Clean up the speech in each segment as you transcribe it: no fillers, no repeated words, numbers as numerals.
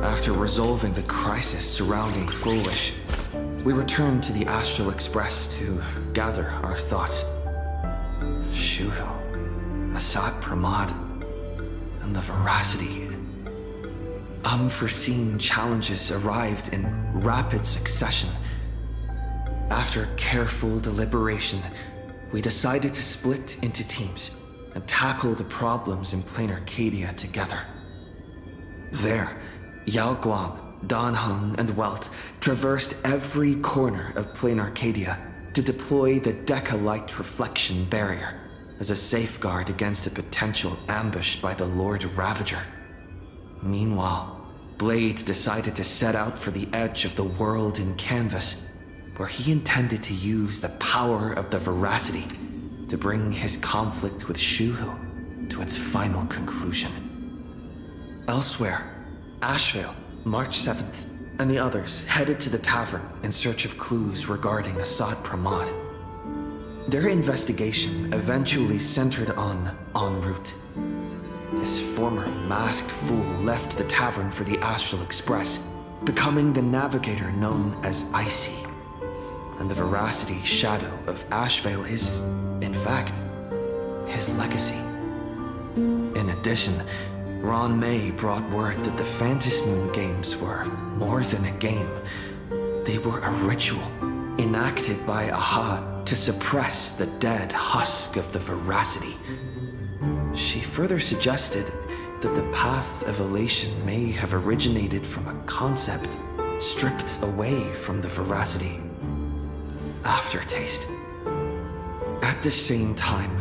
After resolving the crisis surrounding Foolish, we returned to the Astral Express to gather our thoughts. Shuhu, Asat Pramod, and the Veracity. Unforeseen challenges arrived in rapid succession. After careful deliberation, we decided to split into teams and tackle the problems in PLANARCADIA together. There, Yao Guang, Dan Heng, and Welt traversed every corner of PLANARCADIA to deploy the Decalite Reflection Barrier as a safeguard against a potential ambush by the Lord Ravager. Meanwhile, Blade decided to set out for the edge of the world in Canvas, where he intended to use the power of the Veracity to bring his conflict with Shuhu to its final conclusion. Elsewhere, Ashvale, March 7th, and the others headed to the tavern in search of clues regarding Asad Pramod. Their investigation eventually centered on En route. This former masked fool left the tavern for the Astral Express, becoming the navigator known as Icy. And the Veracity shadow of Ashvale is, in fact, his legacy. In addition, Ron May brought word that the Phantasm Moon games were more than a game. They were a ritual enacted by Aha to suppress the dead husk of the Veracity. She further suggested that the path of elation may have originated from a concept stripped away from the Veracity. Aftertaste. At the same time,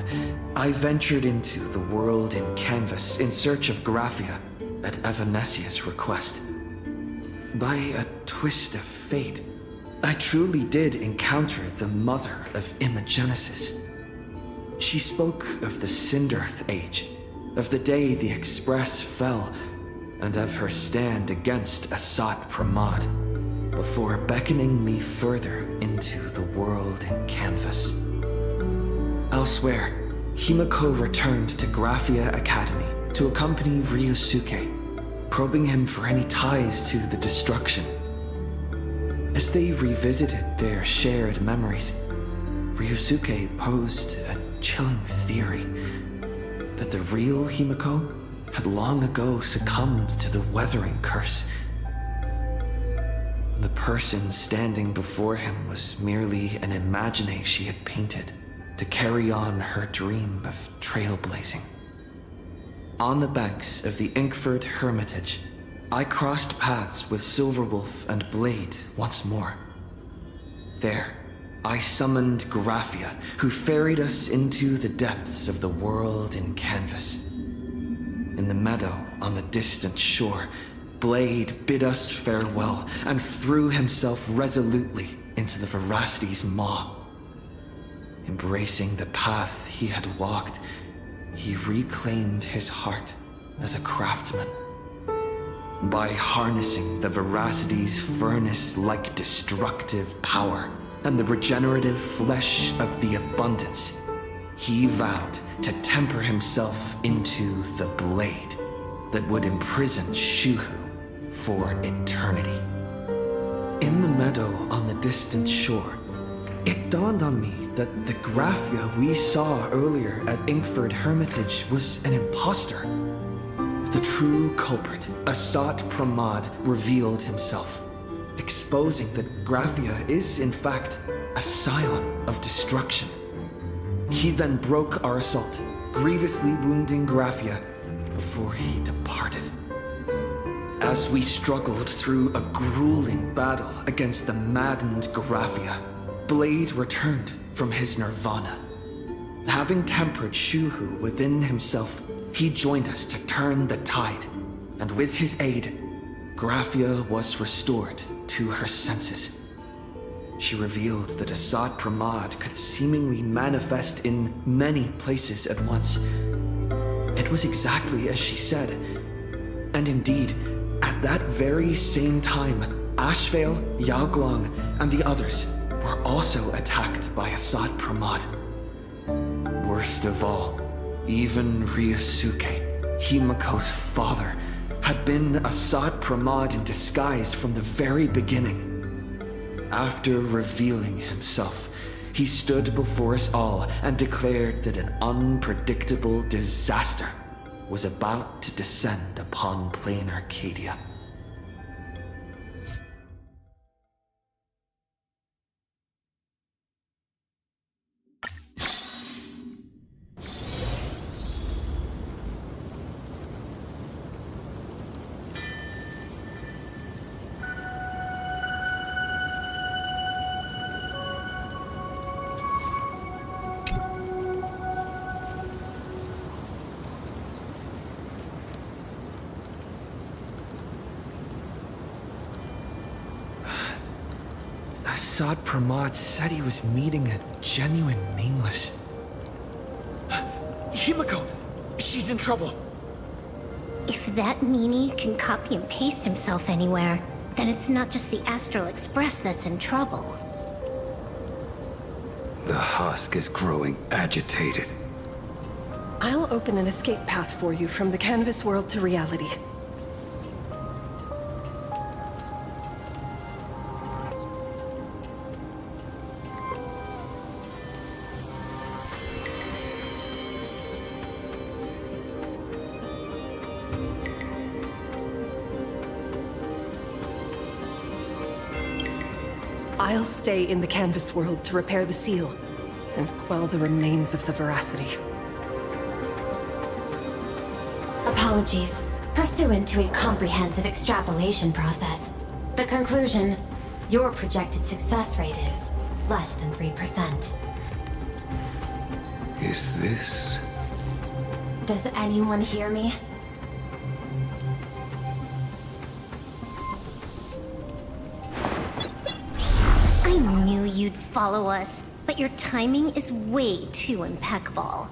I ventured into the world in Canvas in search of Graphia at Evanesia's request. By a twist of fate, I truly did encounter the mother of Imogenesis. She spoke of the Cinderth Age, of the day the Express fell, and of her stand against Asat Pramod, before beckoning me further into the world in Canvas. Elsewhere, Himiko returned to Graphia Academy to accompany Ryusuke, probing him for any ties to the destruction. As they revisited their shared memories, Ryusuke posed a chilling theory that the real Himiko had long ago succumbed to the weathering curse. The person standing before him was merely an imagination she had painted to carry on her dream of trailblazing. On the banks of the Inkford Hermitage, I crossed paths with Silverwolf and Blade once more. There, I summoned Graphia, who ferried us into the depths of the world in Canvas. In the meadow on the distant shore, Blade bid us farewell and threw himself resolutely into the Veracity's maw. Embracing the path he had walked, he reclaimed his heart as a craftsman. By harnessing the Veracity's furnace-like destructive power and the regenerative flesh of the abundance, he vowed to temper himself into the blade that would imprison Shuhu for eternity. In the meadow on the distant shore, it dawned on me that the Graphia we saw earlier at Inkford Hermitage was an imposter. The true culprit, Asat Pramod, revealed himself, exposing that Graphia is in fact a scion of destruction. He then broke our assault, grievously wounding Graphia before he departed. As we struggled through a grueling battle against the maddened Graphia, Blade returned from his nirvana. Having tempered Shuhu within himself, he joined us to turn the tide, and with his aid, Graphia was restored to her senses. She revealed that Assad Pramad could seemingly manifest in many places at once. It was exactly as she said. And indeed, at that very same time, Ashvale, Yao Guang, and the others were also attacked by Assad Pramad. Worst of all, even Ryusuke, Himako's father, had been Assad Pramad in disguise from the very beginning. After revealing himself, he stood before us all and declared that an unpredictable disaster was about to descend upon PLANARCADIA. Assad Pramad said he was meeting a genuine nameless. Himiko! She's in trouble! If that meanie can copy and paste himself anywhere, then it's not just the Astral Express that's in trouble. The husk is growing agitated. I'll open an escape path for you from the canvas world to reality. I'll stay in the canvas world to repair the seal and quell the remains of the veracity. Apologies. Pursuant to a comprehensive extrapolation process, the conclusion, your projected success rate is less than 3%. Is this... Does anyone hear me? I knew you'd follow us, but your timing is way too impeccable.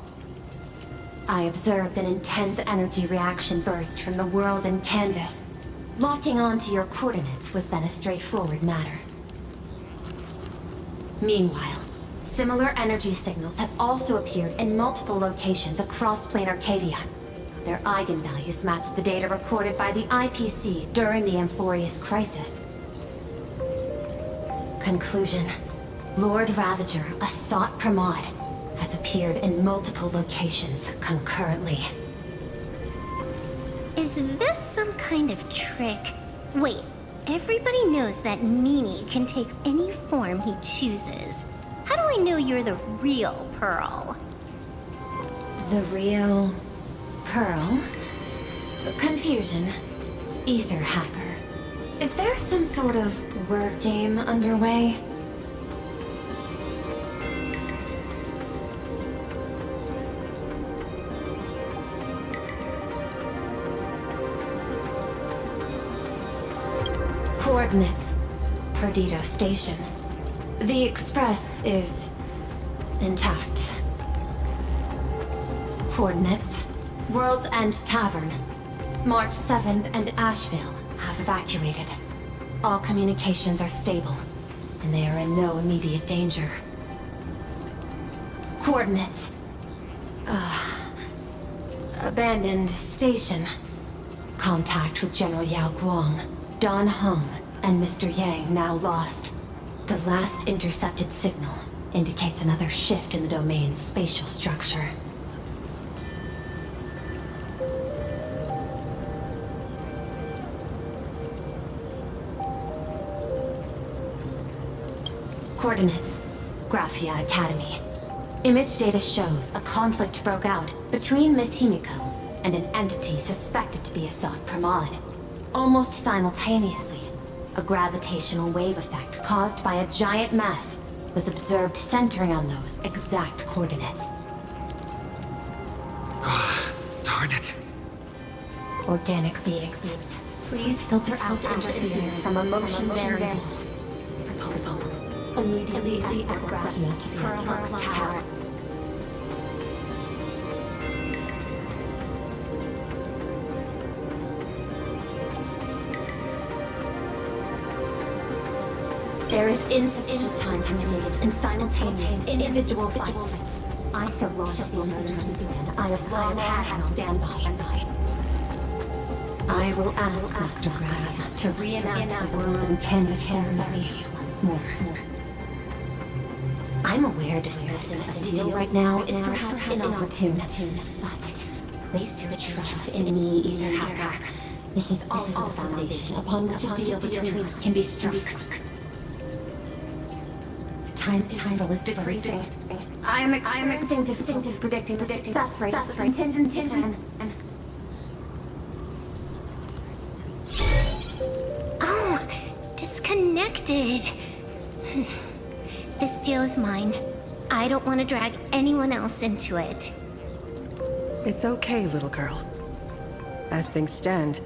I observed an intense energy reaction burst from the world in canvas. Locking onto your coordinates was then a straightforward matter. Meanwhile, similar energy signals have also appeared in multiple locations across PLANARCADIA. Their eigenvalues match the data recorded by the IPC during the Amphorius crisis. Conclusion. Lord Ravager, Assad Pramad, has appeared in multiple locations concurrently. Is this some kind of trick? Wait, everybody knows that meanie can take any form he chooses. How do I know you're the real Pearl? The real... Pearl? Confusion. Ether hacker. Is there some sort of word game underway? Coordinates. Perdido Station. The Express is... intact. Coordinates. World's End Tavern. March 7th and Asheville have evacuated. All communications are stable, and they are in no immediate danger. Coordinates. Abandoned station. Contact with General Yao Guang, Don Hung, and Mr. Yang now lost. The last intercepted signal indicates another shift in the domain's spatial structure. Coordinates. Graphia Academy. Image data shows a conflict broke out between Miss Himiko and an entity suspected to be Assad Pramad. almost simultaneously, a gravitational wave effect caused by a giant mass was observed centering on those exact coordinates. Darn it. Organic beings, please filter out interference from emotion variables. Proposal. Immediately escort Graphia to Pearl's Tower. There is insufficient time to engage in simultaneous individual fights. I shall launch the emergency plan I have long had on standby. I will ask Master Graphia to reenact the world and canvas ceremony once more. I'm aware discussing a deal right now is perhaps inopportune, but place your trust in me, Ether Hacker. This is also the foundation upon which a deal between us can be struck. Time interval is decreasing. I am experiencing difficulty predicting success rate of the contingency plan. Oh, disconnected. This deal is mine. I don't want to drag anyone else into it. It's okay, little girl. As things stand,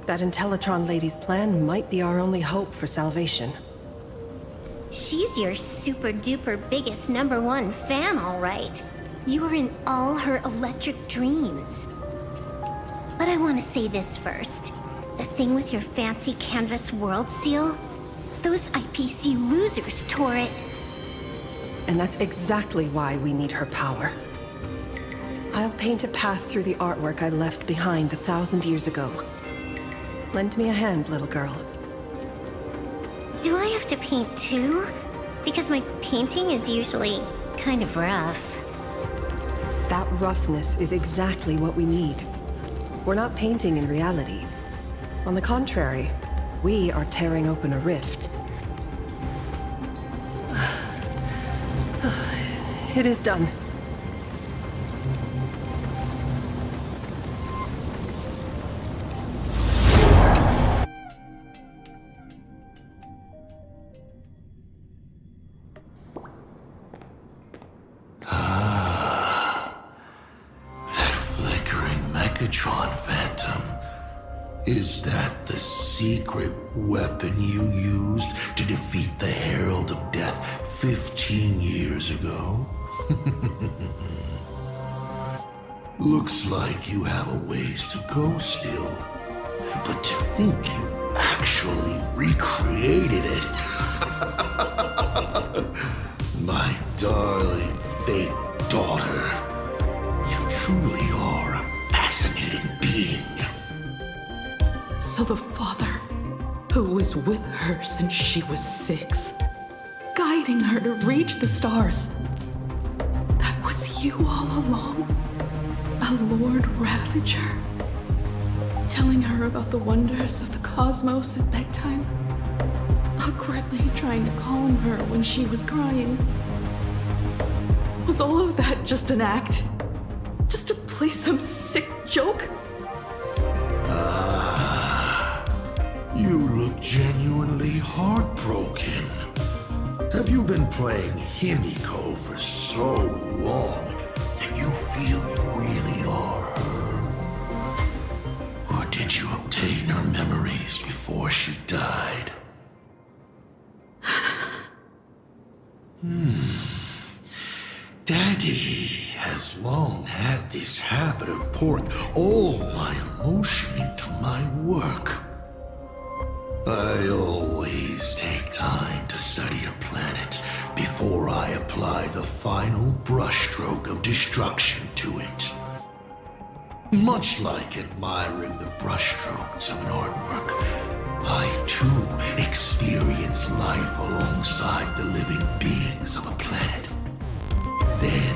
that Intellitron lady's plan might be our only hope for salvation. She's your super duper biggest #1 fan, all right. You were in all her electric dreams. But I want to say this first. The thing with your fancy canvas world seal? Those IPC losers tore it. And that's exactly why we need her power. I'll paint a path through the artwork I left behind 1,000 years ago. Lend me a hand, little girl. Do I have to paint too? Because my painting is usually kind of rough. That roughness is exactly what we need. We're not painting in reality. On the contrary, we are tearing open a rift. It is done. Is that the secret weapon you used to defeat the Herald of Death 15 years ago? Looks like you have a ways to go still. But to think you actually recreated it. My darling fake daughter. You truly are a fascinating being. So the father, who was with her since she was 6, guiding her to reach the stars, that was you all along? A Lord Ravager? Telling her about the wonders of the cosmos at bedtime? Awkwardly trying to calm her when she was crying? Was all of that just an act? Just to play some sick joke? You look genuinely heartbroken. Have you been playing Himiko for so long that you feel you really are her? Or did you obtain her memories before she died? Daddy has long had this habit of pouring all my emotion into my work. I always take time to study a planet before I apply the final brushstroke of destruction to it. Much like admiring the brushstrokes of an artwork, I too experience life alongside the living beings of a planet. Then,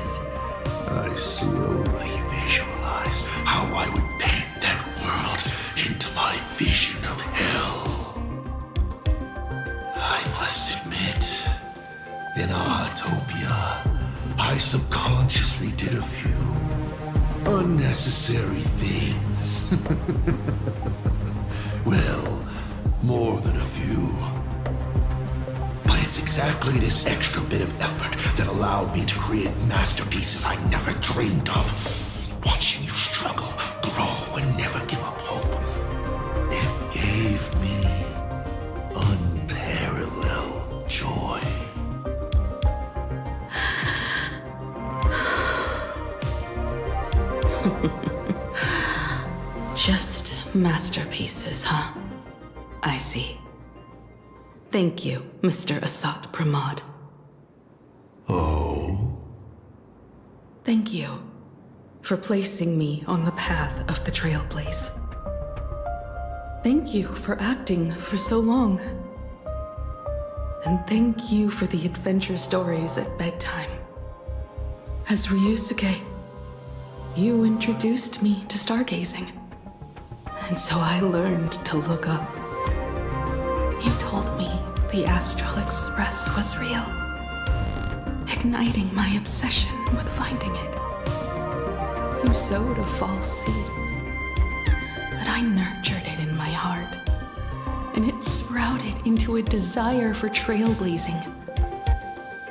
I slowly visualize how I would paint that world into my vision of hell. I must admit, in Ahatopia, I subconsciously did a few unnecessary things. Well, More than a few. But it's exactly this extra bit of effort that allowed me to create masterpieces I never dreamed of. Watching you struggle, grow, and never give up hope. It gave me unparalleled joy. Just masterpieces, huh? I see. Thank you, Mr. Asad Pramod. Oh? Thank you for placing me on the path of the Trailblaze. Thank you for acting for so long. And thank you for the adventure stories at bedtime. As Ryusuke, you introduced me to stargazing. And so I learned to look up. You told me the Astral Express was real, igniting my obsession with finding it. You sowed a false seed, but I nurtured it in my heart, and it sprouted into a desire for trailblazing.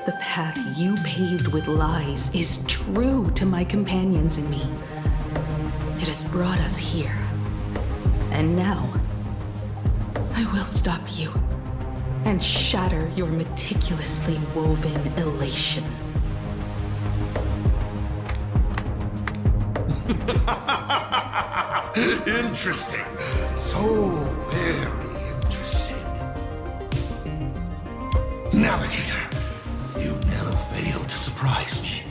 The path you paved with lies is true to my companions and me. It has brought us here, and now I will stop you and shatter your meticulously woven elation. Interesting. So very interesting. Navigator, you never failed to surprise me.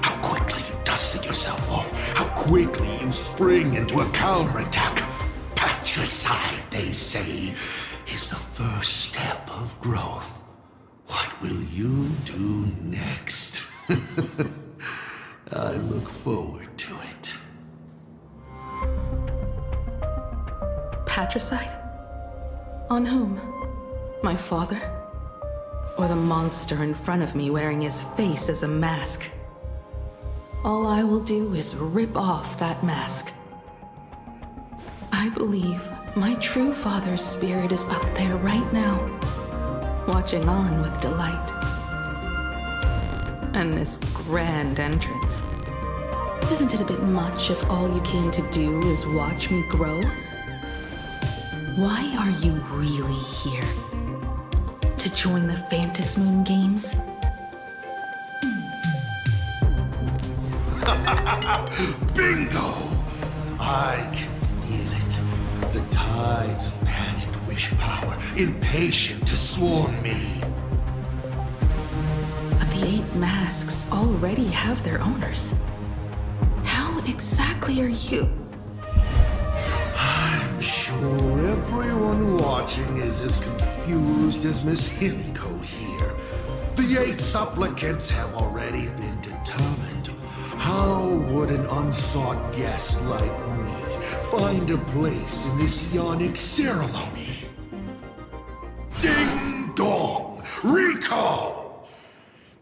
How quickly you dusted yourself off. How quickly you spring into a counterattack. Patricide, they say, is the first step of growth. What will you do next? I look forward to it. Patricide? On whom? My father? Or the monster in front of me wearing his face as a mask? All I will do is rip off that mask. I believe my true father's spirit is up there right now, watching on with delight. And this grand entrance. Isn't it a bit much if all you came to do is watch me grow? Why are you really here? To join the Phantasmoon Games? Bingo! I can feel it. The tides of panicked wish power, impatient to swarm me. But the 8 masks already have their owners. How exactly are you? I'm sure everyone watching is as confused as Miss Himiko here. The 8 supplicants have already been determined. How would an unsought guest like me find a place in this yonic ceremony? Ding dong! Recall!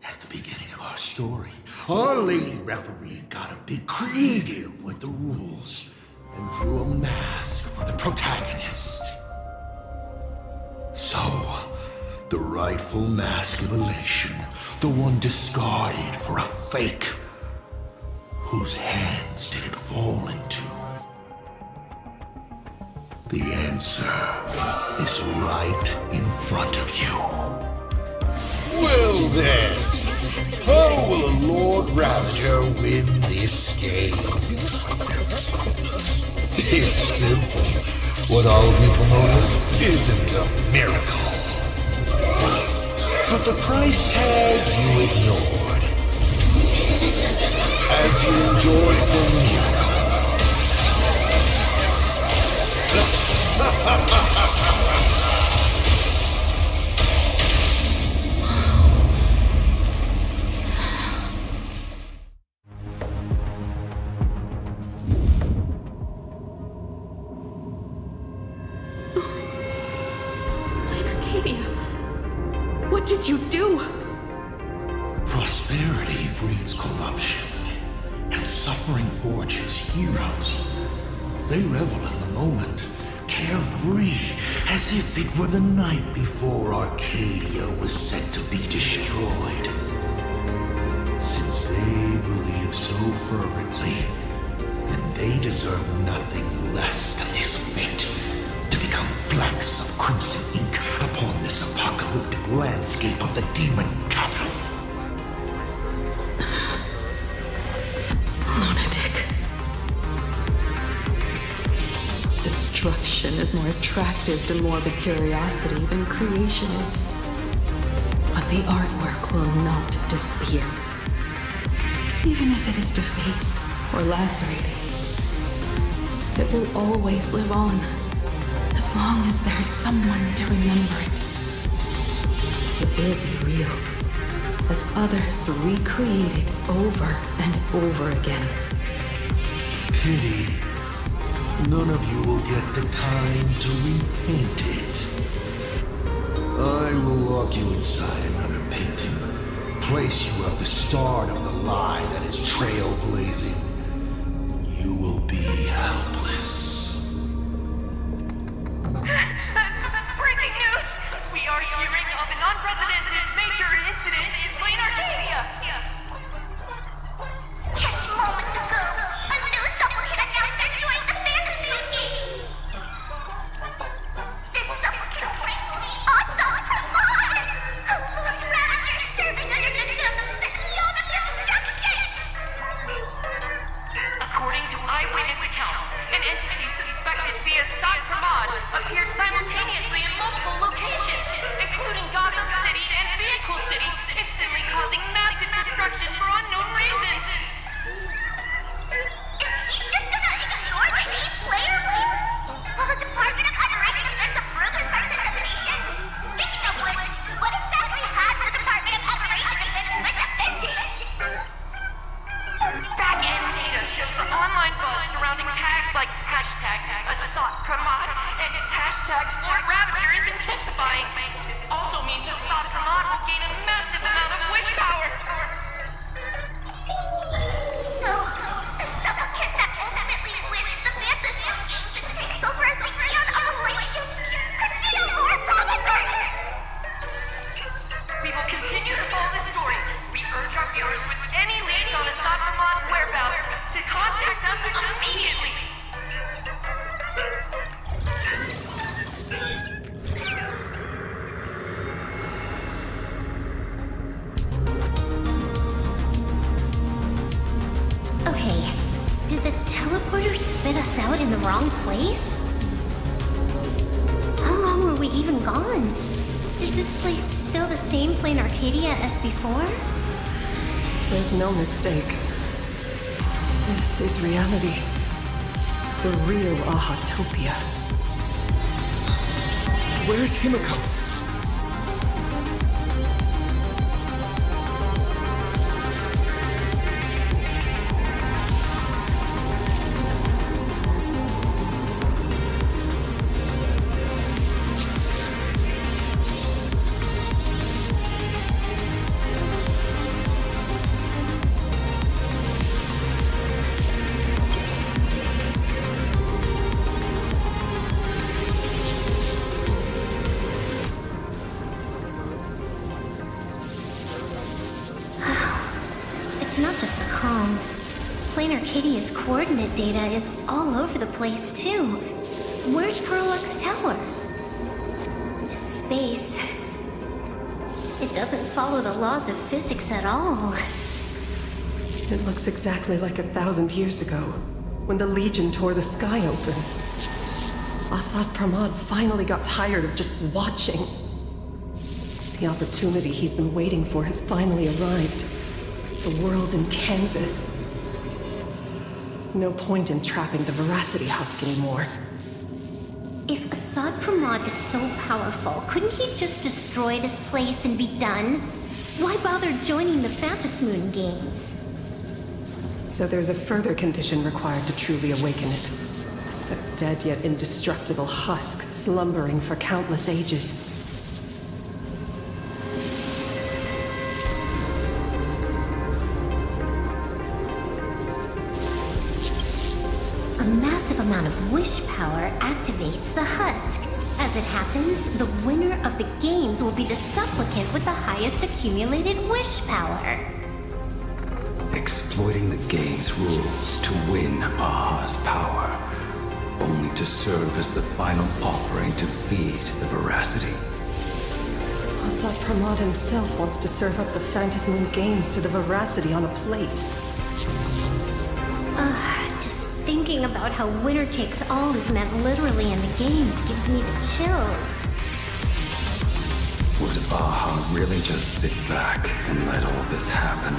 At the beginning of our story, our lady referee got a bit creative with the rules and drew a mask for the protagonist. So, the rightful mask of elation, the one discarded for a fake. Whose hands did it fall into? The answer is right in front of you. Well then, how will a Lord Ravager win this game? It's simple. What I'll be promoting isn't a miracle. But the price tag you ignored. As you enjoyed the miracle. PlanArcadia, what did you do? Prosperity breeds corruption, and suffering forges heroes. They revel in the moment, carefree As if it were the night before Arcadia was set to be destroyed. Since they believe so fervently, then they deserve nothing less than this fate. To become flecks of crimson ink upon this apocalyptic landscape of the demon capital. Lunatic. Destruction is more attractive to morbid curiosity than creation is. But the artwork will not disappear. Even if it is defaced or lacerated, it will always live on, as long as there is someone to remember it. It will be real, as others recreate it over and over again. Pity. None of you will get the time to repaint it. I will lock you inside another painting. Place you at the start of the lie that is trailblazing. You will be helpless. Breaking news! We are hearing of an unprecedented major incident in PLANARCADIA! Just moments ago, a new supplicant announced they're joining the fantasy game. This supplicant claims to be awesome Pramod, who was ravagers serving under the name of the Eon of Destruction. According to eyewitness accounts, an entity suspected via Sod Pramod appeared simultaneously in multiple locations, including Gotham City and Vehicle City, instantly causing massive destruction for unknown reasons. Is he just gonna ignore the key player? Will the Department of Operation Defense approve his participation? Speaking of which, what exactly has the Department of Operation Defense been defending? Back-end data shows the online buzz surrounding tags like hashtag Assault Pramod and hashtag Lord Ravager is intensifying. This also means Assault Pramod will gain a massive amount of wish power. So, the supplicant that ultimately wins the fantasy games and takes over as the Eon of Elation could be a Lord Ravager! We will continue to follow this story. We urge our viewers with any leads on Assault Pramad's whereabouts to contact us immediately. Okay, did the teleporter spit us out in the wrong place? How long were we even gone? Is this place still the same PLANARCADIA as before? There's no mistake. This is reality. The real Ahatopia. Where's Himiko? It's not just the comms. PLANARCADIA's coordinate data is all over the place, too. Where's Perlux Tower? This space... It doesn't follow the laws of physics at all. It looks exactly like 1,000 years ago, when the Legion tore the sky open. Asad Pramod finally got tired of just watching. The opportunity he's been waiting for has finally arrived. The world in canvas. No point in trapping the Veracity Husk anymore. If Asad Pramod is so powerful, couldn't he just destroy this place and be done? Why bother joining the Phantasmoon games? So there's a further condition required to truly awaken it. That dead yet indestructible husk slumbering for countless ages. A massive amount of wish power activates the husk. As it happens, the winner of the games will be the supplicant with the highest accumulated wish power. Exploiting the game's rules to win Aha's power, only to serve as the final offering to feed the veracity. Asad Pramod himself wants to serve up the Phantasmoon Games to the veracity on a plate. Just thinking about how winner takes all is meant literally in the games gives me the chills. Would Aha really just sit back and let all this happen?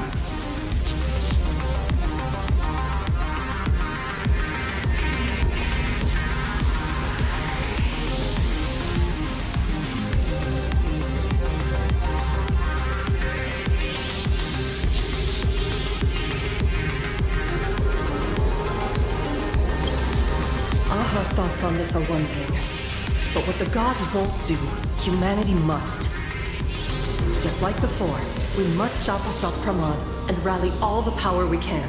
Aha's thoughts on this are one thing, but what the gods won't do, humanity must. Just like before, we must stop Asad Pramod and rally all the power we can.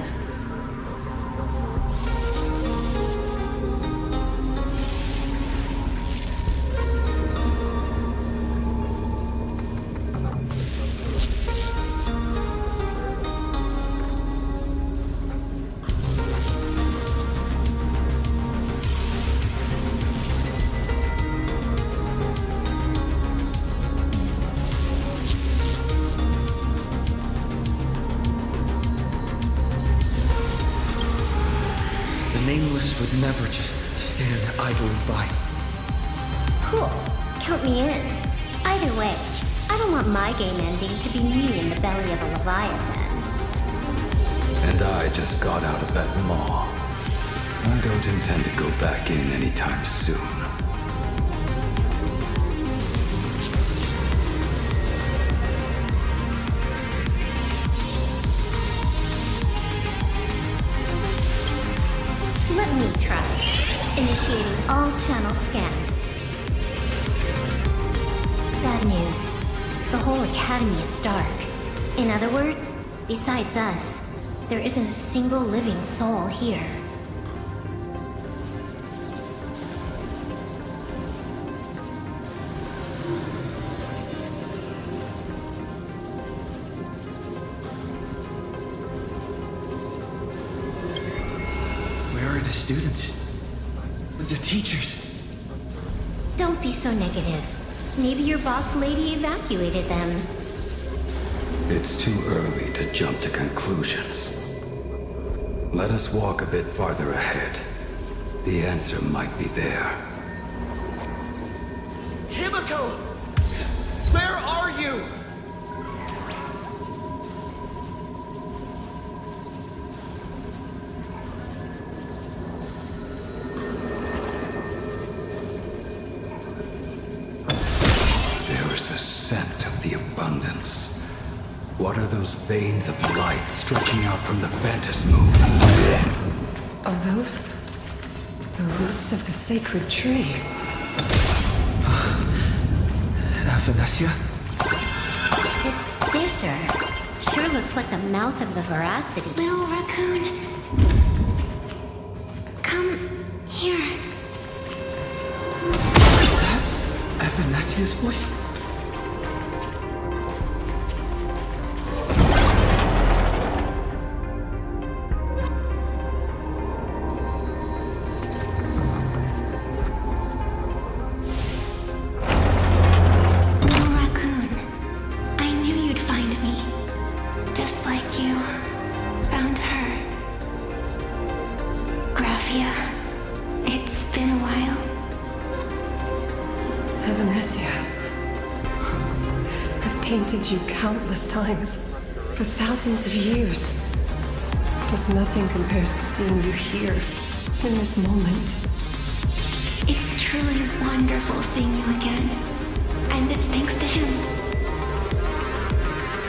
Nameless would never just stand idly by. Cool. Count me in. Either way, I don't want my game ending to be me in the belly of a Leviathan. And I just got out of that maw. I don't intend to go back in anytime soon. Let me try. Initiating all channel scan. Bad news. The whole academy is dark. In other words, besides us, there isn't a single living soul here. The students, the teachers. Don't be so negative. Maybe your boss lady evacuated them. It's too early to jump to conclusions. Let us walk a bit farther ahead. The answer might be there. Himiko! Where are you? There's a scent of the abundance. What are those veins of light stretching out from the Phantasmoon? Are those the roots of the sacred tree? Venetia? This fissure sure looks like the mouth of the veracity. Little raccoon, come here. Is that Venetia's voice? Painted you countless times, for thousands of years. But nothing compares to seeing you here, in this moment. It's truly wonderful seeing you again. And it's thanks to him.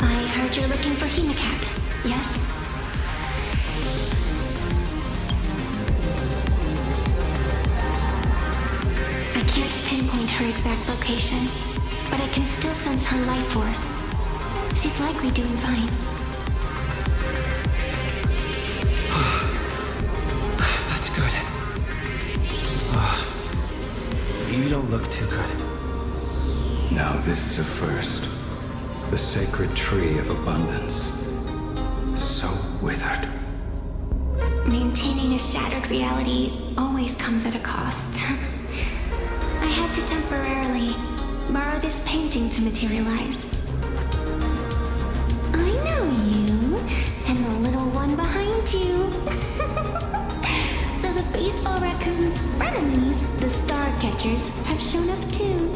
I heard you're looking for Hemacat, yes? I can't pinpoint her exact location, but I can still sense her life force. She's likely doing fine. That's good. don't look too good. Now this is a first. The sacred tree of abundance. So withered. Maintaining a shattered reality always comes at a cost. I had to temporarily borrow this painting to materialize. I know you, and the little one behind you. So the baseball raccoon's frenemies, the star catchers, have shown up too.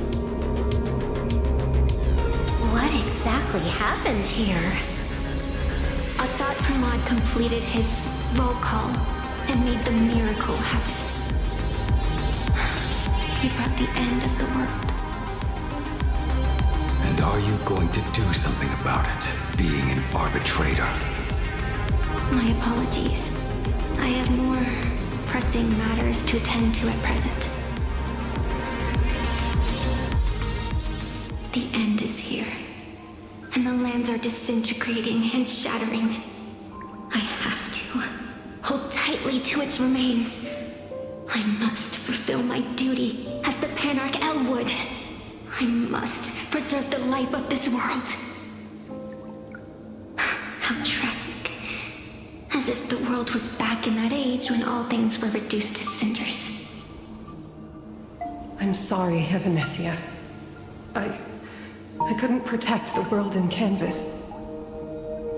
What exactly happened here? Assad Pramod completed his roll call and made the miracle happen. He brought the end of the world. And are you going to do something about it, being an arbitrator? My apologies. I have more pressing matters to attend to at present. The end is here, and the lands are disintegrating and shattering. I have to hold tightly to its remains. I must fulfill my duty as the Panarch Elwood. I must preserve the life of this world. How tragic. As if the world was back in that age when all things were reduced to cinders. I'm sorry, Evanesia. I couldn't protect the world in canvas.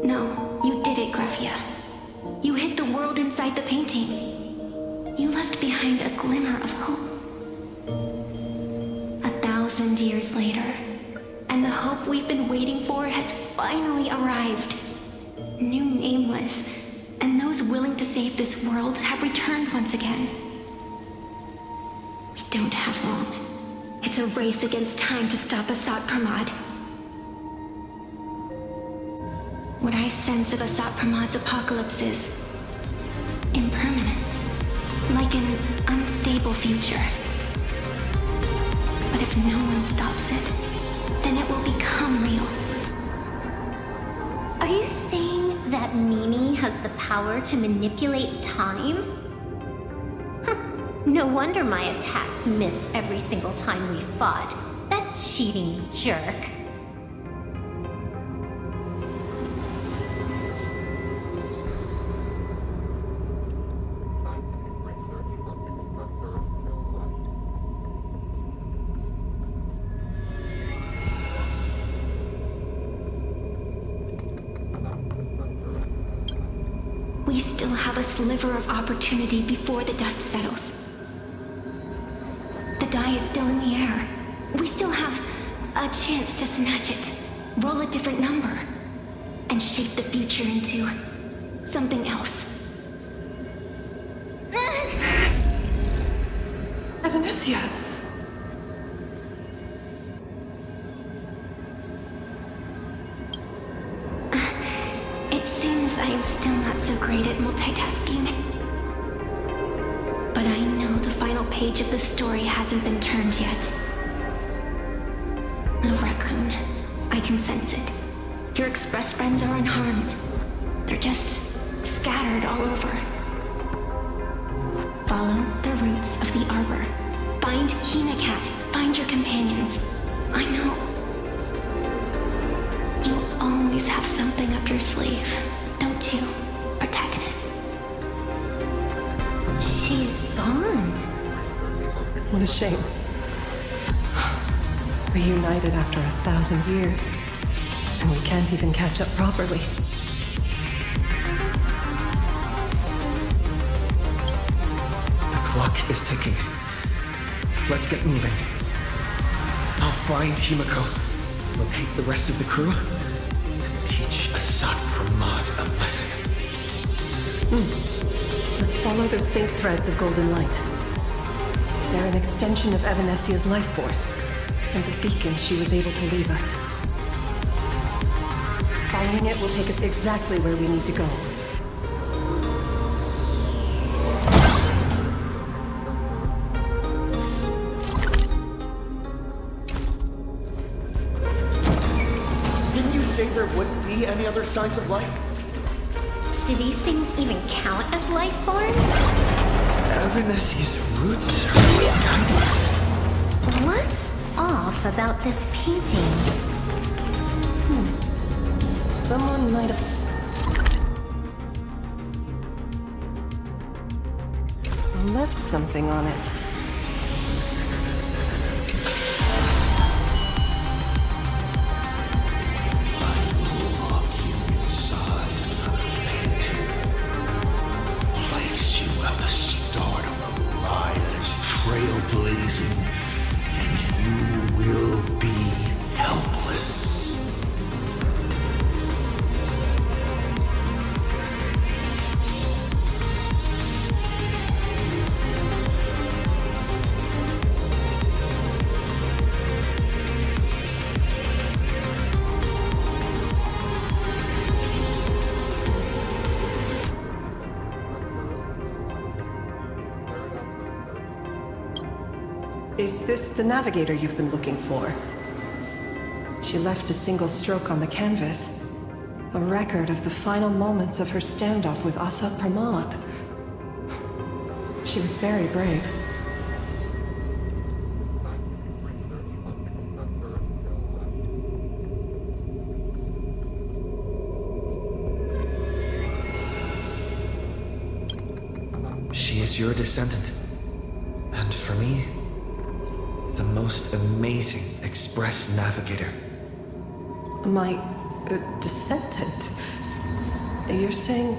No, you did it, Gravia. You hid the world inside the painting. You left behind a glimmer of hope. 1,000 years later, and the hope we've been waiting for has finally arrived. New Nameless, and those willing to save this world have returned once again. We don't have long. It's a race against time to stop Assad Pramod. What I sense of Assad Pramod's apocalypse is impermanence, like an unstable future. But if no one stops it, then it will become real. Are you saying that Mimi has the power to manipulate time? No wonder my attacks missed every single time we fought. That cheating jerk. We still have a sliver of opportunity before the dust settles. The die is still in the air. We still have a chance to snatch it, roll a different number, and shape the future into something else. Evanesia! It seems I am still not so great at multitasking. But I know the final page of the story hasn't been turned yet. Little raccoon, I can sense it. Your express friends are unharmed. They're just scattered all over. Follow the roots of the arbor. Find Hina Cat. Find your companions. I know. You always have something up your sleeve, don't you, protagonist? She's gone. What a shame. Reunited after 1,000 years, and we can't even catch up properly. The clock is ticking. Let's get moving. I'll find Himiko, locate the rest of the crew, and teach Assad Pramod a lesson. Let's follow those faint threads of golden light. They're an extension of Evanesia's life force, and the beacon she was able to leave us. Following it will take us exactly where we need to go. Didn't you say there wouldn't be any other signs of life? Do these things even count as life forms? Evanesia's roots are guiding us. about this painting. Someone might have left something on it. Trailblazing, and you will be helpless. Is this the navigator you've been looking for? She left a single stroke on the canvas. A record of the final moments of her standoff with Asa Pramod. She was very brave. She is your descendant. And for me, the most amazing express navigator. My descendant? You're saying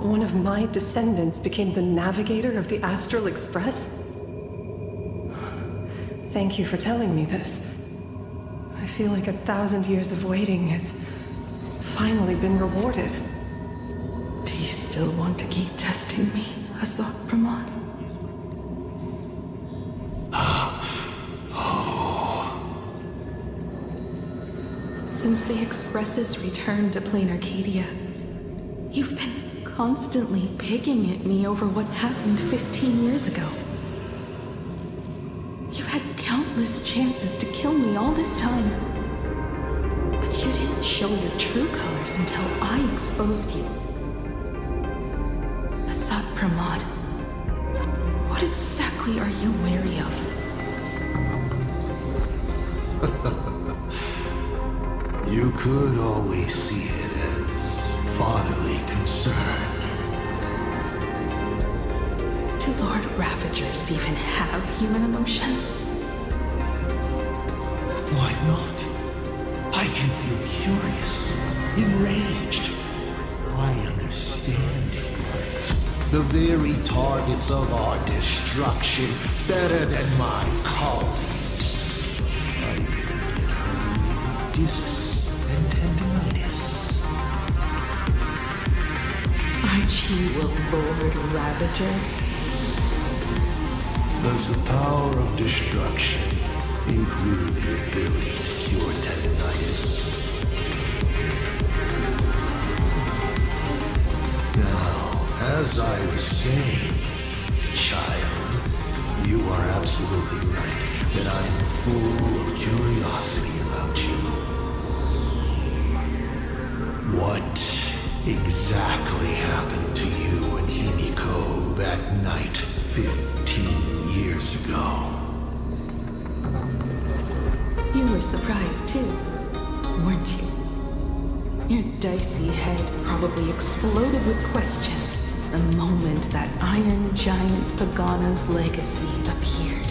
one of my descendants became the navigator of the Astral Express? Thank you for telling me this. I feel like 1,000 years of waiting has finally been rewarded. Do you still want to keep testing me, Asad Pramod? Since the Expresses returned to PLANARCADIA, you've been constantly picking at me over what happened 15 years ago. You've had countless chances to kill me all this time, but you didn't show your true colors until I exposed you. Asad Pramod, what exactly are you wary of? You could always see it as fatherly concern. Do Lord Ravagers even have human emotions? Why not? I can feel curious, enraged. I understand humans, the very targets of our destruction, better than my colleagues. I even get herniated discs and tendinitis. Aren't you a Lord Ravager? Does the power of destruction include the ability to cure tendinitis? Now, as I was saying, child, you are absolutely right that I am full of curiosity about you. What exactly happened to you and Himiko that night 15 years ago? You were surprised too, weren't you? Your dicey head probably exploded with questions the moment that Iron Giant Pagana's legacy appeared.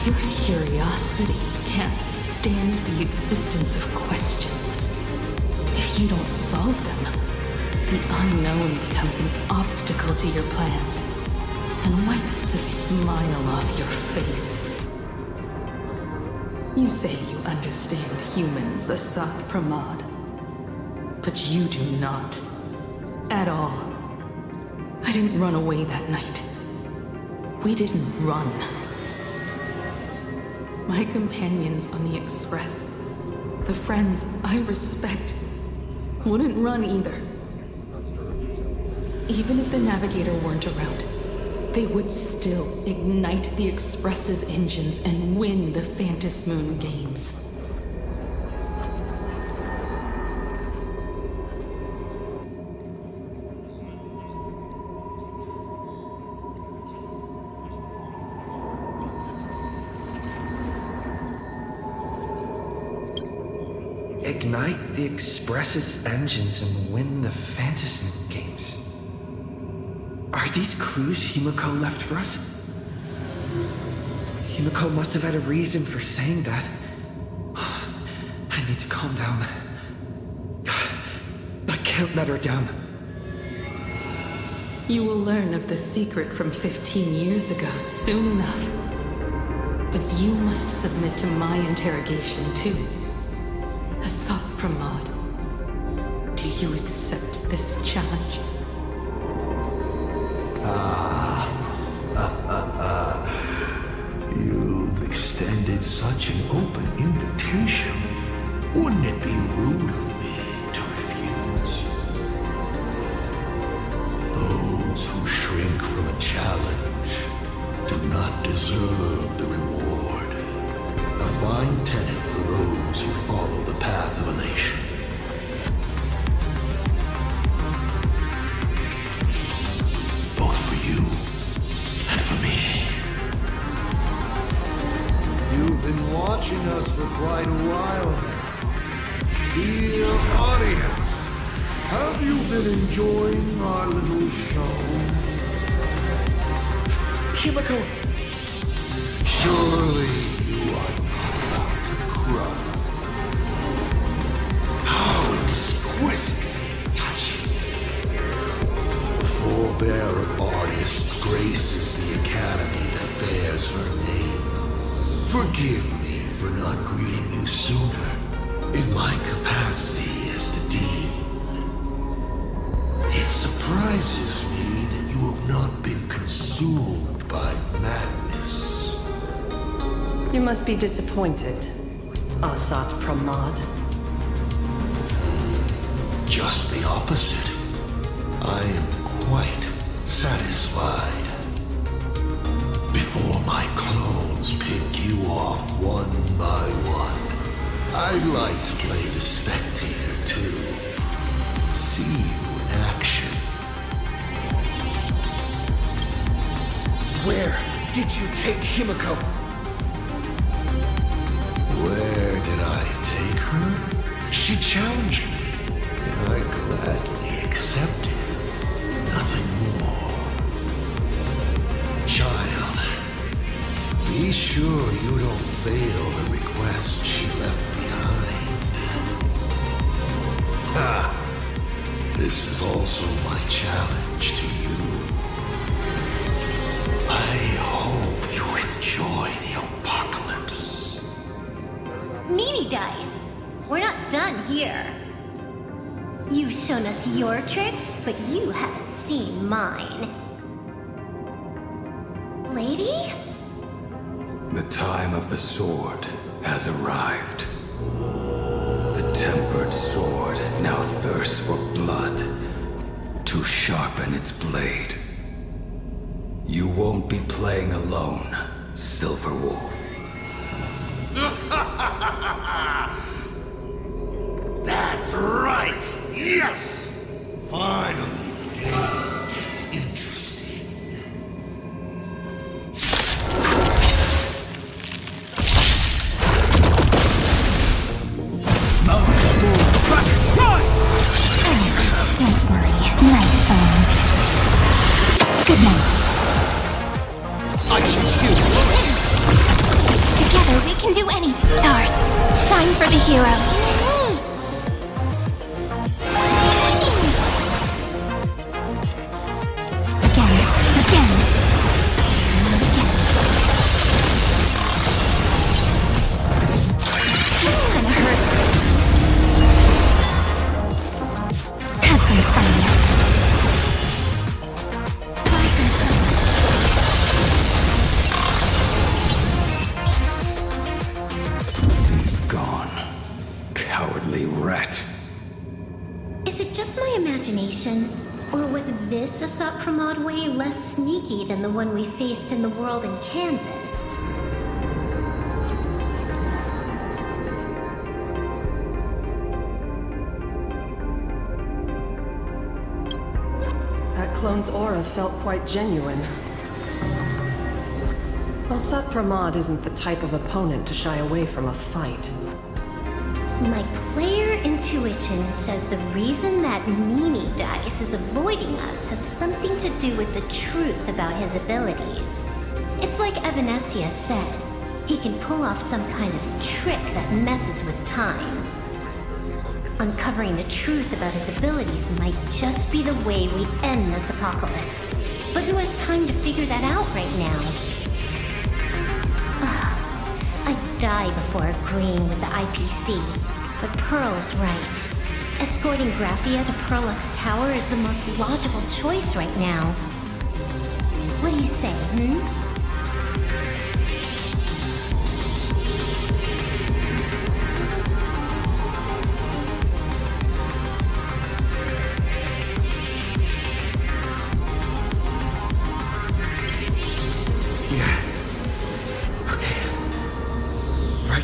Your curiosity can't stand the existence of questions. If you don't solve them, the unknown becomes an obstacle to your plans and wipes the smile off your face. You say you understand humans, Asad Pramod, but you do not. At all. I didn't run away that night. We didn't run. My companions on the Express, the friends I respect, wouldn't run either. Even if the Navigator weren't around, they would still ignite the Express's engines and win the Phantom Moon games. Ignite the Express's engines and win the Phantom Moon games. Are these clues Himiko left for us? Himiko must have had a reason for saying that. I need to calm down. I can't let her down. You will learn of the secret from 15 years ago soon enough. But you must submit to my interrogation too. Asaf Pramod, do you accept this challenge? You've extended such an open invitation. Wouldn't it be rude of me to refuse? Those who shrink from a challenge do not deserve the reward. A fine tenet for those who follow the path of elation. Both for you and for me. You've been watching us for quite a while now. Dear audience, have you been enjoying our little show? Himiko! Surely you are not about to cry. How exquisitely touching. The forebear of artists graces the academy that bears her name. Forgive me for not greeting you sooner in my capacity as the Dean. It surprises me that you have not been consumed by madness. You must be disappointed, Asaf Pramod. Just the opposite. I am quite satisfied. Before my clones pick you off one by one, I'd like to play the spectator too. See you in action. Where did you take Himiko? Where did I take her? She challenged me, and I gladly accepted. Nothing more. Child, be sure you don't fail the request she left behind. This is also my challenge to you. I hope you enjoy the apocalypse. Meanie Dice! We're not done here. You've shown us your tricks, but you haven't seen mine. Lady? The time of the sword has arrived. The tempered sword now thirsts for blood to sharpen its blade. You won't be playing alone, Silver Wolf. That's right! Yes! Finally, the game gets interesting. Don't worry, night falls. Good night. I choose you! Together we can do any. Stars, shine for the heroes. Again. Kinda hurt. Have some fun. this Asat Pramod way less sneaky than the one we faced in the world in Canvas? That clone's aura felt quite genuine. Asat Pramod isn't the type of opponent to shy away from a fight. My player intuition says the reason that Mimi Dice is avoiding us has something to do with the truth about his abilities. It's like Evanesia said, he can pull off some kind of trick that messes with time. Uncovering the truth about his abilities might just be the way we end this apocalypse. But who has time to figure that out right now? I'd die before agreeing with the IPC, but Pearl is right. Escorting Graphia to Perlux Tower is the most logical choice right now. What do you say,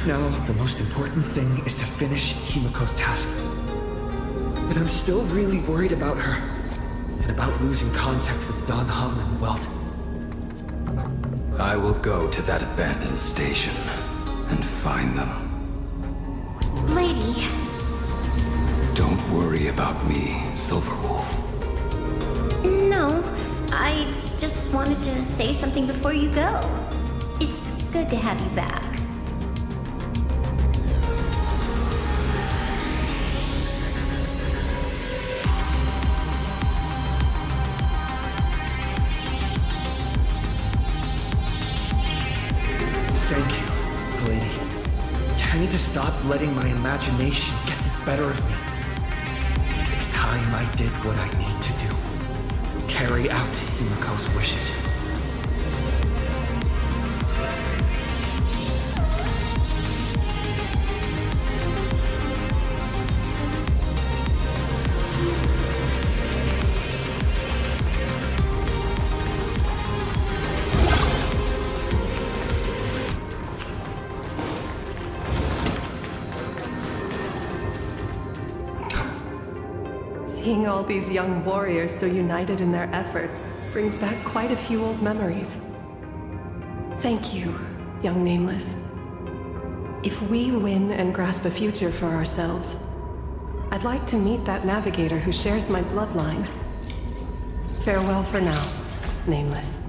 Now, the most important thing is to finish Himiko's task. But I'm still really worried about her, and about losing contact with Don Hung and Welt. I will go to that abandoned station and find them. Lady. Don't worry about me, Silverwolf. No, I just wanted to say something before you go. It's good to have you back. Thank you, lady. I need to stop letting my imagination get the better of me. It's time I did what I need to do. Carry out Himiko's wishes. Seeing all these young warriors so united in their efforts brings back quite a few old memories. Thank you, young Nameless. If we win and grasp a future for ourselves, I'd like to meet that navigator who shares my bloodline. Farewell for now, Nameless.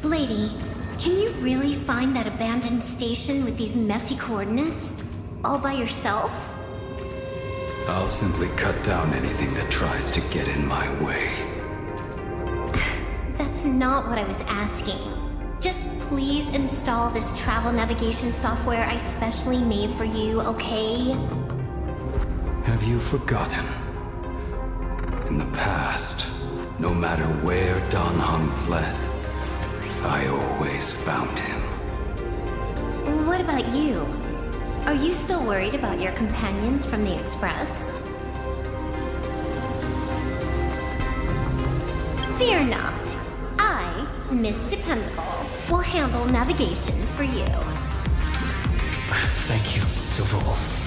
Lady, can you really find that abandoned station with these messy coordinates? All by yourself? I'll simply cut down anything that tries to get in my way. That's not what I was asking. Just please install this travel navigation software I specially made for you, okay? Have you forgotten? In the past, no matter where Don Hung fled, I always found him. What about you? Are you still worried about your companions from the Express? Fear not. I, Miss Dependable, will handle navigation for you. Thank you, Silverwolf.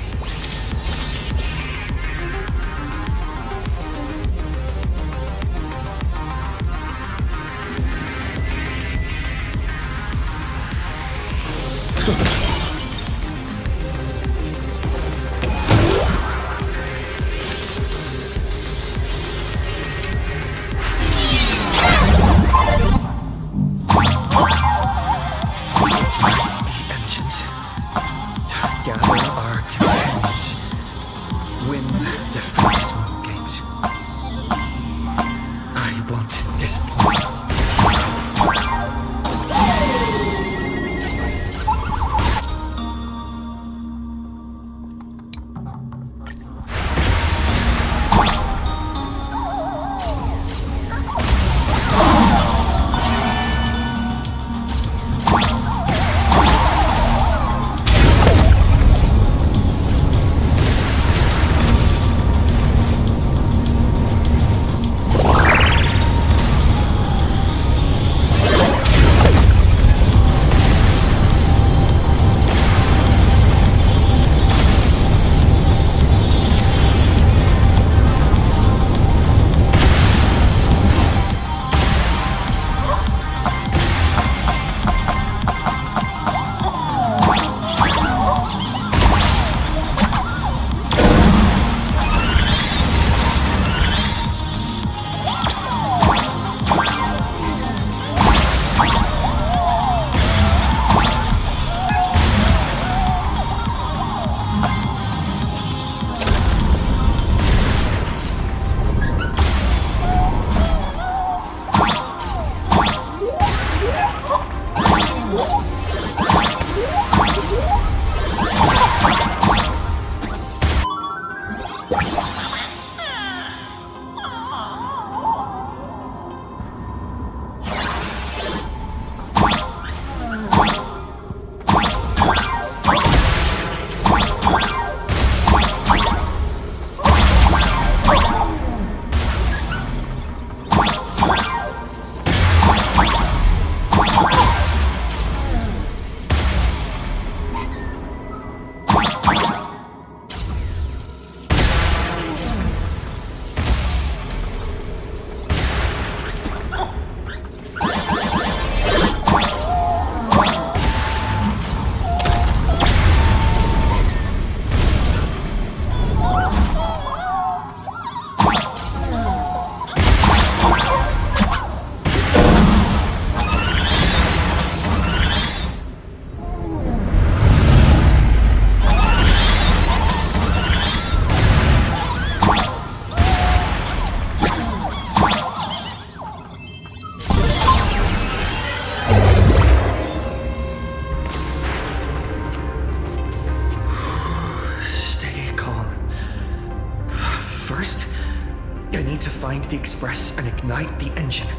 find the express and ignite the engine.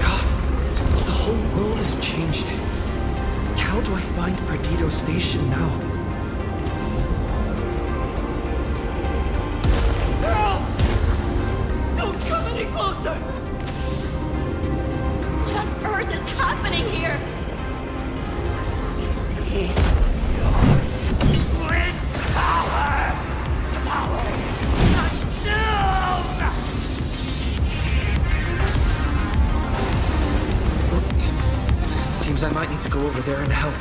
God, the whole world has changed. How do I find Perdido Station now? Don't come any closer! What on earth is happening here? Wish power! To power! Seems I might need to go over there and help.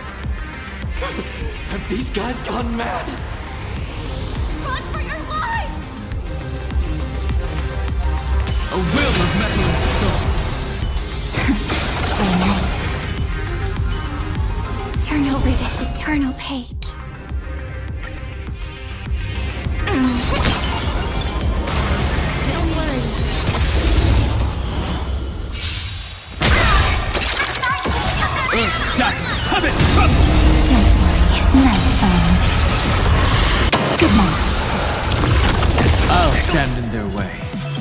Have these guys gone mad? Run for your life! A will of metal and stone. Very nice. Turn over this eternal page. Don't worry. Earth shatters! Have it! Come! Don't worry. Night falls. Good night. I'll stand in their way.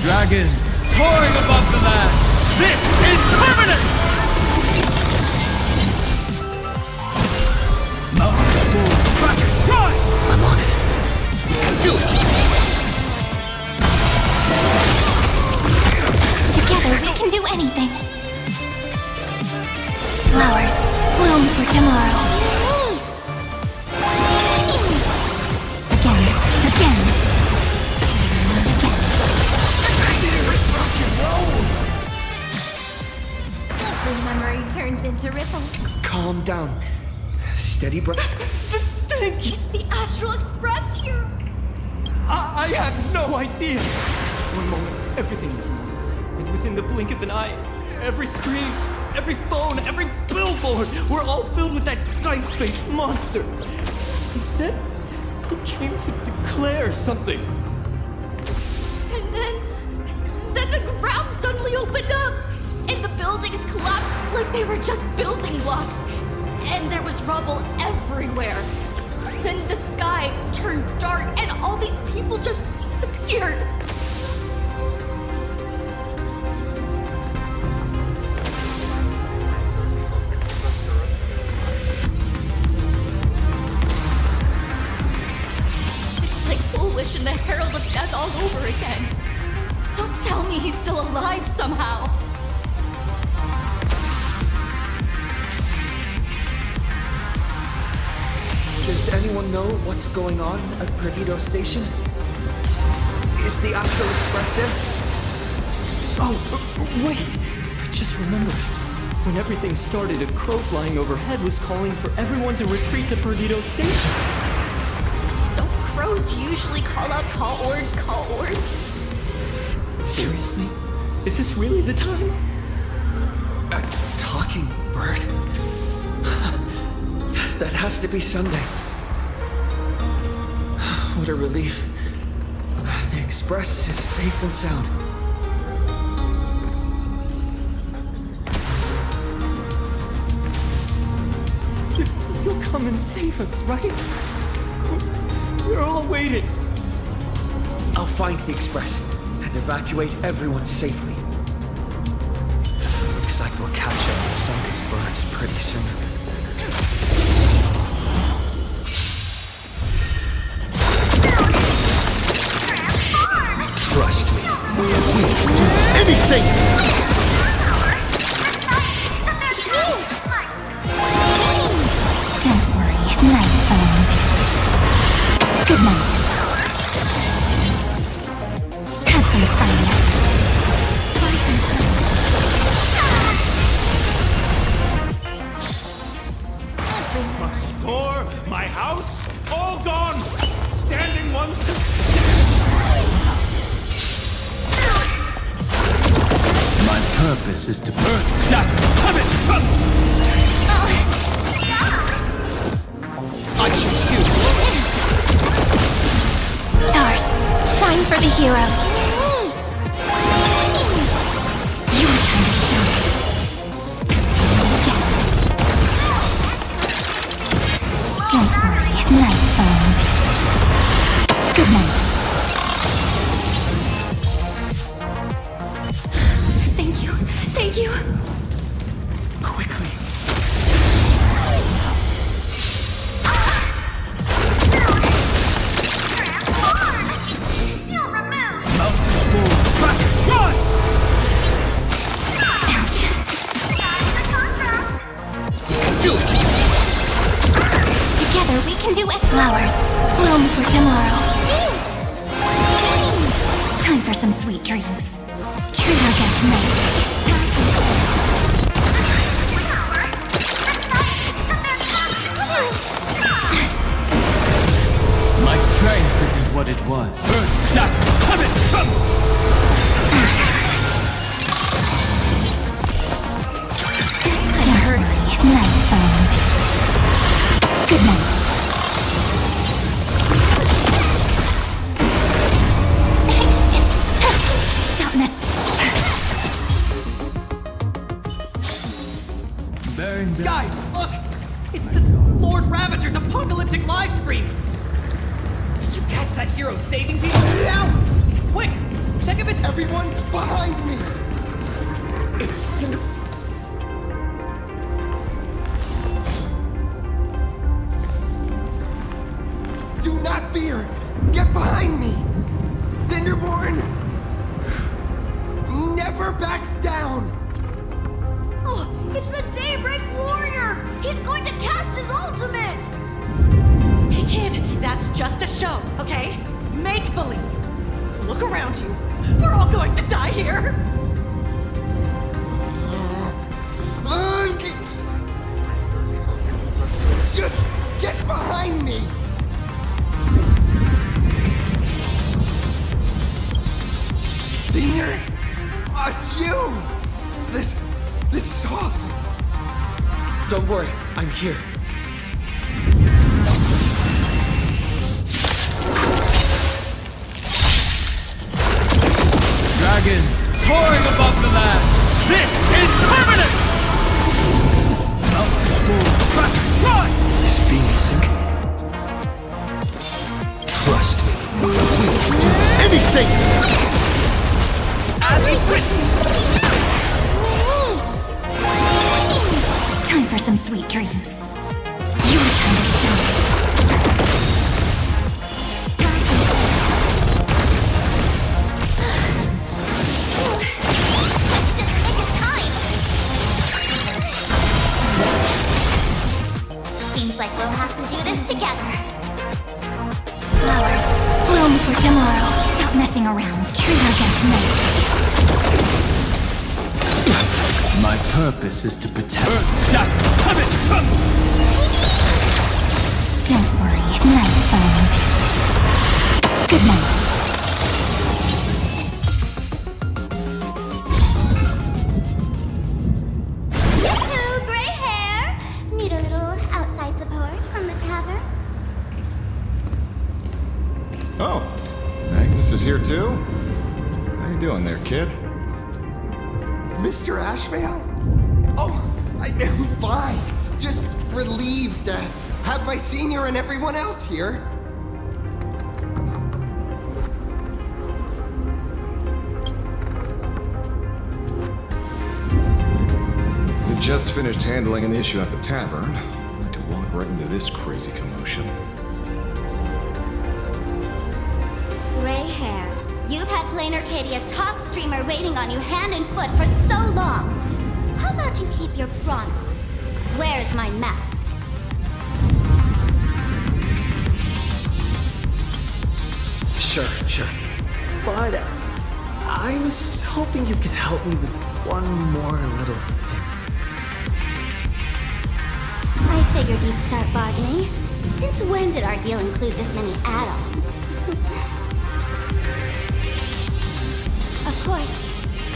Dragons soaring above the land! This is permanent! Mount forward, back, rise! I'm on it. Do it! Together we can do anything. Flowers bloom for tomorrow. Again. Every memory turns into ripples. Calm down. Steady breath. It's the Astral Express here. I had no idea! One moment, everything was normal. And within the blink of an eye, every screen, every phone, every billboard were all filled with that dice-faced monster. He said he came to declare something. And then the ground suddenly opened up, and the buildings collapsed like they were just building blocks. And there was rubble everywhere. Then the sky turned dark, and all these people just disappeared. It's like Foolish and the Herald of Death all over again. Don't tell me he's still alive somehow. Does anyone know what's going on at Perdido Station? Is the Astral Express there? Oh, wait! I just remembered. When everything started, a crow flying overhead was calling for everyone to retreat to Perdido Station. Don't crows usually call out call ord? Seriously? Is this really the time? A talking bird? That has to be Sunday. What a relief. The Express is safe and sound. You'll come and save us, right? We're all waiting. I'll find the Express and evacuate everyone safely. Looks like we'll catch up with Sunday's birds pretty soon. Trust me, we can do anything! Don't worry, night falls. Good night. Have some fun. My store, my house, all gone! Standing one My purpose is to earth shatters. Have it! Come! I choose you! Stars, shine for the heroes. Your time to shine. Don't worry, night falls. you? Quickly. Together we can do it. Flowers bloom for tomorrow. Time for some sweet dreams. Treat our guests nicely. My strength isn't what it was. Earth shatters, heaven trembles! Don't hurry, night falls. Good night. Stop messing. Guys, look! It's the Lord Ravager's apocalyptic live stream! Did you catch that hero saving people? Now! Quick! Check if it's Everyone behind me! It's Do not fear! Get behind me! Cinderborn never backs down! Oh, it's the Daybreak Warrior! He's going to cast his ultimate! Hey kid, that's just a show, okay? Make believe. Look around you. We're all going to die here. Just get behind me! Senior? It's you! This is awesome! Don't worry, I'm here. Dragons soaring above the land! This is permanent! Mountains move, crash, rise! This is being in sync. Trust me. We will do anything! As is written! Time for some sweet dreams. Your time to shine. Seems like we'll have to do this together. Flowers bloom for tomorrow. Stop messing around. Treat our guests nicely. My purpose is to protect Earth shatters, heaven trembles! Don't worry, night falls. Good night. Hello, gray hair! Need a little outside support from the tavern? Oh, Magnus is here too? How you doing there, kid? Mr. Ashvale? Oh, I'm fine. Just relieved to have my senior and everyone else here. We just finished handling an issue at the tavern. To walk right into this crazy commotion. Gray hair, you've had PLANARCADIA's top streamer waiting on you hand and foot for so long. How about you keep your promise? Where's my mask? Sure. But I was hoping you could help me with one more little thing. I figured you'd start bargaining. Since when did our deal include this many add-ons? Of course,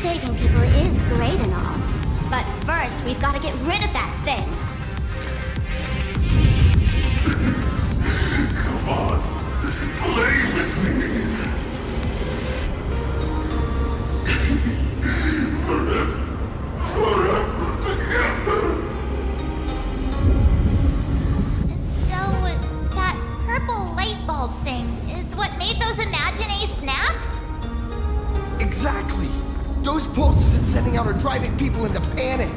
saving people is great and all. But first, we've got to get rid of that thing. Come on, play with me. Forever together. So, that purple light bulb thing is what made those Imaginae snap? Exactly. Those pulses it's sending out are driving panic.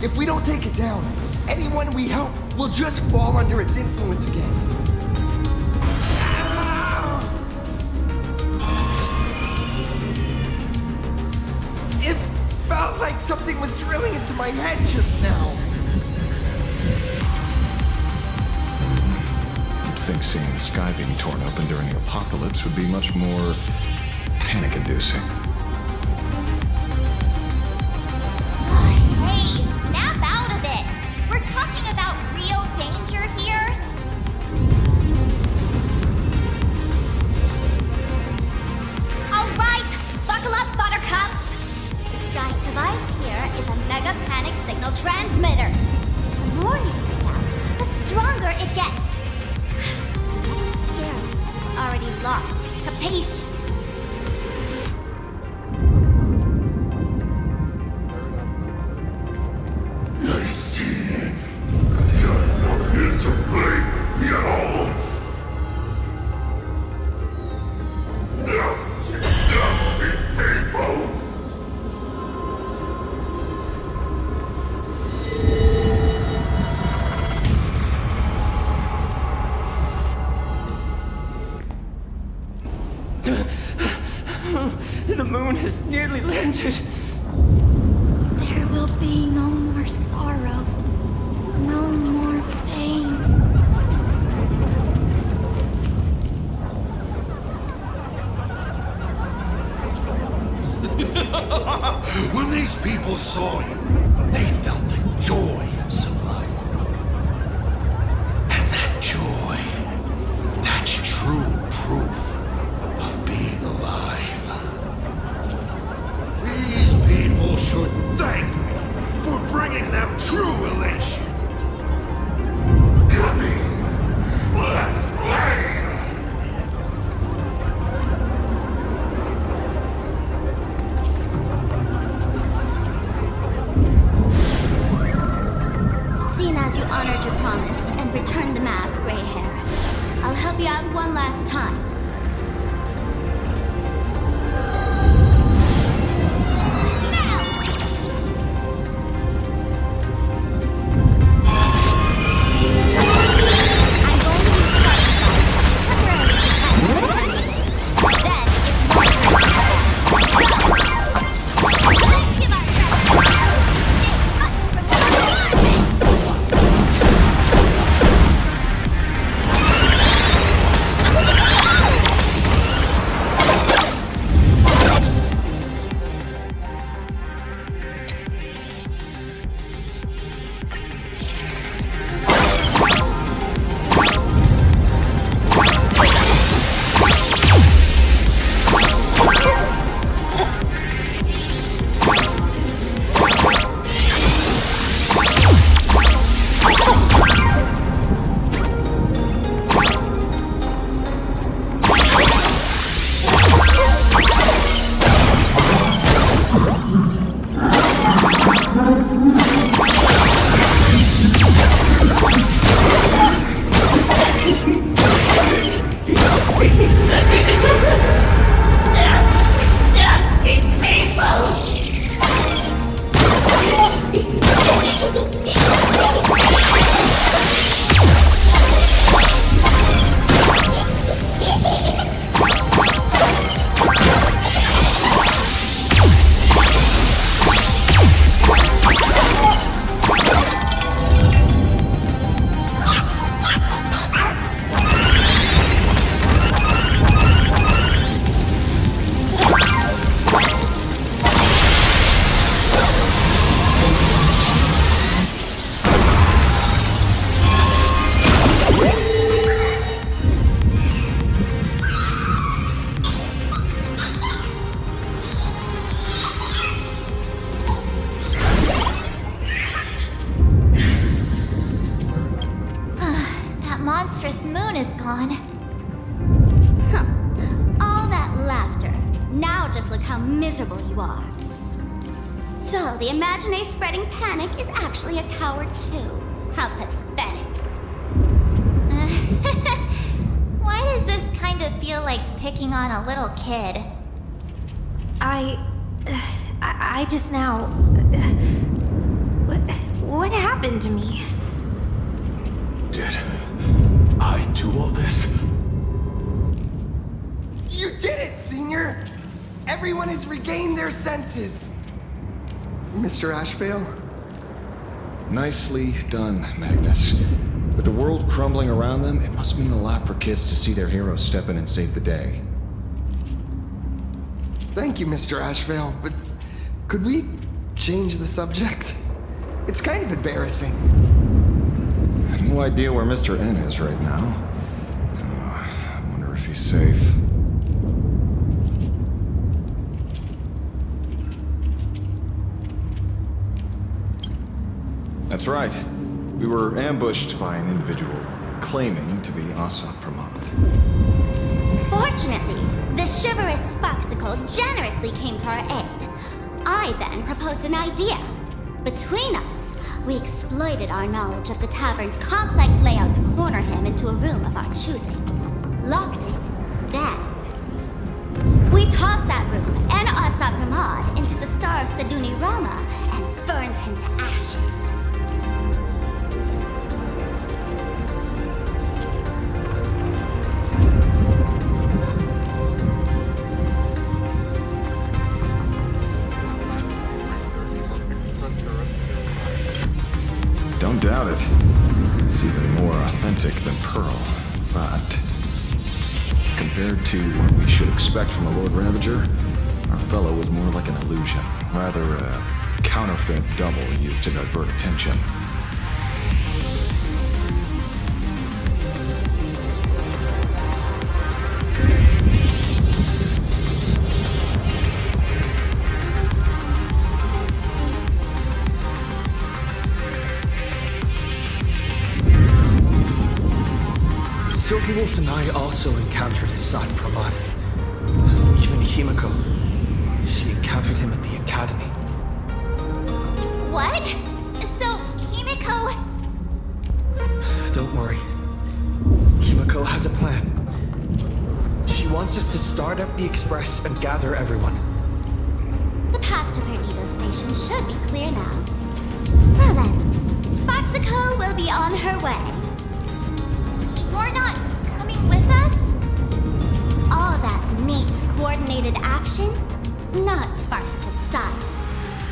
If we don't take it down, anyone we help will just fall under its influence again. It felt like something was drilling into my head just now. You'd think seeing the sky being torn open during the apocalypse would be much more panic-inducing. Hey, snap out of it! We're talking about real danger here. Alright, buckle up, buttercups! This giant device here is a mega panic signal transmitter. The more you freak out, the stronger it gets. Don't scare. Already lost. Capiche? I see. You're not here to play with me at all. Nasty people! The moon has nearly landed. There will be no more sorrow, no more pain. When these people saw you, they felt the joy of survival. And that joy, that's true proof of being alive. These people should thank me for bringing them true elation. Come in. Let's play! Seeing as you honored your promise and returned the mask, Gray Hair, I'll help you out one last time. monstrous moon is gone. Huh. All that laughter. Now just look how miserable you are. So, the Imaginé spreading panic is actually a coward too. How pathetic. Why does this kind of feel like picking on a little kid? I just now... do all this? You did it, Senior! Everyone has regained their senses! Mr. Ashvale? Nicely done, Magnus. With the world crumbling around them, it must mean a lot for kids to see their heroes step in and save the day. Thank you, Mr. Ashvale, but could we change the subject? It's kind of embarrassing. I have no idea where Mr. N is right now. I wonder if he's safe. That's right. We were ambushed by an individual claiming to be Asa Pramod. Fortunately, the chivalrous Sparksicle generously came to our aid. I then proposed an idea. Between us, we exploited our knowledge of the tavern's complex layout to corner him into a room of our choosing. Locked it. Then, we tossed that room and Asa Pramod into the star of Seduni Rama and burned him to ashes. Don't doubt it. It's even more authentic than Pearl, but compared to what we should expect from a Lord Ravager, our fellow was more like an illusion, rather a counterfeit double used to divert attention. Silverwolf and I also encountered Assad Pramod. Even Himiko. She encountered him at the academy. What? So, Himiko... Don't worry. Himiko has a plan. She wants us to start up the Express and gather everyone. The path to Perdido Station should be clear now. Well then, Sparksicle will be on her way. You're not coming with us? All that neat, coordinated action? Not Sparksicle's style.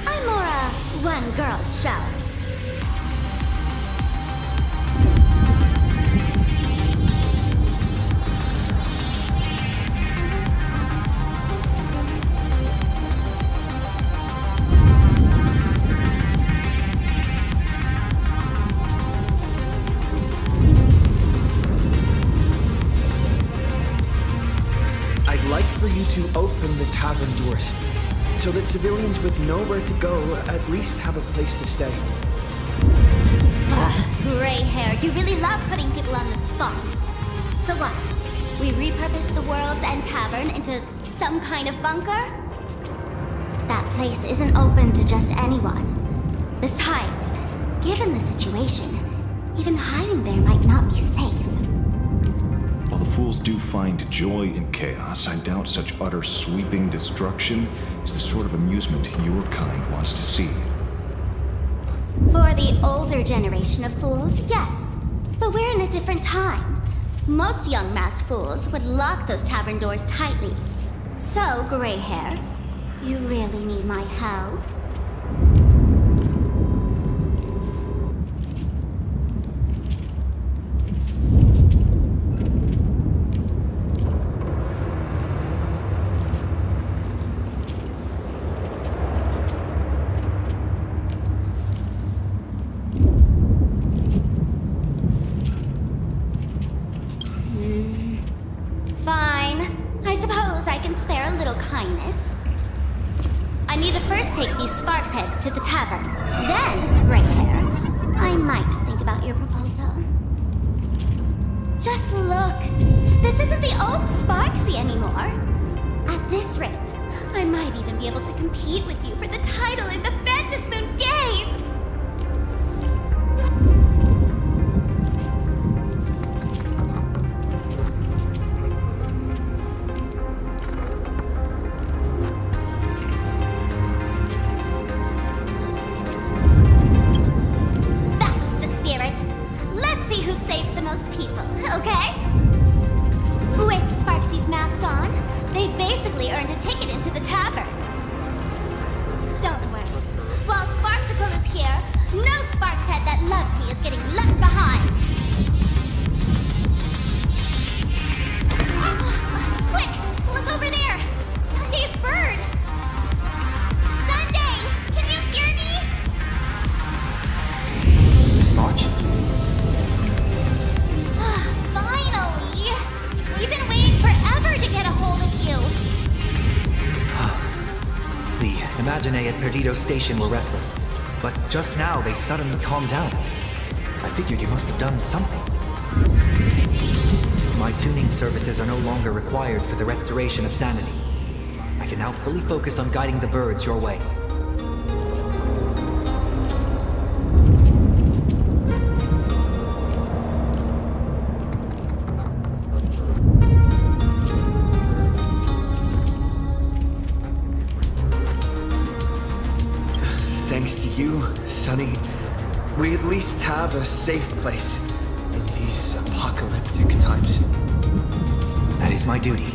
I'm more a one-girl show. For you to open the tavern doors, so that civilians with nowhere to go at least have a place to stay. Gray hair, you really love putting people on the spot. So what? We repurpose the World's End Tavern into some kind of bunker? That place isn't open to just anyone. Besides, given the situation, even hiding there might not be safe. While the fools do find joy in chaos, I doubt such utter sweeping destruction is the sort of amusement your kind wants to see. For the older generation of fools, yes. But we're in a different time. Most young masked fools would lock those tavern doors tightly. So, gray hair, you really need my help? Kindness. I need to first take these Sparks heads to the tavern. Then, gray hair, I might think about your proposal. Just look. This isn't the old Sparksy anymore. At this rate, I might even be able to compete with you for the title in the Phantasmoon Games! That's the spirit. Let's see who saves the most people, okay? Perdido Station were restless, but just now they suddenly calmed down. I figured you must have done something. My tuning services are no longer required for the restoration of sanity. I can now fully focus on guiding the birds your way. Thanks to you, Sonny, we at least have a safe place in these apocalyptic times. That is my duty.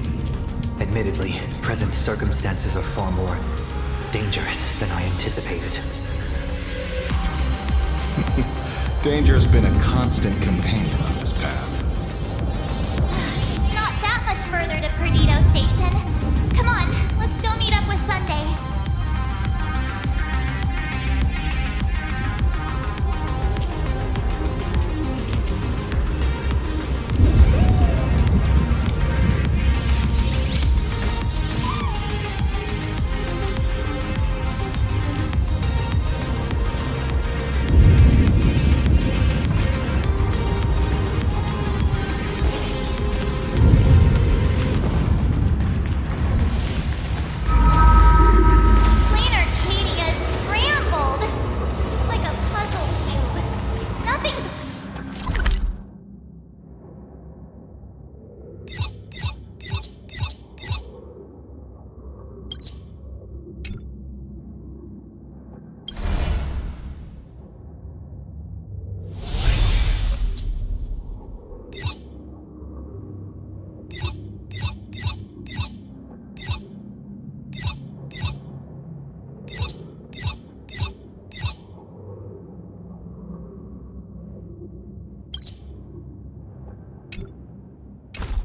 Admittedly, present circumstances are far more dangerous than I anticipated. Danger has been a constant companion on this path. It's not that much further to Perdido Station. Come on, let's go meet up with Sunday.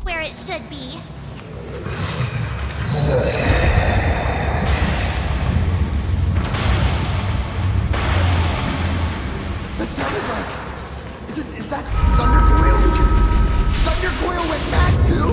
Where it should be. That sounded like... Is that Thundercoil? Thundercoil went mad too?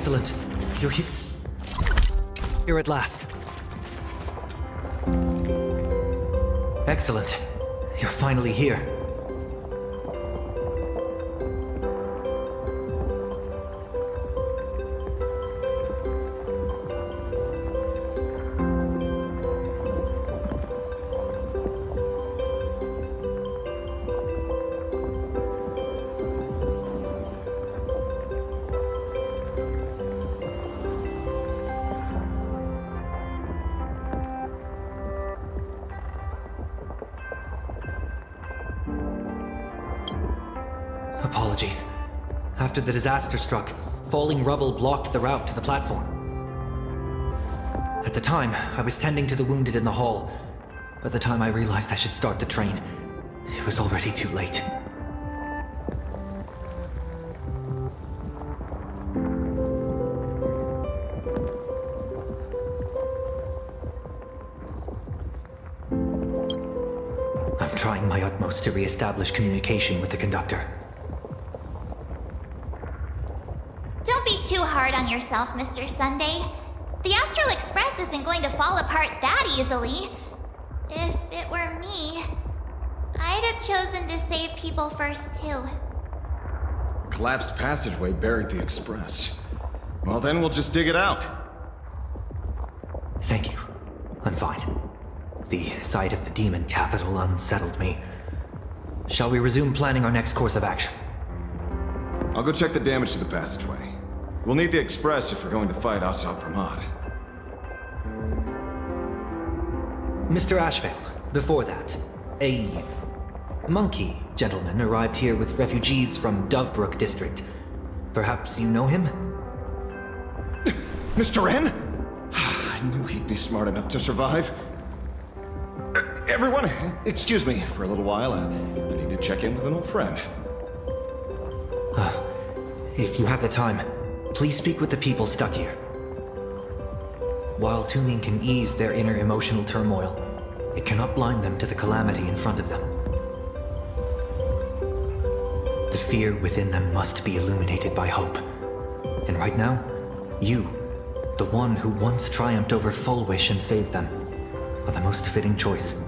Excellent. You're here at last. Excellent. You're finally here. Apologies. After the disaster struck, falling rubble blocked the route to the platform. At the time, I was tending to the wounded in the hall. By the time I realized I should start the train, it was already too late. I'm trying my utmost to re-establish communication with the conductor. Don't be too hard on yourself, Mr. Sunday. The Astral Express isn't going to fall apart that easily. If it were me, I'd have chosen to save people first, too. A collapsed passageway buried the express. Well, then we'll just dig it out. Thank you. I'm fine. The sight of the demon capital unsettled me. Shall we resume planning our next course of action? I'll go check the damage to the passageway. We'll need the express if we're going to fight Asa Pramad. Mr. Ashvale, before that, a monkey gentleman arrived here with refugees from Dovebrook district. Perhaps you know him? Mr. N? I knew he'd be smart enough to survive. Everyone, excuse me for a little while. I need to check in with an old friend. If you have the time, please speak with the people stuck here. While tuning can ease their inner emotional turmoil, it cannot blind them to the calamity in front of them. The fear within them must be illuminated by hope. And right now, you, the one who once triumphed over Fullwish and saved them, are the most fitting choice.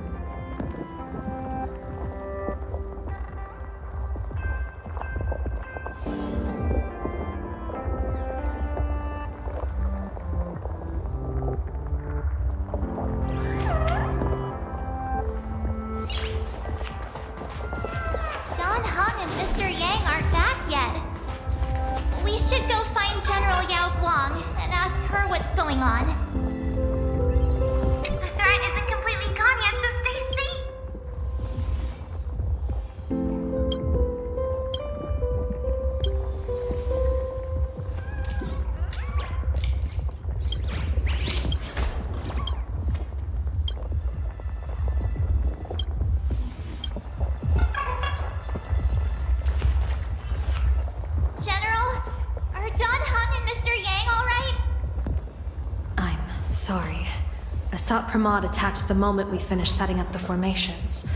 Don Hung and Mr. Yang aren't back yet. We should go find General Yao Guang and ask her what's going on. The threat isn't completely gone yet, so stay safe. General, are Don Hung and Mr. Yang all right? I'm sorry. Asat Pramad attacked the moment we finished setting up the formations,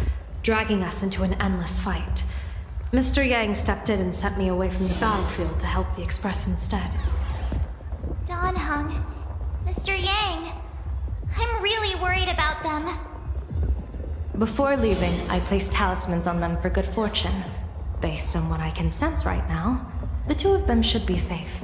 dragging us into an endless fight. Mr. Yang stepped in and sent me away from the battlefield to help the Express instead. Don Hung, Mr. Yang, I'm really worried about them. Before leaving, I placed talismans on them for good fortune. Based on what I can sense right now, the two of them should be safe.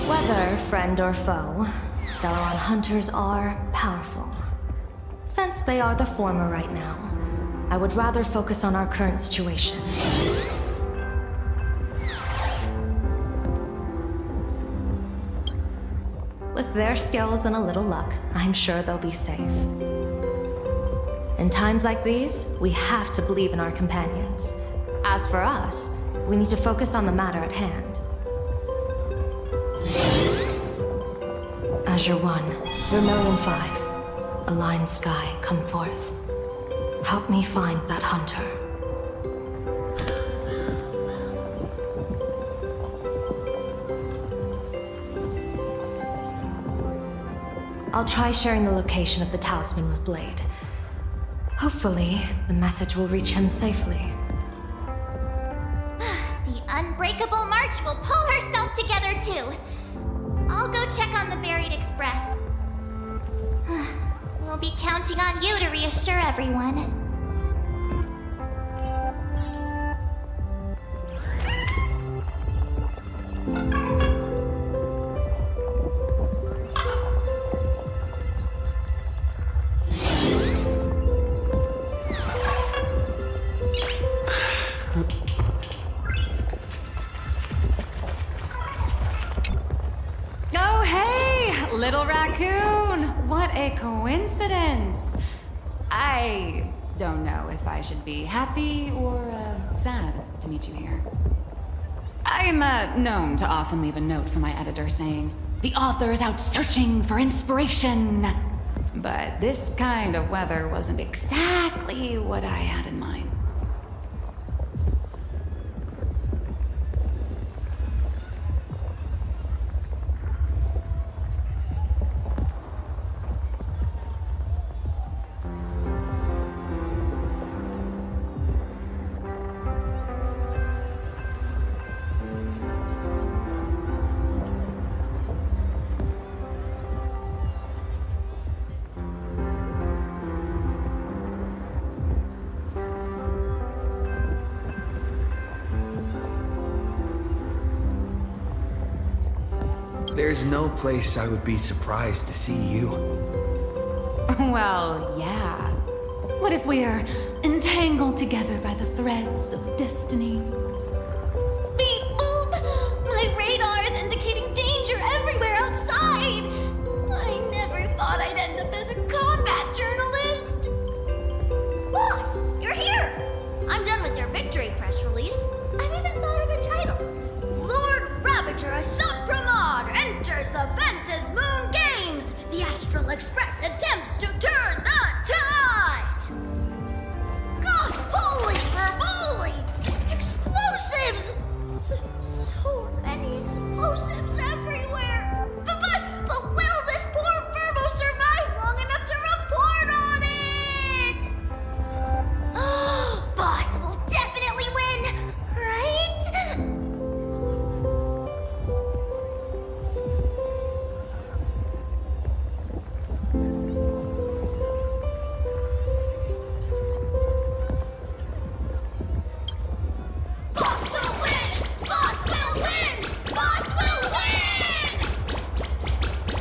Whether friend or foe, Stellaron hunters are powerful. Since they are the former right now, I would rather focus on our current situation. With their skills and a little luck, I'm sure they'll be safe. In times like these, we have to believe in our companions. As for us, we need to focus on the matter at hand. Azure 1, Vermilion 5, Aligned Sky, come forth. Help me find that hunter. I'll try sharing the location of the talisman with Blade. Hopefully, the message will reach him safely. The Unbreakable March will pull herself together too. I'll go check on the Buried Express. We'll be counting on you to reassure everyone. Oh, hey, little raccoon! What a coincidence! I don't know if I should be happy or sad to meet you here. I'm known to often leave a note for my editor saying, "The author is out searching for inspiration." But this kind of weather wasn't exactly what I had in mind. There's no place I would be surprised to see you. Well, yeah. What if we're entangled together by the threads of destiny? Beep boop! My radar is indicating danger everywhere outside! I never thought I'd end up as a combat journalist! Boss, you're here! I'm done with your victory press release. I've even thought of a title. Lord Ravager Assat Pramod enters the Ventus Moon Games! The Astral Express attempts to turn the tide! God, holy fervoli! Explosives! So many explosives everywhere! But will this poor Furbo survive long enough to report on it? Boss will definitely win, right?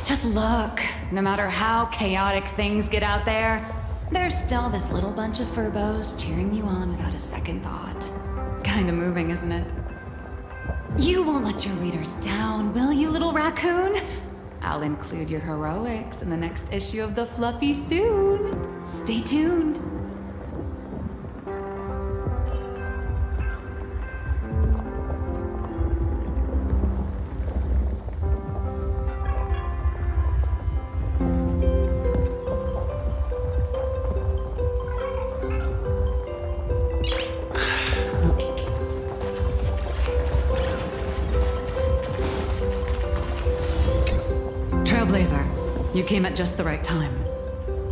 Just look. No matter how chaotic things get out there, there's still this little bunch of Furbos cheering you on without a second thought. Kinda moving, isn't it? You won't let your readers down, will you, little raccoon? I'll include your heroics in the next issue of The Fluffy soon. Stay tuned. Trailblazer, you came at just the right time.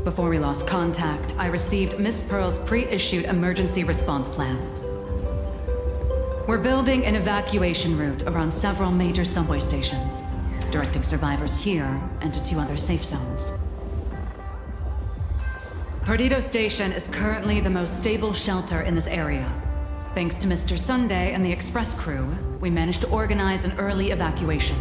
Before we lost contact, I received Miss Pearl's pre-issued emergency response plan. We're building an evacuation route around several major subway stations, directing survivors here and to 2 other safe zones. Perdido Station is currently the most stable shelter in this area. Thanks to Mr. Sunday and the express crew, we managed to organize an early evacuation.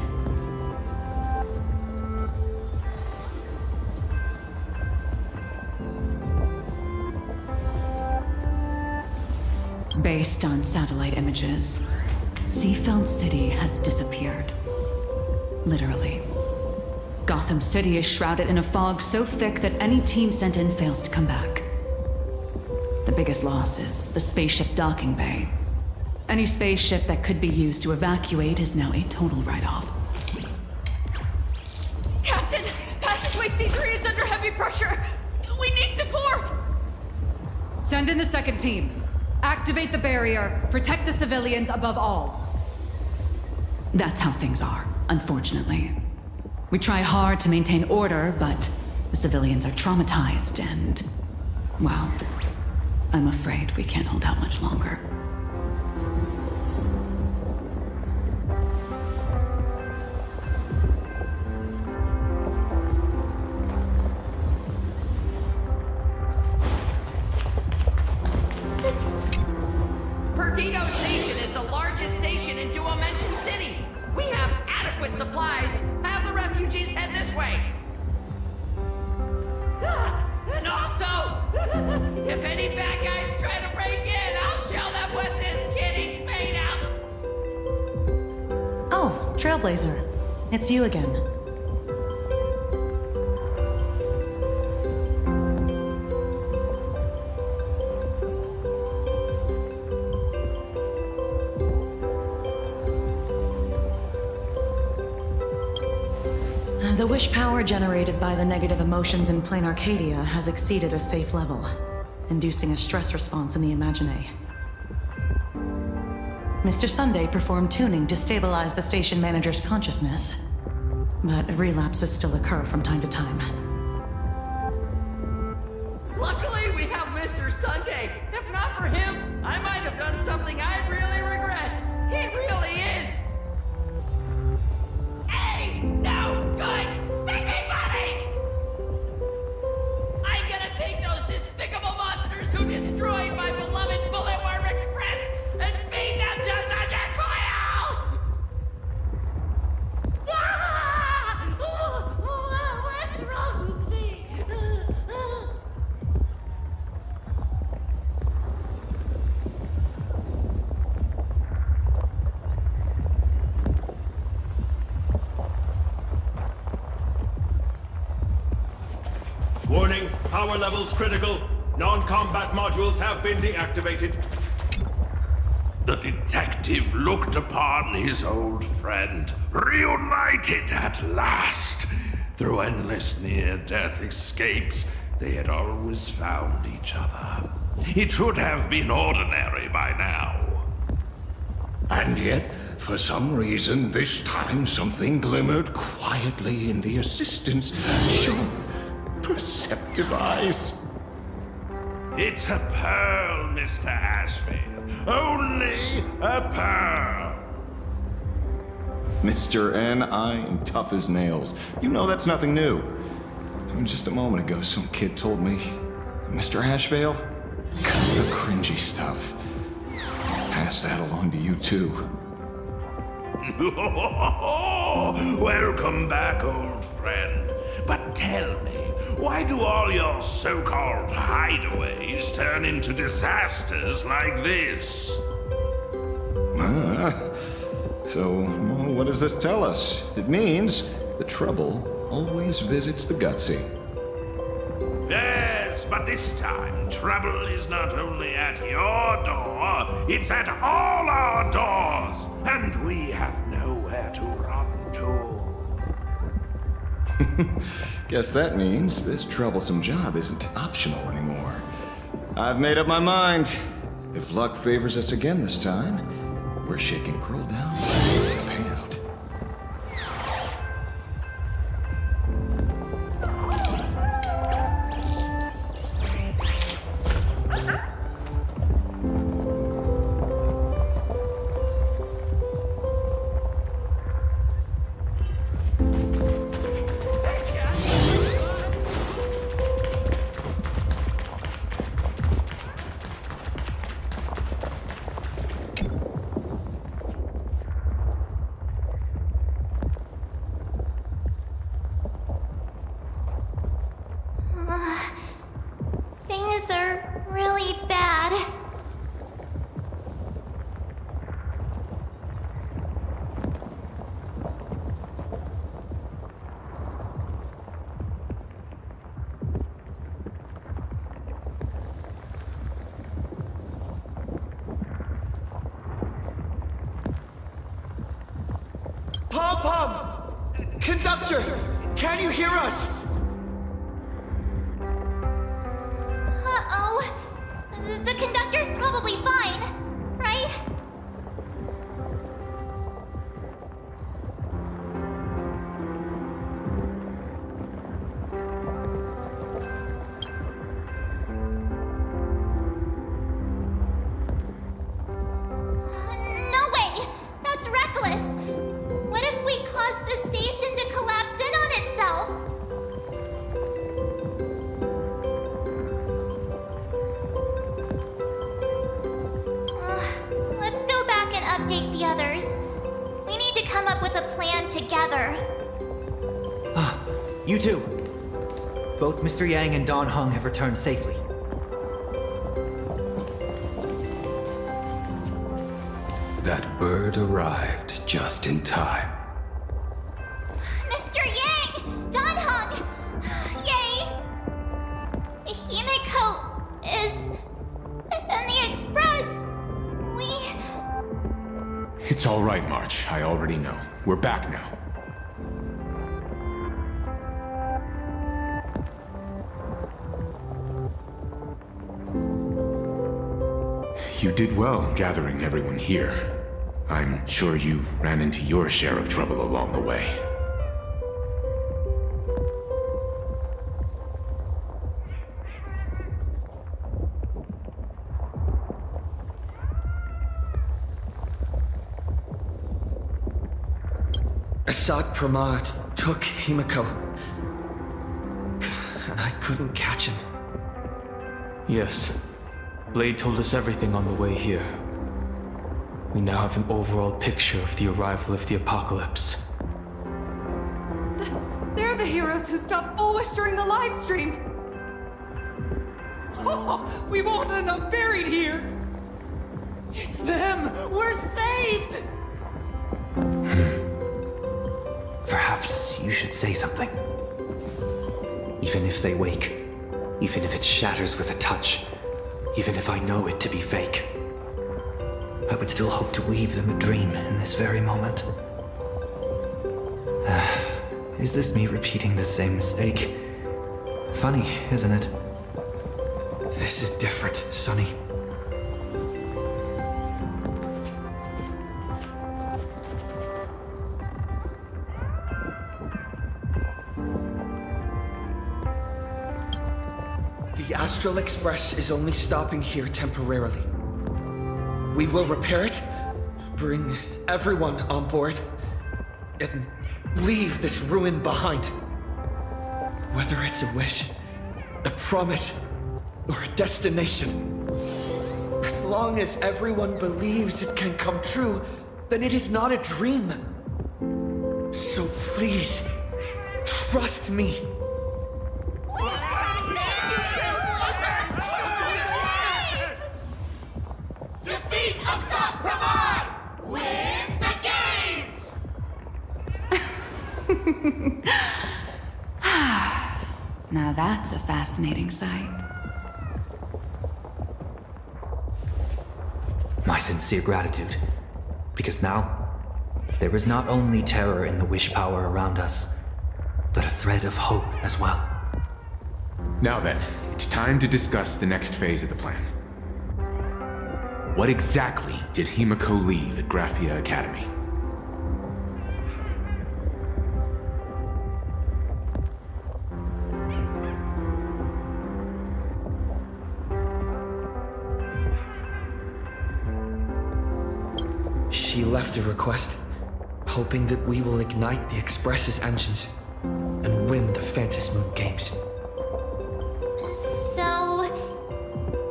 Based on satellite images, Seafeld City has disappeared. Literally. Gotham City is shrouded in a fog so thick that any team sent in fails to come back. The biggest loss is the spaceship docking bay. Any spaceship that could be used to evacuate is now a total write-off. Captain, passageway C3 is under heavy pressure. We need support. Send in the second team. Activate the barrier. Protect the civilians above all. That's how things are, unfortunately. We try hard to maintain order, but the civilians are traumatized and, well, I'm afraid we can't hold out much longer. Perdido Station is the largest station in Duomension City. We have adequate supplies. Have the refugees head this way. And also, if any bad guys try to break in, I'll show them what this kitty's made of. Oh, Trailblazer. It's you again. The wish power generated by the negative emotions in PLANARCADIA has exceeded a safe level, inducing a stress response in the Imagine. Mr. Sunday performed tuning to stabilize the station manager's consciousness, but relapses still occur from time to time. Luckily, we have Mr. Sunday. If not for him, I might have done something I'd really regret. He really is. Hey, no good busybody! I'm gonna take those despicable monsters who destroyed my beloved Bulletworm Express and feed them to Thundercoil! Ah! What's wrong with me? Warning, power levels critical. Non-combat modules have been deactivated. The detective looked upon his old friend, reunited at last. Through endless near-death escapes, they had always found each other. It should have been ordinary by now. And yet, for some reason, this time something glimmered quietly in the assistant's perceptive eyes. It's a pearl, Mr. Ashfield. Only a pearl. Mr. N.I. and tough as nails. You know that's nothing new. Just a moment ago, some kid told me, Mr. Ashvale, cut the cringy stuff. Pass that along to you, too. Welcome back, old friend. But tell me, why do all your so-called hideaways turn into disasters like this? So, what does this tell us? It means the trouble always visits the gutsy. Yes, but this time, trouble is not only at your door, it's at all our doors, and we have nowhere to run to. Guess that means this troublesome job isn't optional anymore. I've made up my mind. If luck favors us again this time, we're shaking Pearl down to pay out. Things are really bad. Pom-Pom! Conductor! Can you hear us? Uh-oh. The conductor's probably fine, right? update the others. We need to come up with a plan together. You two. Both Mr. Yang and Don Hung have returned safely. That bird arrived just in time. Mr. Yang! Don Hung! Yay! Himeko is... in the Express! It's all right, March. I already know. We're back now. You did well gathering everyone here. I'm sure you ran into your share of trouble along the way. Assad Pramad took Himeko, and I couldn't catch him. Yes. Blade told us everything on the way here. We now have an overall picture of the arrival of the apocalypse. They're the heroes who stopped Fulwish during the live stream. Oh, we won't end up buried here! It's them! We're saved! Perhaps you should say something. Even if they wake, even if it shatters with a touch, even if I know it to be fake, I would still hope to weave them a dream in this very moment. Is this me repeating the same mistake? Funny, isn't it? This is different, Sonny. The Astral Express is only stopping here temporarily. We will repair it, bring everyone on board, and leave this ruin behind. Whether it's a wish, a promise, or a destination. As long as everyone believes it can come true, then it is not a dream. So please, trust me. Defeat Assad Pramad! Win the games! Now that's a fascinating sight. My sincere gratitude. Because now, there is not only terror in the wish power around us, but a thread of hope as well. Now then, it's time to discuss the next phase of the plan. What exactly did Himeko leave at Graphia Academy? She left a request, hoping that we will ignite the Express's engines and win the Phantasmoon games. So,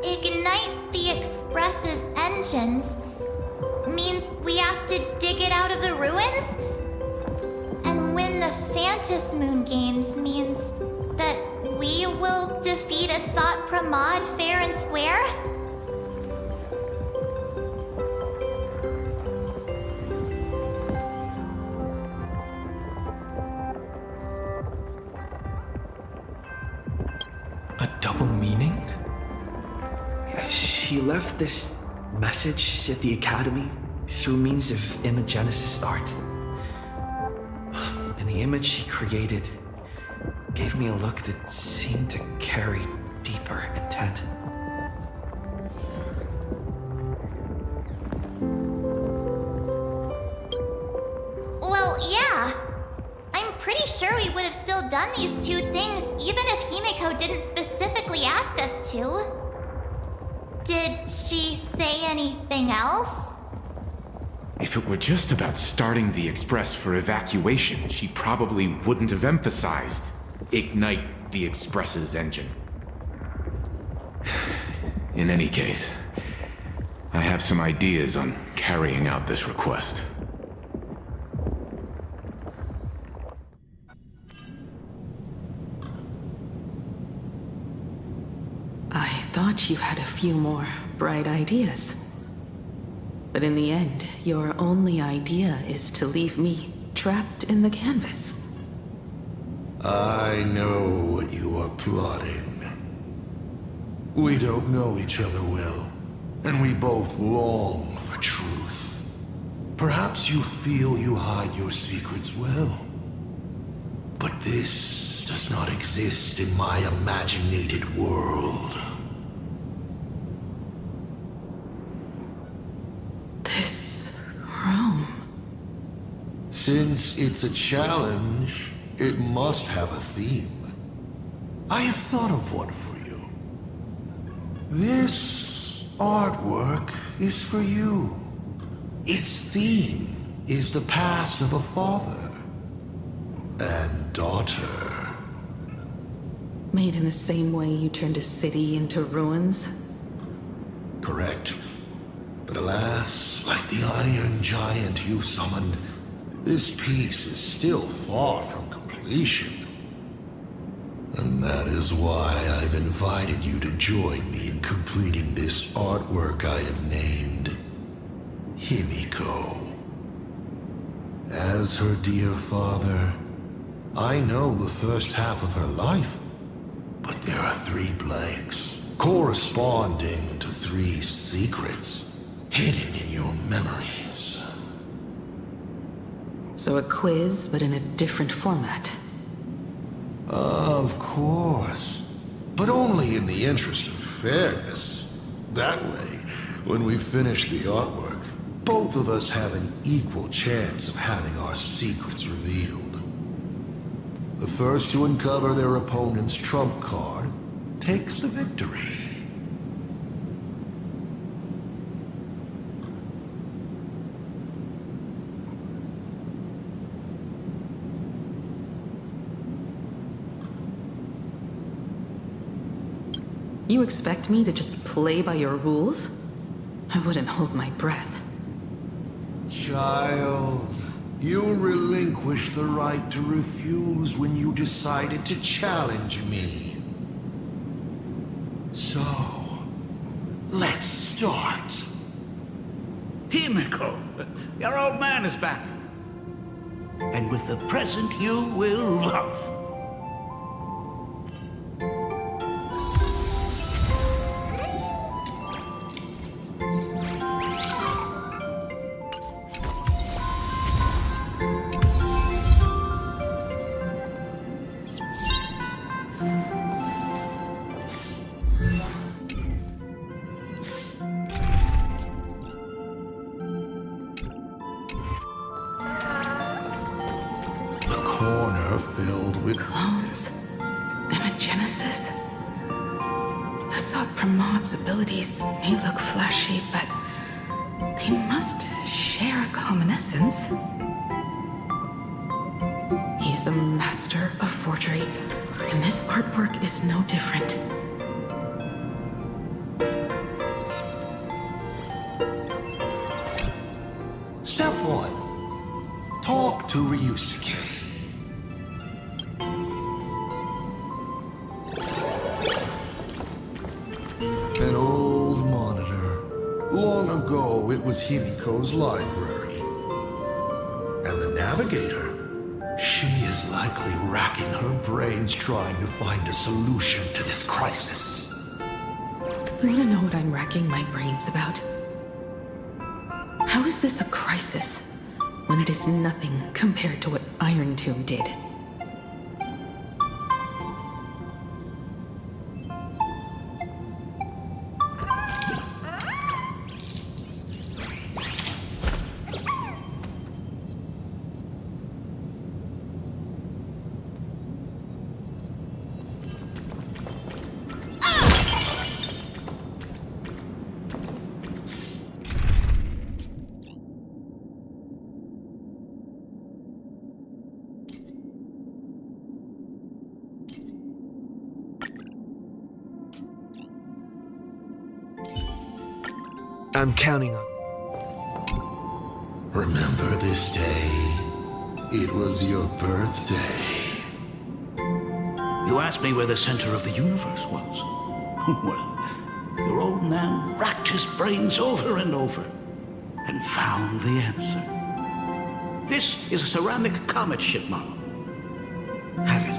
ignite the Express's engines means we have to dig it out of the ruins? And win the Phantasmoon games means that we will defeat Assad Pramad fair and square? A double meaning? She left this message at the Academy through means of imagenesis art. And the image she created gave me a look that seemed to carry deeper intent. Well, yeah. I'm pretty sure we would have still done these two things even if Himeko didn't specifically ask us to. Did she say anything else? If it were just about starting the Express for evacuation, she probably wouldn't have emphasized ignite the Express's engine. In any case, I have some ideas on carrying out this request. I thought you had a few more bright ideas. But in the end, your only idea is to leave me trapped in the canvas. I know what you are plotting. We don't know each other well, and we both long for truth. Perhaps you feel you hide your secrets well. But this does not exist in my imaginated world. This room. Since it's a challenge, it must have a theme. I have thought of one for you. This artwork is for you. Its theme is the past of a father and daughter. Made in the same way you turned a city into ruins? Correct. But alas, like the iron giant you summoned, this piece is still far from completion. And that is why I've invited you to join me in completing this artwork I have named Himiko. As her dear father, I know the first half of her life, but there are 3 blanks, corresponding to 3 secrets hidden in your memories. So a quiz, but in a different format. Of course. But only in the interest of fairness. That way, when we finish the artwork, both of us have an equal chance of having our secrets revealed. The first to uncover their opponent's trump card takes the victory. You expect me to just play by your rules? I wouldn't hold my breath. Child, you relinquished the right to refuse when you decided to challenge me. So, let's start. Himiko, your old man is back. And with the present you will love. Filled with clones, imagenesis. Assault Pramod's abilities may look flashy, but they must share a common essence. He is a master of forgery, and this artwork is no different. Step 1. Talk to Ryusuke. An old monitor. Long ago, it was Himiko's library. And the navigator? She is likely racking her brains trying to find a solution to this crisis. You wanna know what I'm racking my brains about? How is this a crisis when it is nothing compared to what Iron Tomb did? I'm counting on. Remember this day? It was your birthday. You asked me where the center of the universe was. Well, your old man racked his brains over and over and found the answer. This is a ceramic comet ship model. Have it.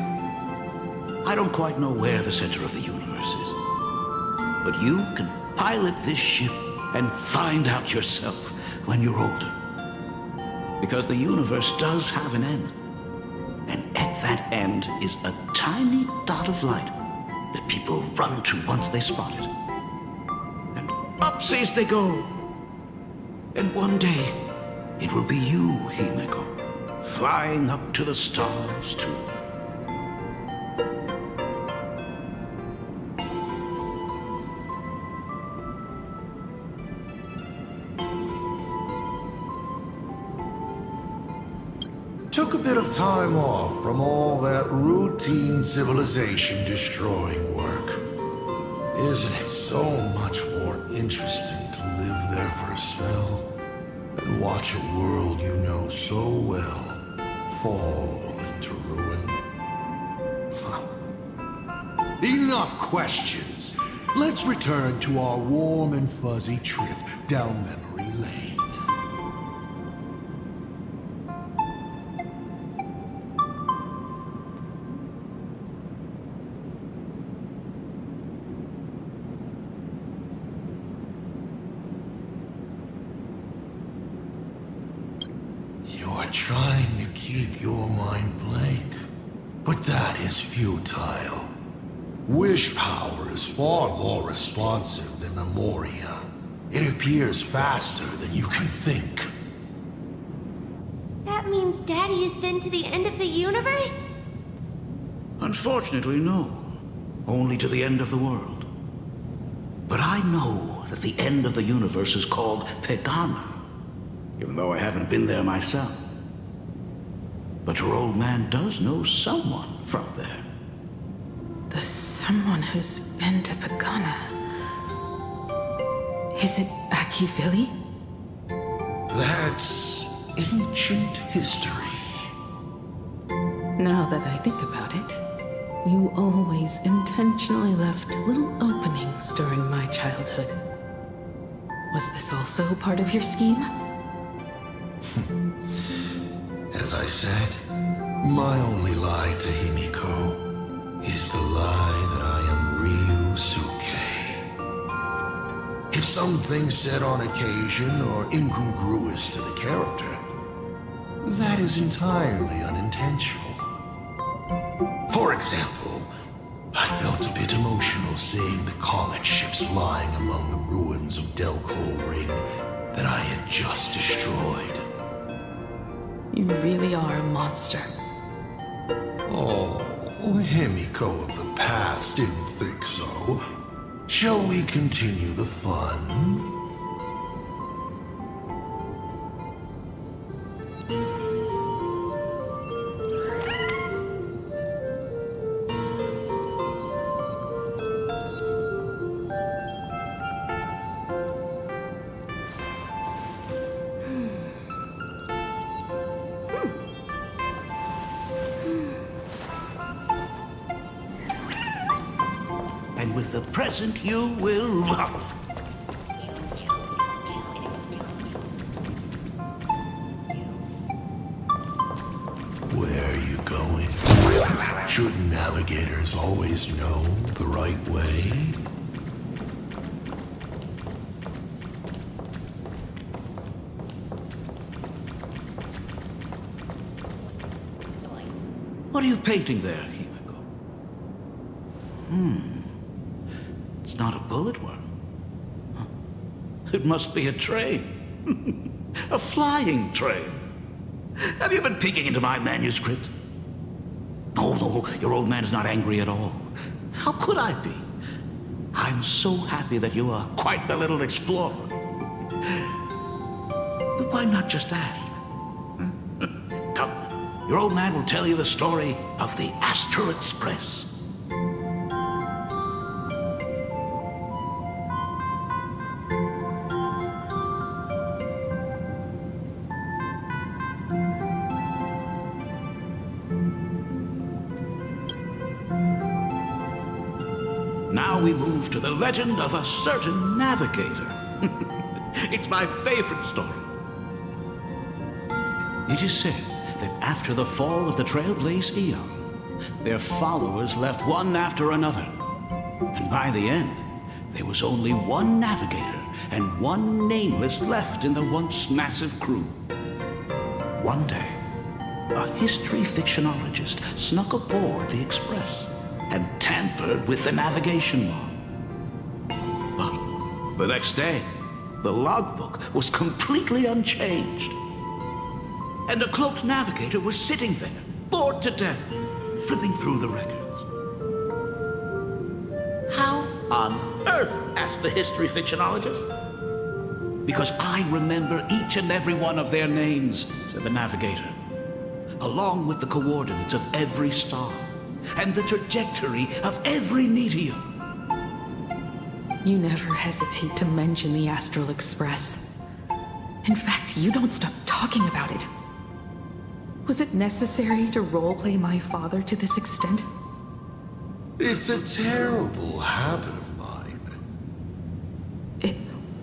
I don't quite know where the center of the universe is, but you can pilot this ship and find out yourself when you're older. Because the universe does have an end. And at that end is a tiny dot of light that people run to once they spot it. And upsies they go. And one day, it will be you, Himeko, flying up to the stars too. Took a bit of time off from all that routine civilization-destroying work. Isn't it so much more interesting to live there for a spell and watch a world you know so well fall into ruin? Enough questions. Let's return to our warm and fuzzy trip down memory lane. You're trying to keep your mind blank, but that is futile. Wish power is far more responsive than Memoria. It appears faster than you can think. That means Daddy has been to the end of the universe? Unfortunately, no. Only to the end of the world. But I know that the end of the universe is called Pegana, even though I haven't been there myself. But your old man does know someone from there. The someone who's been to Pagana. Is it Akivili? That's ancient history. Now that I think about it, you always intentionally left little openings during my childhood. Was this also part of your scheme? As I said, my only lie to Himiko is the lie that I am Ryusuke. If something said on occasion or incongruous to the character, that is entirely unintentional. For example, I felt a bit emotional seeing the comet ships lying among the ruins of Delco Ring that I had just destroyed. You really are a monster. Oh, Himiko of the past didn't think so. Shall we continue the fun? And with the present you will love. Where are you going? Shouldn't navigators always know the right way? What are you painting there, Himiko? It's not a bullet worm. Huh. It must be a train. A flying train. Have you been peeking into my manuscript? No, your old man is not angry at all. How could I be? I'm so happy that you are quite the little explorer. But why not just ask? Come, your old man will tell you the story of the Astral Express. now we move to the legend of a certain navigator. It's my favorite story. It is said that after the fall of the Trailblaze Eon, their followers left one after another. And by the end, there was only one navigator and one nameless left in the once massive crew. One day, a history fictionologist snuck aboard the Express and tampered with the navigation log. But the next day, the logbook was completely unchanged. And a cloaked navigator was sitting there, bored to death, flipping through the records. How on earth? Asked the history fictionologist. Because I remember each and every one of their names, said the navigator, along with the coordinates of every star and the trajectory of every meteor. You never hesitate to mention the Astral Express. In fact, you don't stop talking about it. Was it necessary to roleplay my father to this extent? It's a terrible habit of mine. It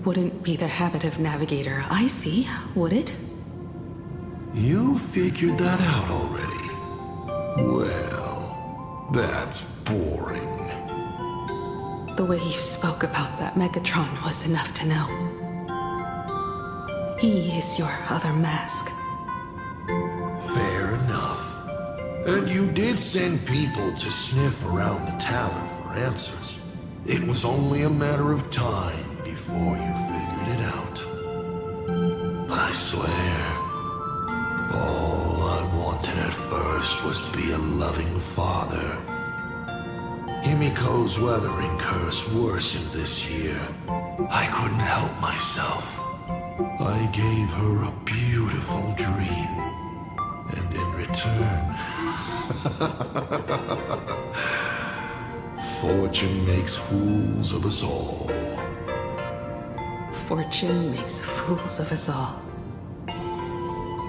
wouldn't be the habit of Navigator I see, would it? You figured that out already. Well, that's boring. The way you spoke about that Megatron was enough to know. He is your other mask. Fair enough. And you did send people to sniff around the tavern for answers. It was only a matter of time before you figured it out. But I swear, all I wanted at first was to be a loving father. Himiko's weathering curse worsened this year. I couldn't help myself. I gave her a beautiful dream. And in return, fortune makes fools of us all. Fortune makes fools of us all.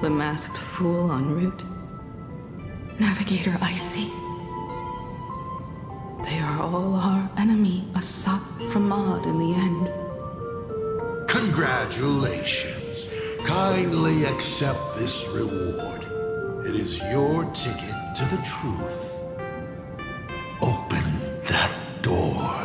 The masked fool en route. Navigator Icy. They are all our enemy, Asap from Maud in the end. Congratulations. Kindly accept this reward. It is your ticket to the truth. Open that door.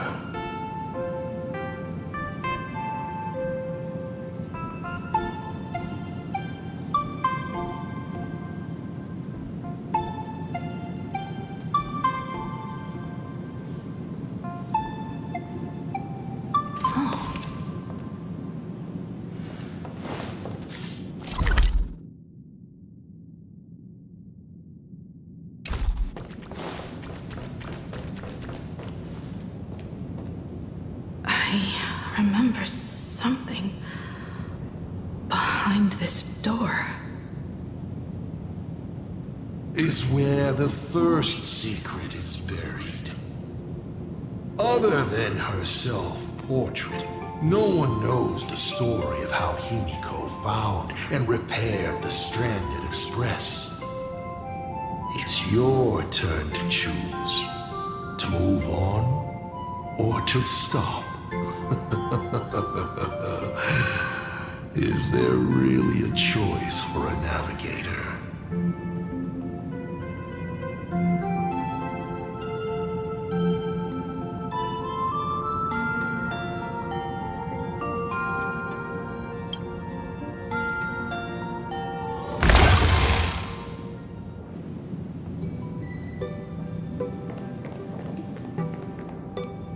I remember something behind this door. Is where the first secret is buried. Other than her self-portrait, no one knows the story of how Himiko found and repaired the stranded Express. It's your turn to choose. To move on or to stop. Is there really a choice for a navigator?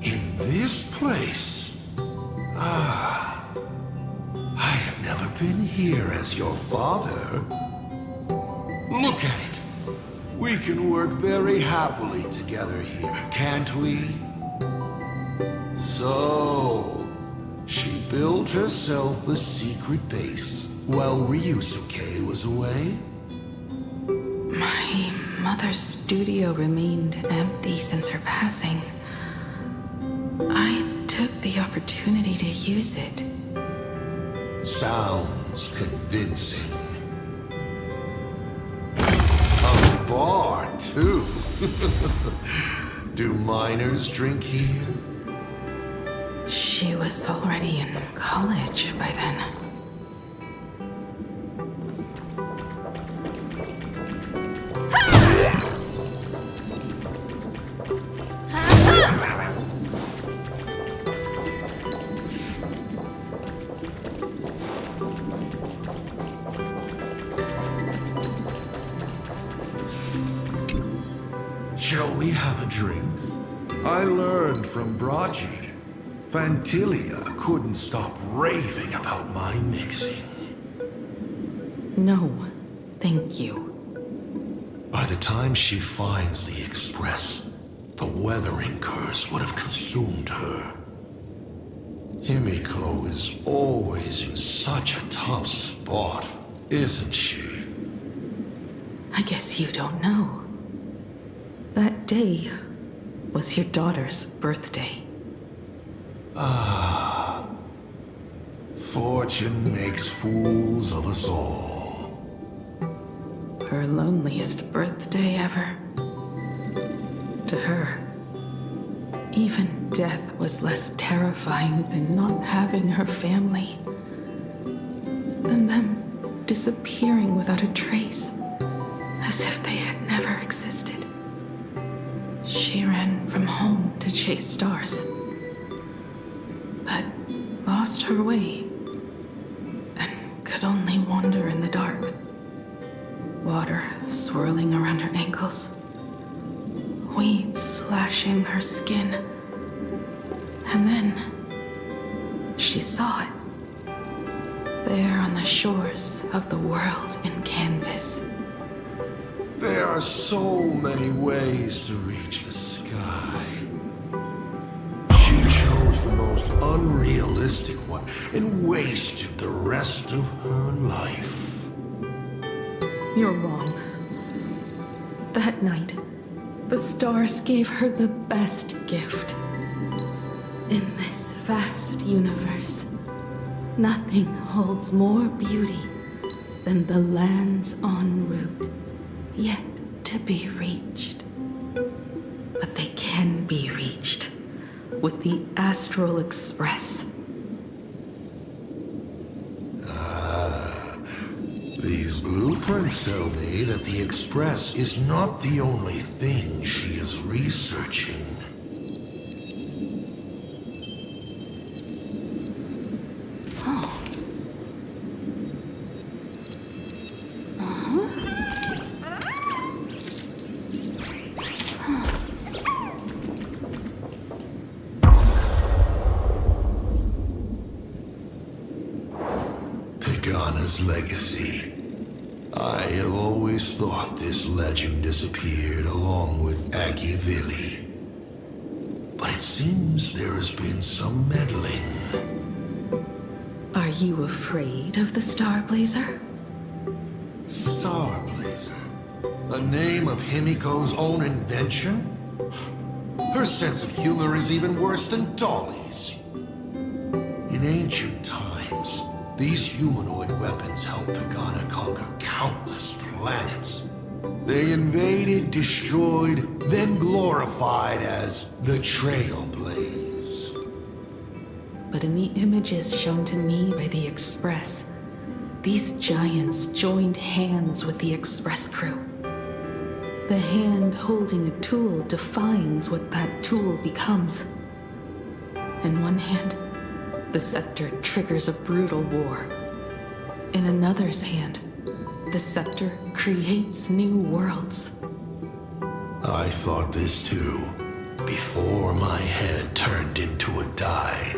In this place? I have never been here as your father. Look at it. We can work very happily together here, can't we? So, she built herself a secret base while Ryusuke was away? My mother's studio remained empty since her passing. I took the opportunity to use it. Sounds convincing. A bar, too. Do minors drink here? She was already in college by then. Shall we have a drink? I learned from Braji. Fantilia couldn't stop raving about my mixing. No, thank you. By the time she finds the Express, the weathering curse would have consumed her. Himiko is always in such a tough spot, isn't she? I guess you don't know. That day was your daughter's birthday. Ah. Fortune makes fools of us all. Her loneliest birthday ever. To her, even death was less terrifying than not having her family. Than them disappearing without a trace, as if they had never existed. She ran from home to chase stars, but lost her way and could only wander in the dark. Water swirling around her ankles, weeds slashing her skin, and then she saw it, there on the shores of the world in canvas. There are so many ways to reach the sky. She chose the most unrealistic one and wasted the rest of her life. You're wrong. That night, the stars gave her the best gift. In this vast universe, nothing holds more beauty than the lands en route, yet to be reached. But they can be reached with the Astral Express. These blueprints tell me that the Express is not the only thing she is researching. Pagana's legacy. I have always thought this legend disappeared along with Agivili. But it seems there has been some meddling. Are you afraid of the Starblazer? Starblazer? The name of Himiko's own invention? Her sense of humor is even worse than Dolly's. In ancient times, these humanoid weapons helped Pagana conquer countless planets. They invaded, destroyed, then glorified as the Trailblaze. But in the images shown to me by the Express, these giants joined hands with the Express crew. The hand holding a tool defines what that tool becomes. In one hand, the scepter triggers a brutal war. In another's hand, the scepter creates new worlds. I thought this too, before my head turned into a die.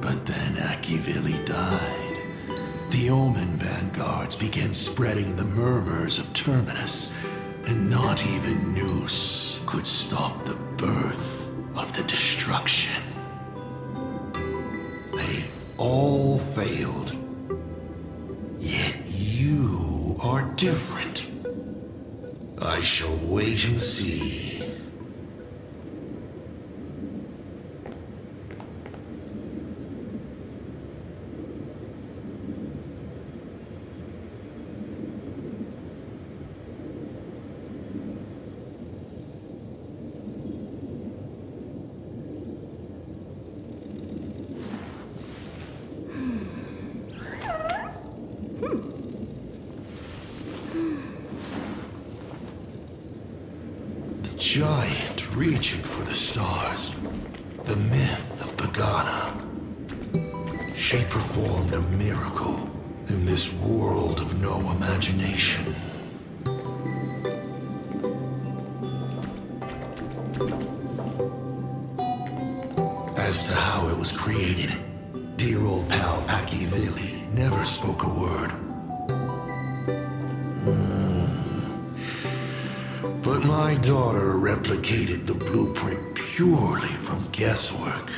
But then Akivili died. The Omen vanguards began spreading the murmurs of Terminus, and not even Noose could stop the birth of the destruction. They all failed. Yet you are different. I shall wait and see. giant reaching for the stars. The myth of Pagana. She performed a miracle in this world of no imagination. As to how it was created, dear old pal Akivili never spoke a word. But my daughter replicated the blueprint purely from guesswork.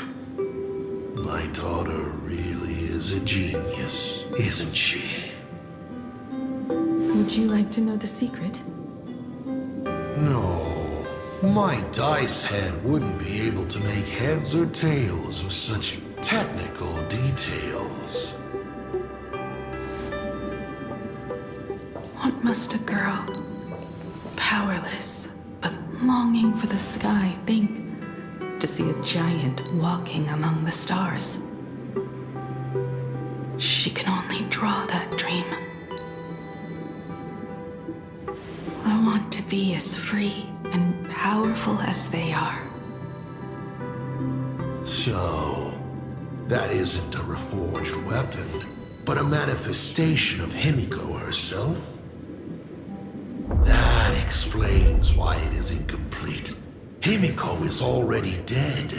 My daughter really is a genius, isn't she? Would you like to know the secret? No. My dice head wouldn't be able to make heads or tails of such technical details. What must a girl, powerless but longing for the sky, think to see a giant walking among the stars? She can only draw that dream. I want to be as free and powerful as they are. So, that isn't a reforged weapon, but a manifestation of Himiko herself? That explains why it is incomplete. Himiko is already dead.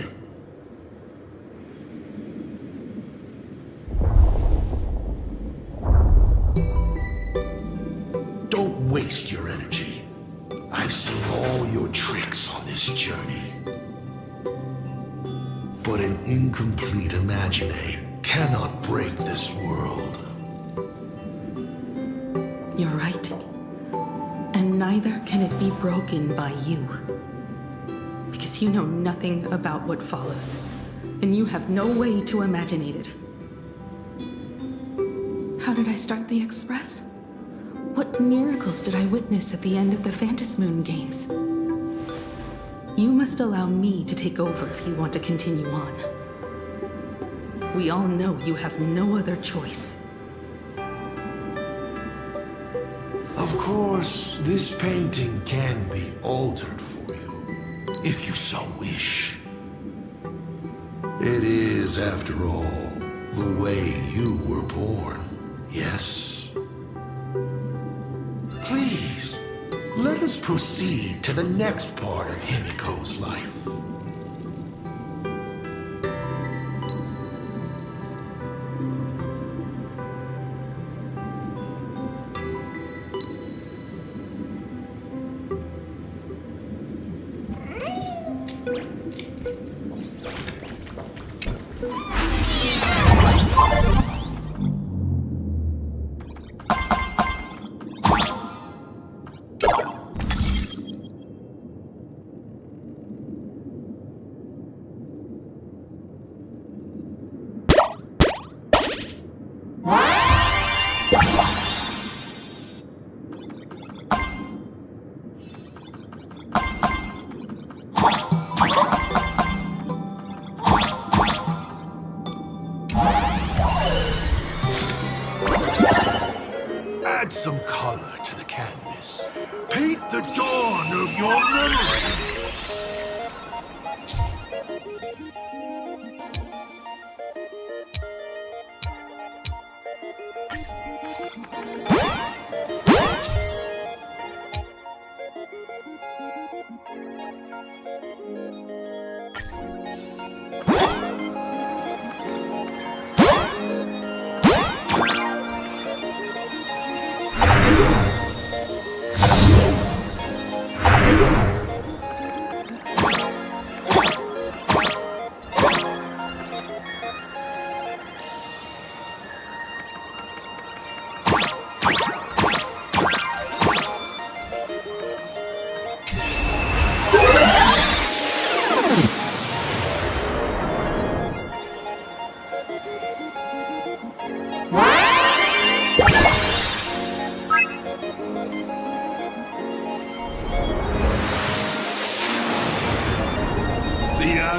Don't waste your energy. I've seen all your tricks on this journey. But an incomplete Imagine cannot break this world. You're right. And neither can it be broken by you. Because you know nothing about what follows. And you have no way to imagine it. How did I start the Express? What miracles did I witness at the end of the Phantasmoon games? You must allow me to take over if you want to continue on. We all know you have no other choice. Of course, this painting can be altered for you, if you so wish. It is, after all, the way you were born, yes? Please, let us proceed to the next part of Himiko's life. Add some color to the canvas. Paint the dawn of your memories.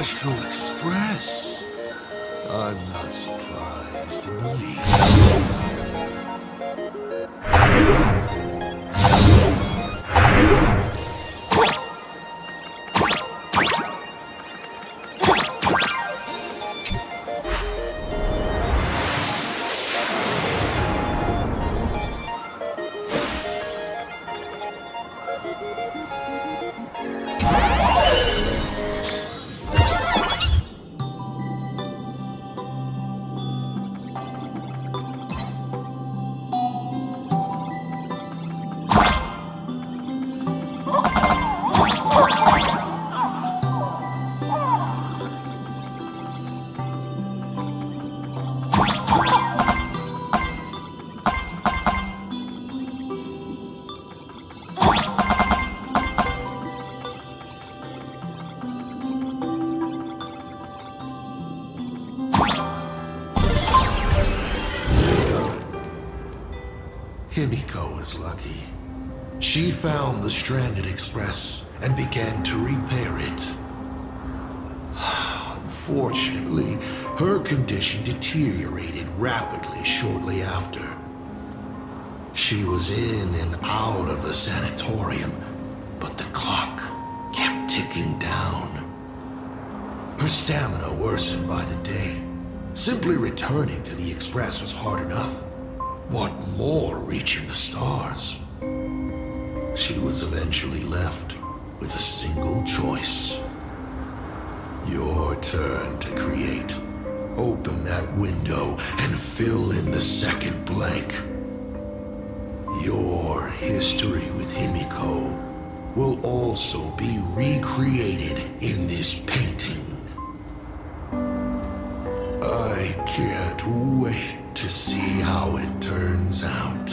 Astral Express. I'm not surprised in the least. Himiko is lucky. She found the stranded express and began to repair it. Unfortunately, her condition deteriorated rapidly shortly after. She was in and out of the sanatorium, but the clock kept ticking down. Her stamina worsened by the day. Simply returning to the express was hard enough. What more reaching the stars? She was eventually left with a single choice. Your turn to create. Open that window and fill in the second blank. Your history with Himiko will also be recreated in this painting. I can't wait to see how it turns out.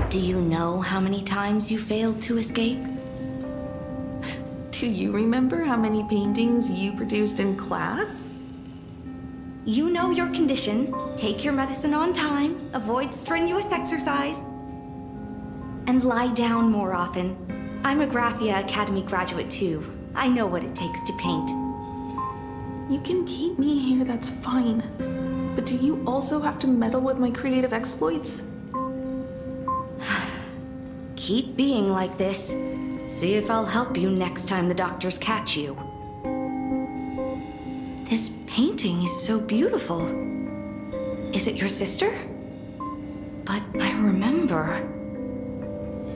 Do you know how many times you failed to escape? Do you remember how many paintings you produced in class? You know your condition. Take your medicine on time, avoid strenuous exercise, and lie down more often. I'm a Graphia Academy graduate too. I know what it takes to paint. You can keep me here, that's fine. But do you also have to meddle with my creative exploits? Keep being like this. See if I'll help you next time the doctors catch you. This painting is so beautiful. Is it your sister? But I remember.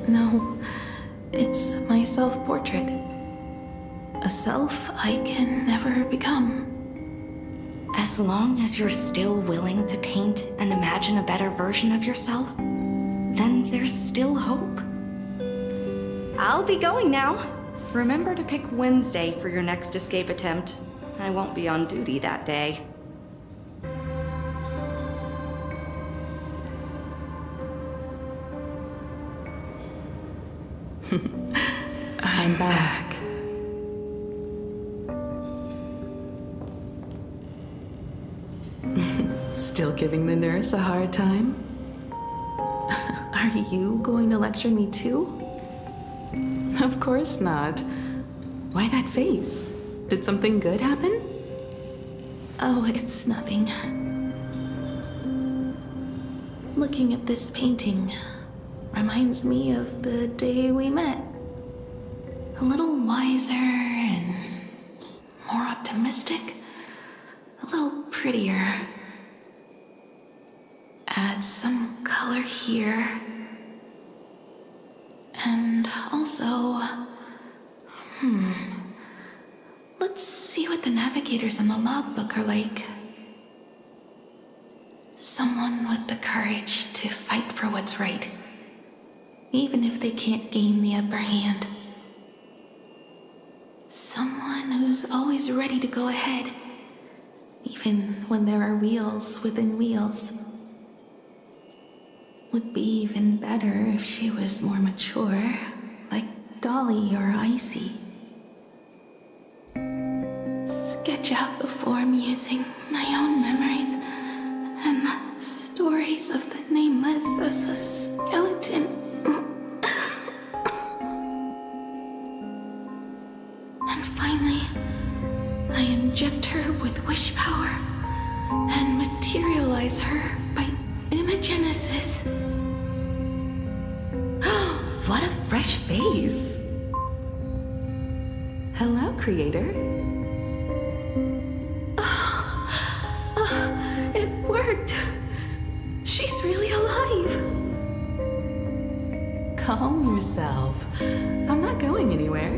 No, it's my self-portrait. A self I can never become. As long as you're still willing to paint and imagine a better version of yourself, then there's still hope. I'll be going now. Remember to pick Wednesday for your next escape attempt. I won't be on duty that day. I'm back. Still giving the nurse a hard time? Are you going to lecture me too? Of course not. Why that face? Did something good happen? Oh, it's nothing. Looking at this painting reminds me of the day we met. A little wiser and more optimistic. A little prettier. Add some color here. And also, let's see what the navigators in the logbook are like. Someone with the courage to fight for what's right, even if they can't gain the upper hand. Someone who's always ready to go ahead, even when there are wheels within wheels. Would be even better if she was more mature, like Dolly or Icy. Sketch out the form using my own memories and the stories of the nameless as a skeleton. fresh face. Hello, creator. It worked. She's really alive. Calm yourself. I'm not going anywhere.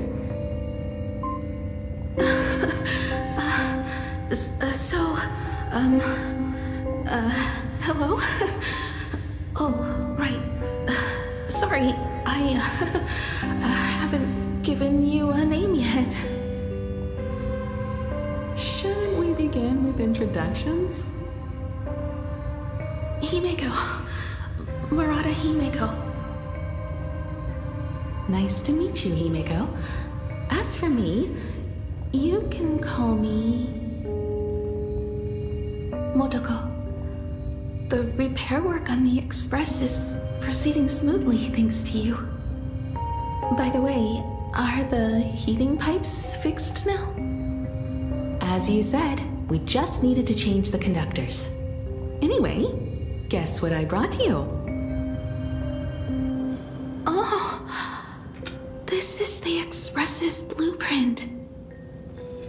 Hello? Oh, right. Sorry, I haven't given you a name yet. Shouldn't we begin with introductions? Himeko. Murata Himeko. Nice to meet you, Himeko. As for me, you can call me Motoko. The repair work on the Express is proceeding smoothly thanks to you. By the way, are the heating pipes fixed now? As you said, we just needed to change the conductors. Anyway, guess what I brought you? Oh, this is the Express's blueprint.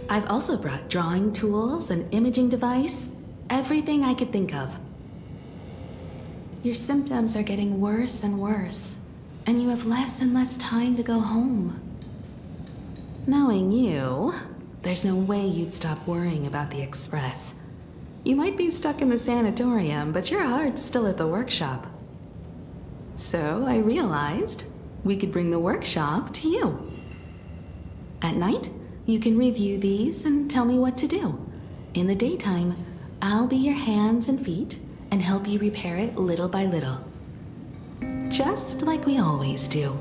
I've also brought drawing tools, an imaging device, everything I could think of. Your symptoms are getting worse and worse, and you have less and less time to go home. Knowing you, there's no way you'd stop worrying about the Express. You might be stuck in the sanatorium, but your heart's still at the workshop. So I realized we could bring the workshop to you. At night, you can review these and tell me what to do. In the daytime, I'll be your hands and feet and help you repair it little by little. Just like we always do.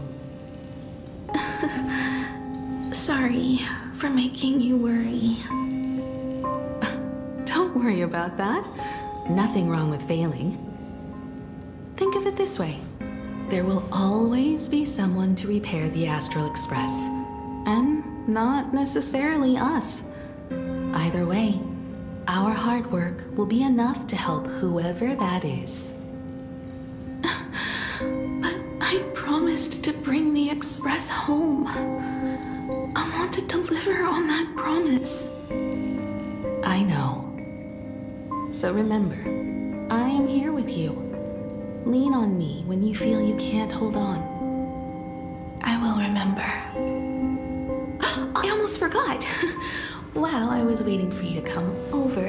Sorry for making you worry. Don't worry about that. Nothing wrong with failing. Think of it this way. There will always be someone to repair the Astral Express. And not necessarily us. Either way, our hard work will be enough to help whoever that is. But I promised to bring the Express home. I want to deliver on that promise. I know. So remember, I am here with you. Lean on me when you feel you can't hold on. I will remember. I almost forgot. While I was waiting for you to come over,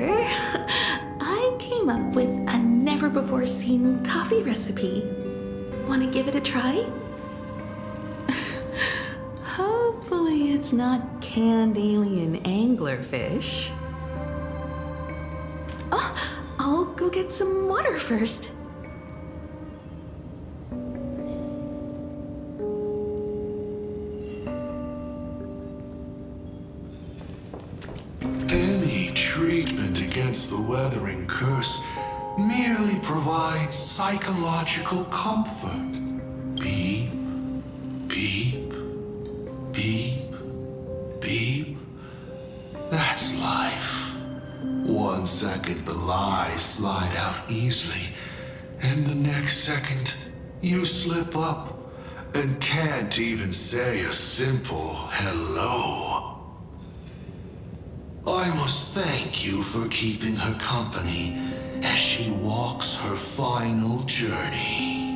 I came up with a never-before-seen coffee recipe. Want to give it a try? Hopefully it's not canned alien anglerfish. Oh, I'll go get some water first. Any treatment against the weathering curse merely provides psychological comfort. Beep, beep, beep, beep. That's life. 1 second the lies slide out easily, and the next second you slip up and can't even say a simple hello. I must thank you for keeping her company as she walks her final journey.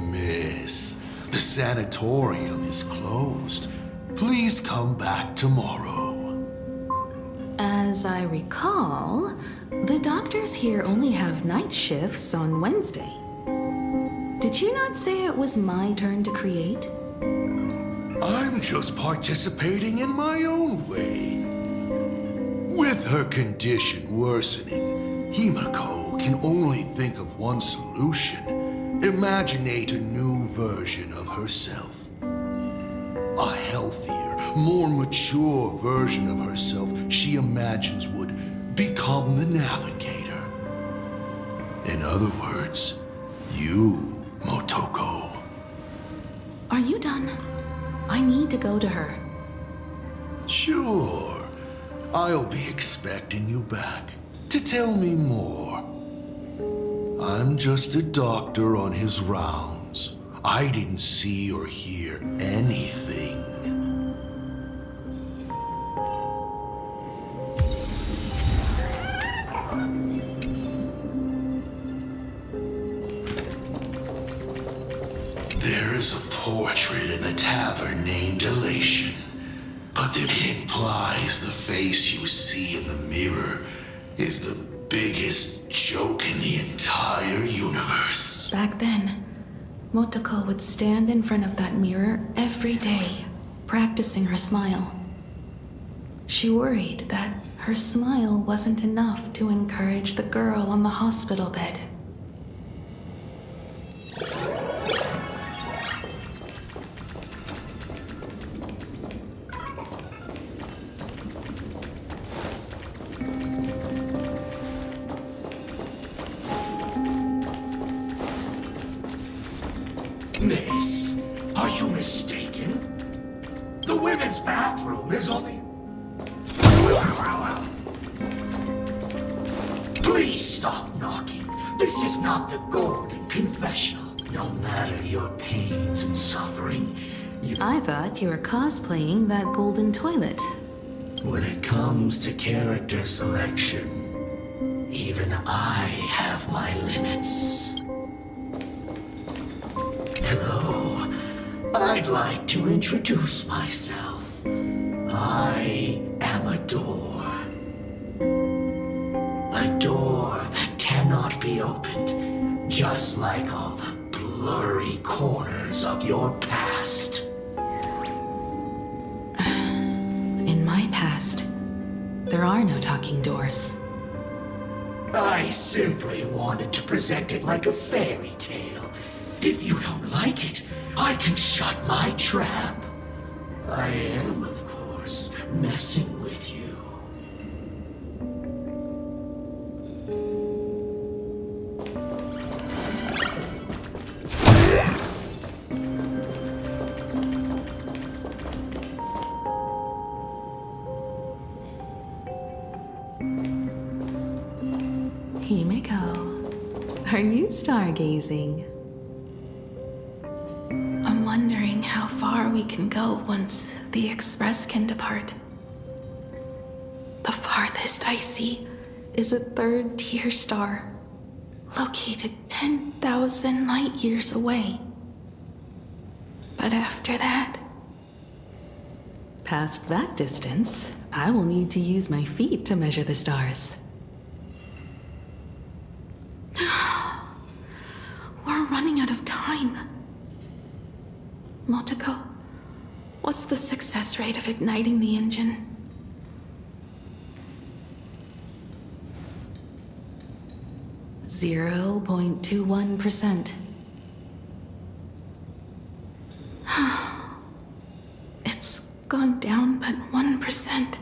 Miss, the sanatorium is closed. Please come back tomorrow. As I recall, the doctors here only have night shifts on Wednesday. Did you not say it was my turn to create? I'm just participating in my own way. With her condition worsening, Himeko can only think of one solution. Imaginate a new version of herself. A healthier, more mature version of herself she imagines would become the navigator. In other words, you, Motoko. Are you I need to go to her. Sure. I'll be expecting you back to tell me more. I'm just a doctor on his rounds. I didn't see or hear anything. There is a portrait in the tavern named Elation, but it implies the face you see in the mirror is the biggest joke in the entire universe. Back then, Motoko would stand in front of that mirror every day, practicing her smile. She worried that her smile wasn't enough to encourage the girl on the hospital bed. Miss, are you mistaken? The women's bathroom is only... Please stop knocking. This is not the Golden Confessional. No matter your pains and suffering, I thought you were cosplaying that golden toilet. when it comes to character selection, even I have my limits. Hello, I'd like to introduce myself. I am a door. A door that cannot be opened, just like all the blurry corners of your past. In my past, there are no talking doors. I simply wanted to present it like a fairy tale. If you don't like it, I can shut my trap. I am, of course, messing with you. Himiko, are you stargazing? I'm wondering how far we can go once the Express can depart. The farthest I see is a third-tier star, located 10,000 light-years away. But after that... Past that distance, I will need to use my feet to measure the stars. We're running out of time. Motoko, what's the success rate of igniting the engine? .21%. It's gone down but 1%.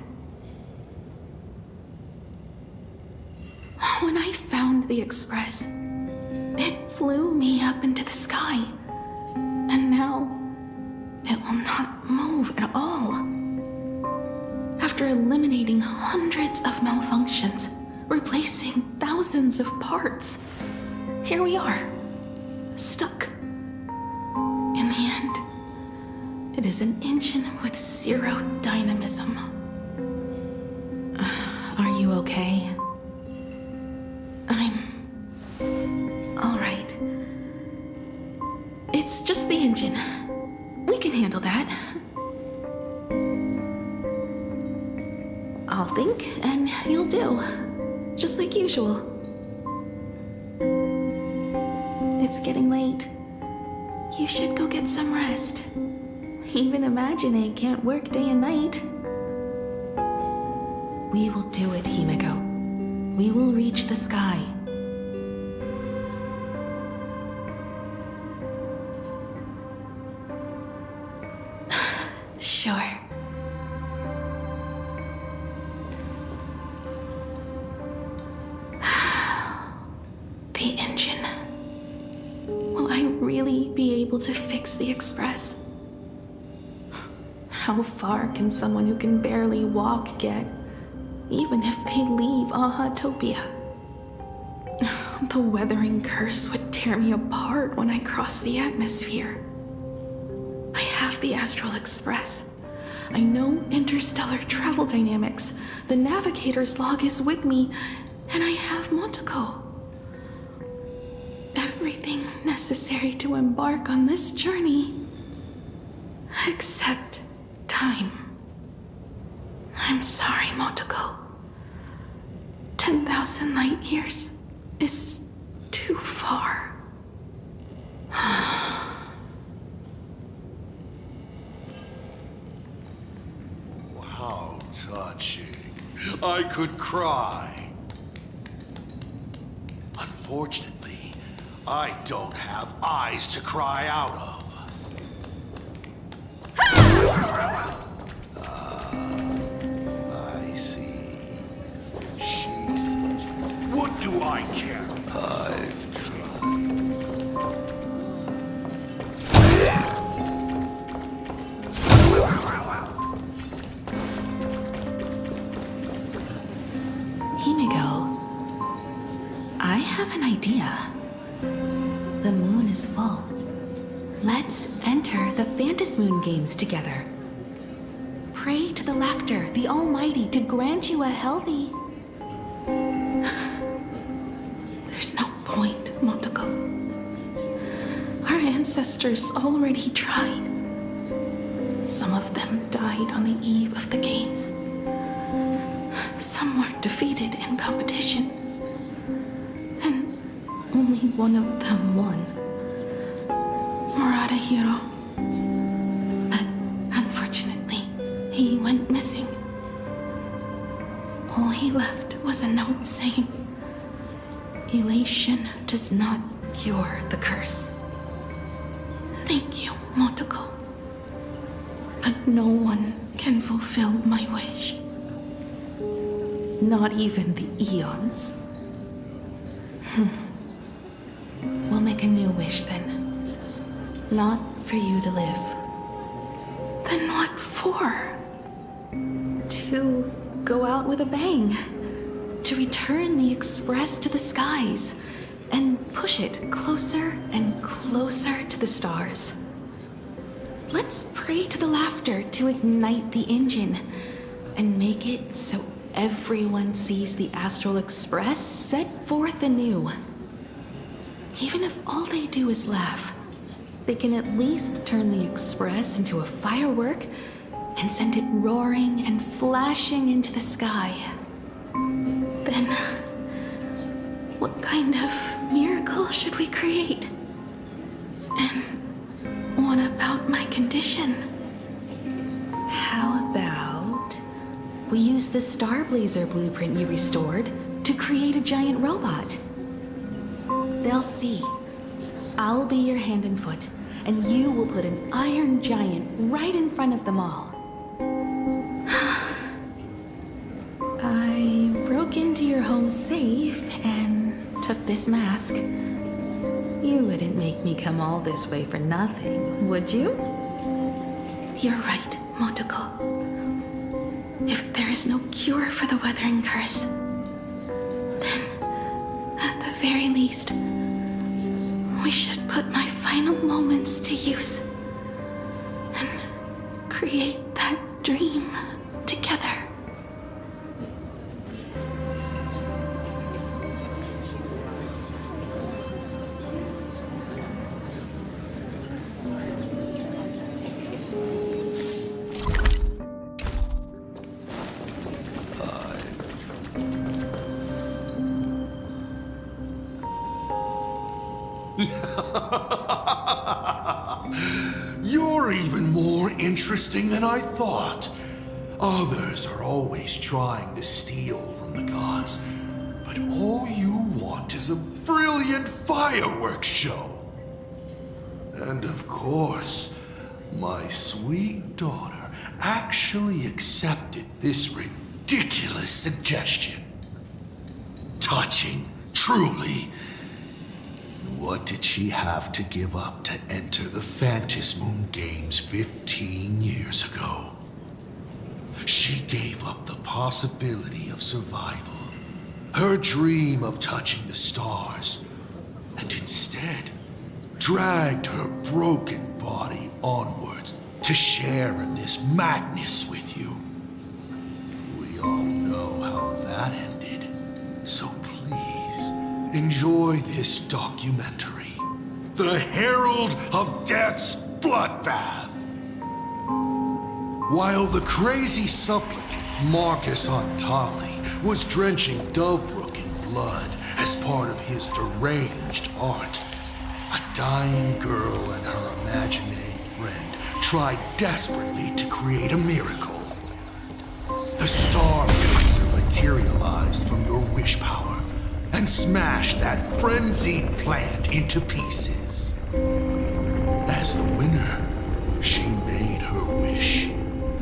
When I found the Express, it flew me up into the sky. And now, it will not move at all. After eliminating hundreds of malfunctions, replacing thousands of parts, here we are, stuck. In the end, it is an engine with zero dynamism. Are you okay? I'm... all right. It's just the engine. We can handle that. I'll think, and you'll do. Just like usual. It's getting late. You should go get some rest. Even Imagine can't work day and night. We will do it, Himiko. We will reach the sky. Sure. The engine. Will I really be able to fix the Express? How far can someone who can barely walk get, even if they leave Ahatopia? The weathering curse would tear me apart when I cross the atmosphere. I have the Astral Express. I know interstellar travel dynamics. The navigator's log is with me, and I have Monteko. Everything necessary to embark on this journey, except time. I'm sorry, Monteko. 10,000 light years is too far. How touching. I could cry. Unfortunately, I don't have eyes to cry out of. I see. She's... What do I care? I've tried. Himigo, I have an idea. The moon is full. Let's enter the Phantasmoon games together. Pray to the Laughter, the Almighty, to grant you a healthy... There's no point, Monteko. Our ancestors already tried. Some of them died on the eve of the games. Some were defeated in competition. And only one of them won. Hero. But unfortunately, he went missing. All he left was a note saying, "Elation does not cure the curse." Thank you, Monteko. But no one can fulfill my wish. Not even the Eons. We'll make a new wish then. Not for you to live. Then what for? To go out with a bang. To return the Express to the skies. And push it closer and closer to the stars. Let's pray to the Laughter to ignite the engine. And make it so everyone sees the Astral Express set forth anew. Even if all they do is laugh, they can at least turn the Express into a firework and send it roaring and flashing into the sky. Then, what kind of miracle should we create? And what about my condition? How about we use the Starblazer blueprint you restored to create a giant robot? They'll see. I'll be your hand and foot, and you will put an iron giant right in front of them all. I broke into your home safe and took this mask. You wouldn't make me come all this way for nothing, would you? You're right, Monteko. If there is no cure for the weathering curse, then, at the very least, we should put my final moments to use and create that dream together. You're even more interesting than I thought. Others are always trying to steal from the gods, but all you want is a brilliant fireworks show. And of course, my sweet daughter actually accepted this ridiculous suggestion. Touching, truly. What did she have to give up to enter the Phantasmoon Games 15 years ago? She gave up the possibility of survival, her dream of touching the stars, and instead dragged her broken body onwards to share in this madness with you. We all know how that ended, so please enjoy this documentary, The Herald of Death's Bloodbath. While the crazy supplicant Marcus Antali was drenching Dovebrook in blood as part of his deranged art, a dying girl and her imaginary friend tried desperately to create a miracle. The star laser materialized from your wish power and smashed that frenzied plant into pieces. As the winner, she made her wish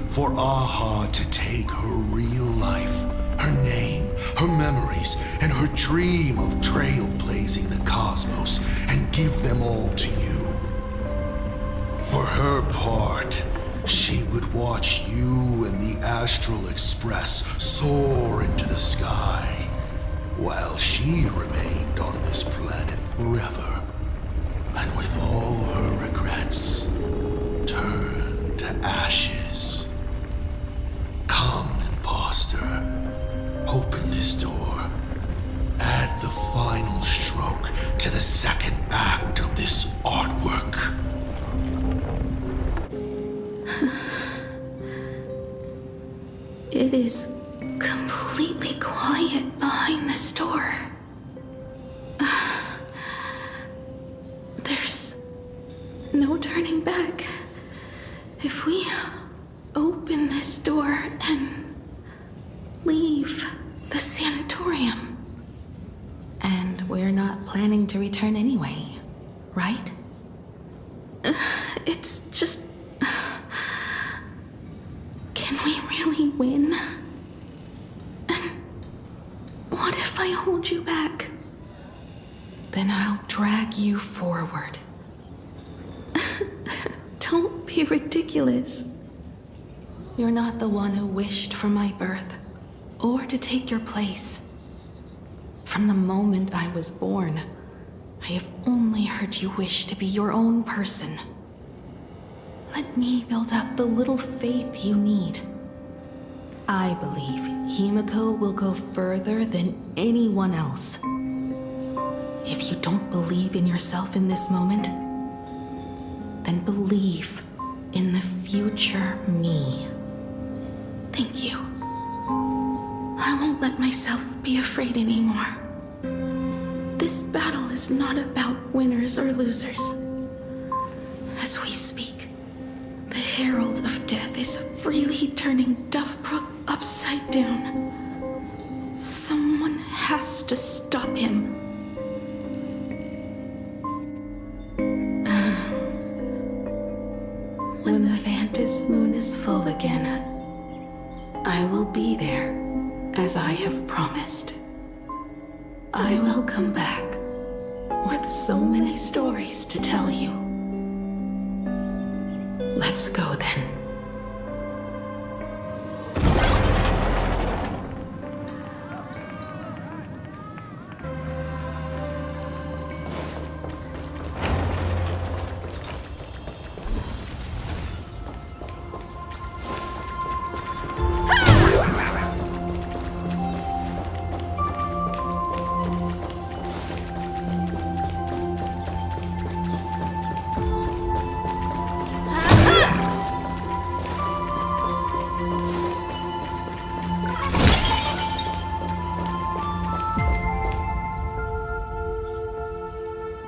for Aha to take her real life, her name, her memories, and her dream of trailblazing the cosmos and give them all to you. For her part, she would watch you and the Astral Express soar into the sky, while she remained on this planet forever, and with all her regrets, turned to ashes. Come, imposter, open this door. Add the final stroke to the second act of this artwork. It is completely quiet behind this door. There's no turning back. If we open this door and leave the sanatorium. And we're not planning to return anyway, right? It's just... Can we really win? And what if I hold you back? Then I'll drag you forward. Don't be ridiculous. You're not the one who wished for my birth, or to take your place. From the moment I was born, I have only heard you wish to be your own person. Let me build up the little faith you need. I believe Himiko will go further than anyone else. If you don't believe in yourself in this moment, then believe in the future me. Thank you. I won't let myself be afraid anymore. This battle is not about winners or losers. As we speak, the Herald of Death is freely turning Dovebrook upside down. Someone has to stop him. When the Phantasmoon is full again, I will be there, as I have promised. I will come back with so many stories to tell you. Let's go then.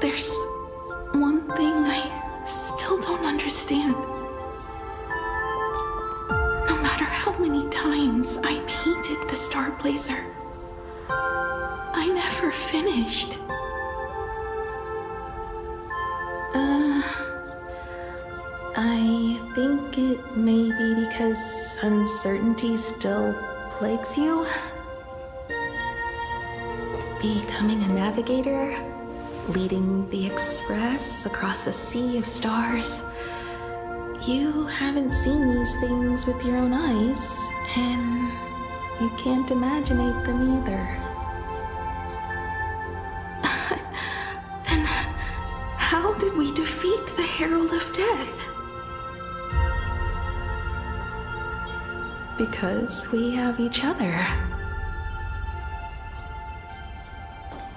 There's one thing I still don't understand. No matter how many times I painted the Star Blazer, I never finished. I think it may be because uncertainty still plagues you. Becoming a navigator leading the express across a sea of stars. You haven't seen these things with your own eyes, and you can't imaginate them either. Then how did we defeat the Herald of Death? Because we have each other.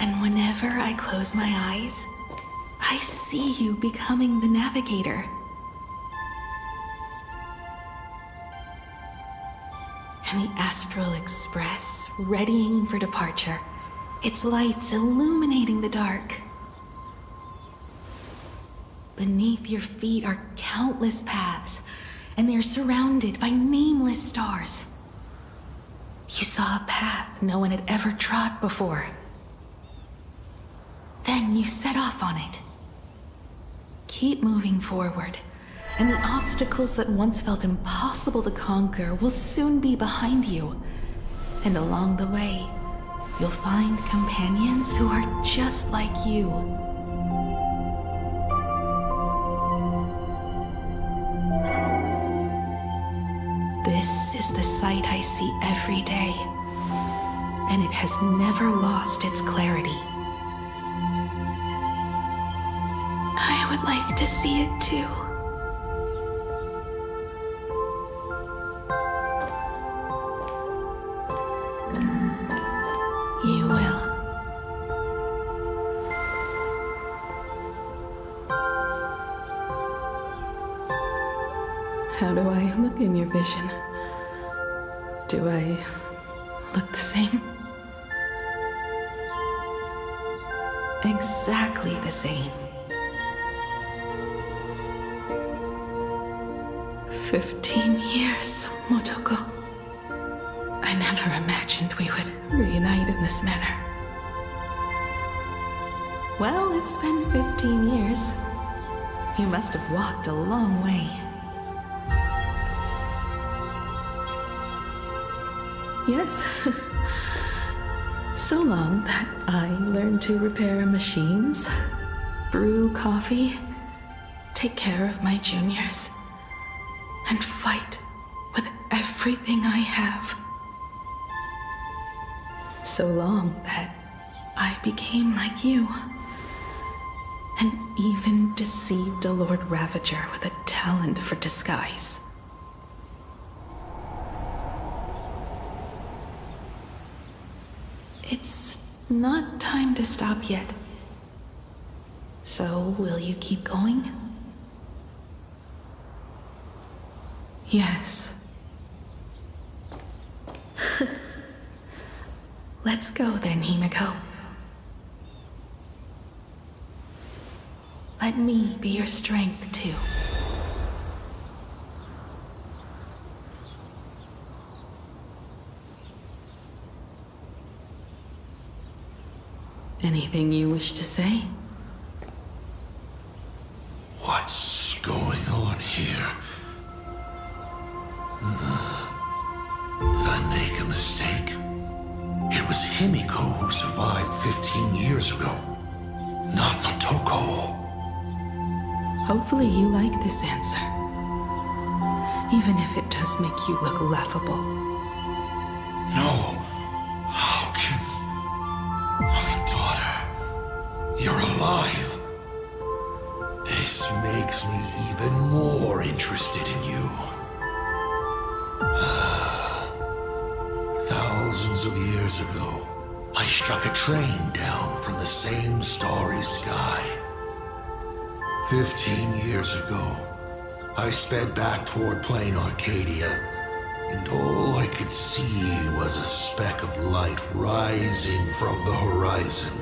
And whenever I close my eyes, I see you becoming the navigator. And the Astral Express readying for departure, its lights illuminating the dark. Beneath your feet are countless paths, and they're surrounded by nameless stars. You saw a path no one had ever trod before. Then you set off on it. Keep moving forward, and the obstacles that once felt impossible to conquer will soon be behind you. And along the way, you'll find companions who are just like you. This is the sight I see every day, and it has never lost its clarity. I would like to see it too. You will. How do I look in your vision? Do I look the same? Exactly the same. 15 years, Motoko. I never imagined we would reunite in this manner. Well, it's been 15 years. You must have walked a long way. Yes. So long that I learned to repair machines, brew coffee, take care of my juniors, and fight with everything I have. So long that I became like you, and even deceived a Lord Ravager with a talent for disguise. It's not time to stop yet. So, will you keep going? Yes. Let's go then, Himiko. Let me be your strength, too. Anything you wish to say? What's going on here? Did I make a mistake? It was Himiko who survived 15 years ago, not Motoko. Hopefully you like this answer, even if it does make you look laughable. No. How can... My daughter... You're alive. This makes me even more interested in you. Thousands of years ago, I struck a train down from the same starry sky. 15 years ago, I sped back toward PLANARCADIA, and all I could see was a speck of light rising from the horizon.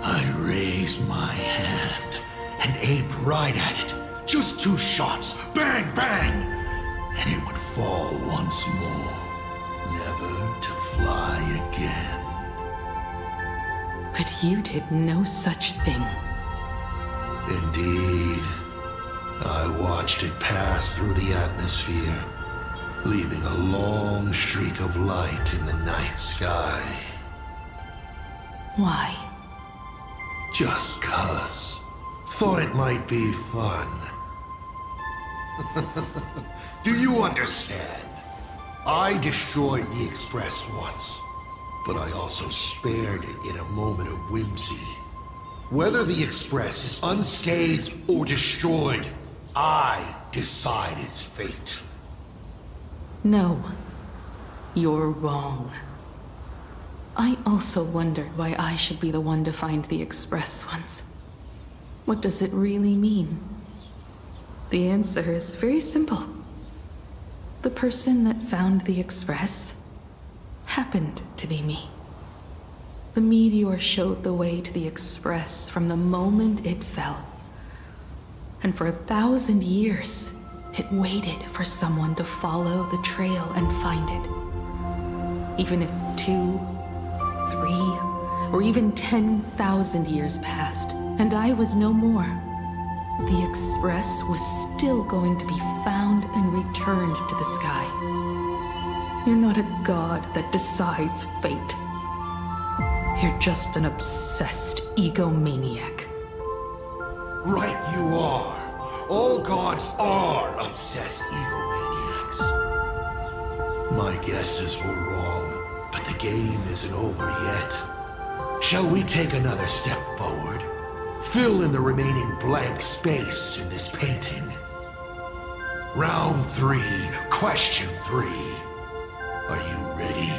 I raised my hand and aimed right at it. Just 2 shots, bang, bang, and it would fall once more, never to fly again. But you did no such thing. Indeed. I watched it pass through the atmosphere, leaving a long streak of light in the night sky. Why? Just 'cause. Thought it might be fun. Do you understand? I destroyed the Express once, but I also spared it in a moment of whimsy. Whether the Express is unscathed or destroyed, I decide its fate. No, you're wrong. I also wondered why I should be the one to find the Express once. What does it really mean? The answer is very simple. The person that found the Express happened to be me. The meteor showed the way to the Express from the moment it fell. And for 1,000 years, it waited for someone to follow the trail and find it. Even if 2, 3, or even 10,000 years passed, and I was no more, the Express was still going to be found and returned to the sky. You're not a god that decides fate. You're just an obsessed egomaniac. Right you are. All gods are obsessed egomaniacs. My guesses were wrong, but the game isn't over yet. Shall we take another step forward? Fill in the remaining blank space in this painting. Round 3, question 3. Are you ready?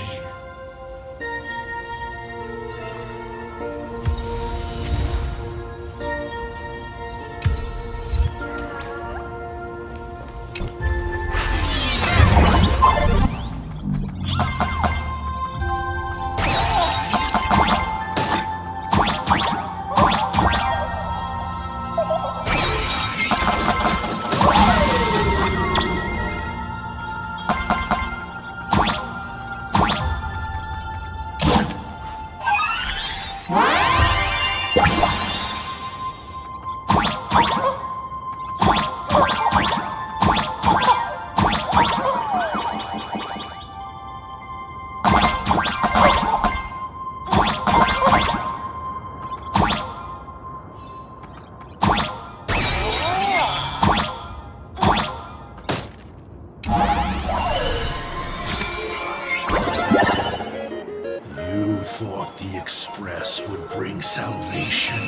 Thought the Express would bring salvation.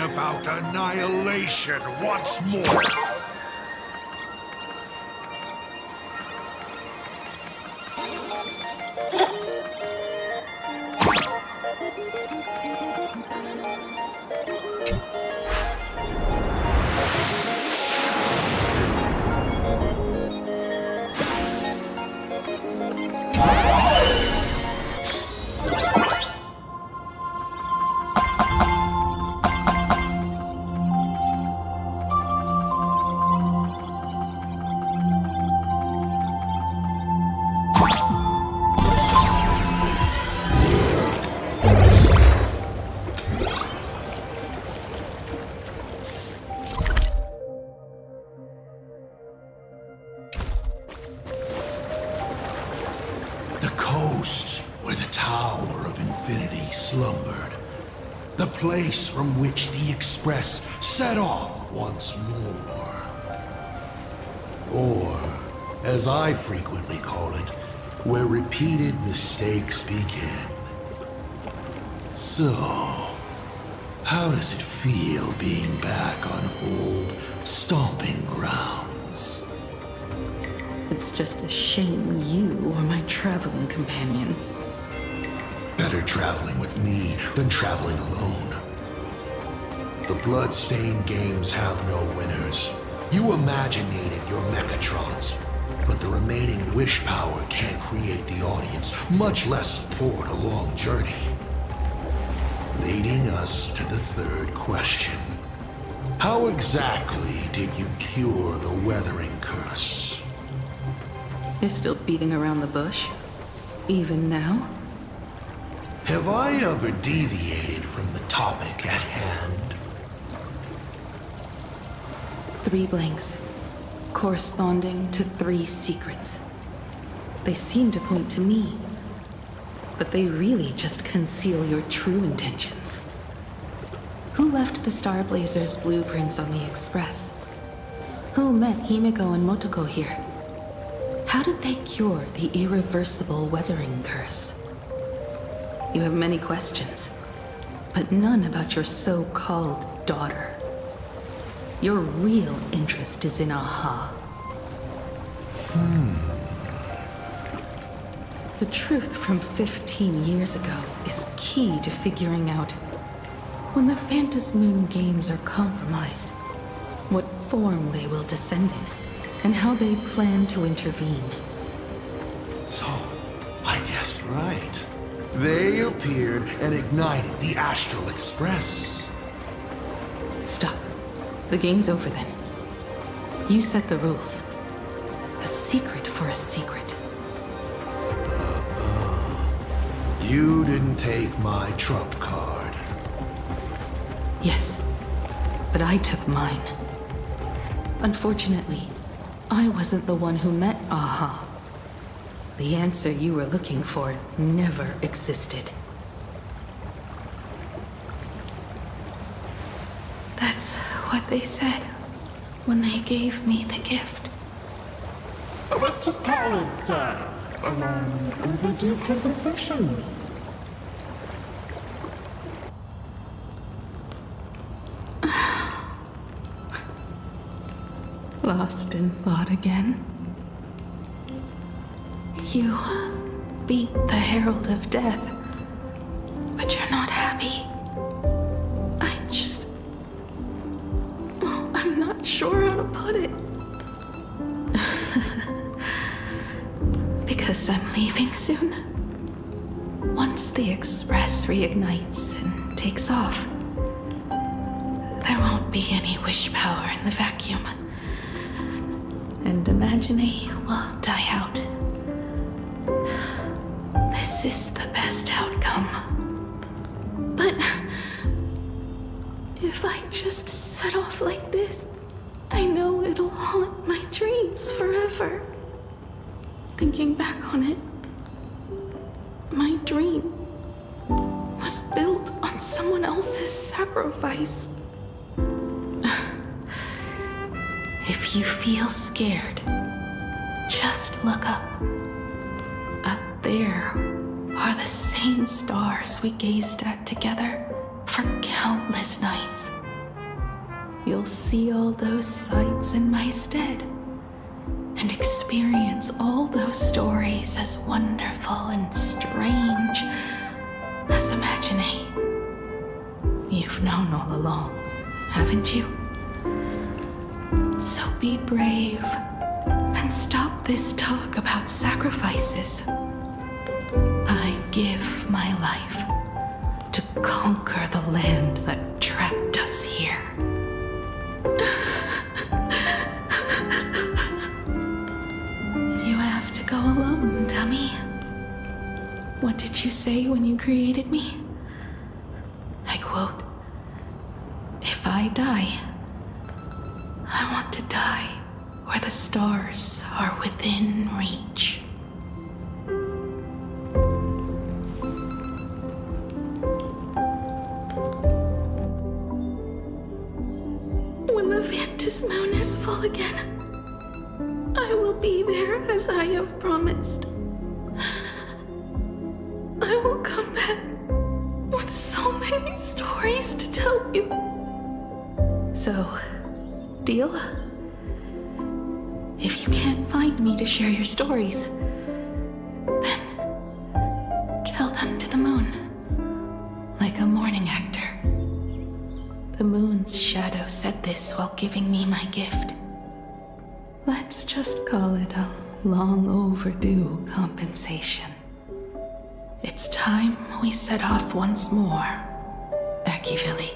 About annihilation once more. Where the Tower of Infinity slumbered. The place from which the Express set off once more. Or, as I frequently call it, where repeated mistakes begin. So, how does it feel being back on old stomping grounds? It's just a shame you are my traveling companion. Better traveling with me than traveling alone. The blood-stained games have no winners. You imaginated your Mechatrons, but the remaining wish power can't create the audience, much less support a long journey. Leading us to the third question. How exactly did you cure the weathering curse? You're still beating around the bush? Even now? Have I ever deviated from the topic at hand? 3 blanks, corresponding to 3 secrets. They seem to point to me, but they really just conceal your true intentions. Who left the Star Blazer's blueprints on the Express? Who met Himiko and Motoko here? How did they cure the irreversible weathering curse? You have many questions, but none about your so-called daughter. Your real interest is in Aha. The truth from 15 years ago is key to figuring out when the Phantasmoon games are compromised, what form they will descend in, and how they plan to intervene. So, I guessed right. They appeared and ignited the Astral Express. Stop. The game's over then. You set the rules. A secret for a secret. You didn't take my trump card. Yes, but I took mine. Unfortunately, I wasn't the one who met Aha. The answer you were looking for never existed. That's what they said when they gave me the gift. Let's just call it, overdue compensation. Lost in thought again. You beat the Herald of Death, but you're not happy. I'm not sure how to put it. Because I'm leaving soon. Once the Express reignites and takes off, there won't be any wish power in the vacuum. And Imagine will die out. This is the best outcome. But if I just set off like this, I know it'll haunt my dreams forever. Thinking back on it, my dream was built on someone else's sacrifice. If you feel scared, just look up. Up there are the same stars we gazed at together for countless nights. You'll see all those sights in my stead and experience all those stories as wonderful and strange as Imagine. You've known all along, haven't you? So be brave and stop this talk about sacrifices. I give my life to conquer the land that trapped us here. You have to go alone, dummy. What did you say when you created me? I quote, "If I die, I want to die where the stars are within reach." When the Phantasmoon is full again, I will be there as I have promised. I will come back with so many stories to tell you. So, deal? If you can't find me to share your stories, then tell them to the moon, like a morning actor. The moon's shadow said this while giving me my gift. Let's just call it a long overdue compensation. It's time we set off once more, Akivili.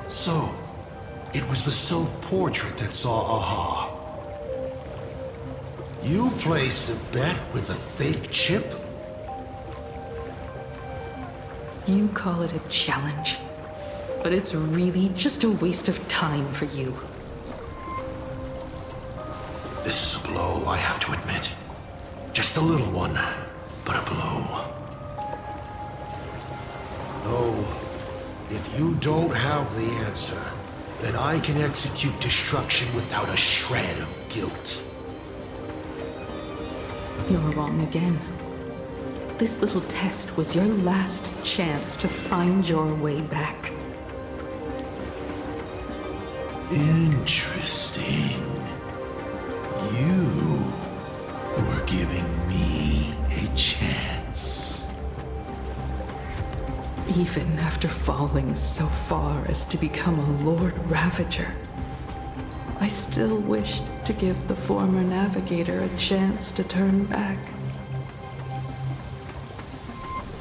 So, it was the self-portrait that saw Aha. You placed a bet with a fake chip? You call it a challenge, but it's really just a waste of time for you. This is a blow, I have to admit. Just a little one, but a blow. Though, if you don't have the answer, then I can execute destruction without a shred of guilt. You're wrong again. This little test was your last chance to find your way back. Interesting. You were giving me a chance. Even after falling so far as to become a Lord Ravager, I still wished to give the former navigator a chance to turn back.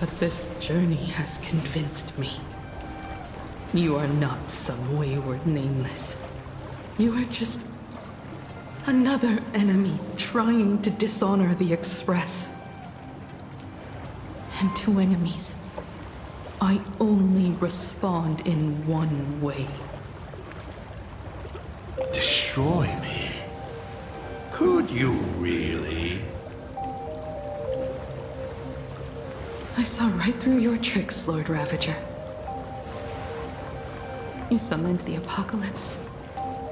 But this journey has convinced me. You are not some wayward nameless. You are just another enemy trying to dishonor the Express. And to enemies, I only respond in one way. Destroy me? Could you really? I saw right through your tricks, Lord Ravager. You summoned the apocalypse,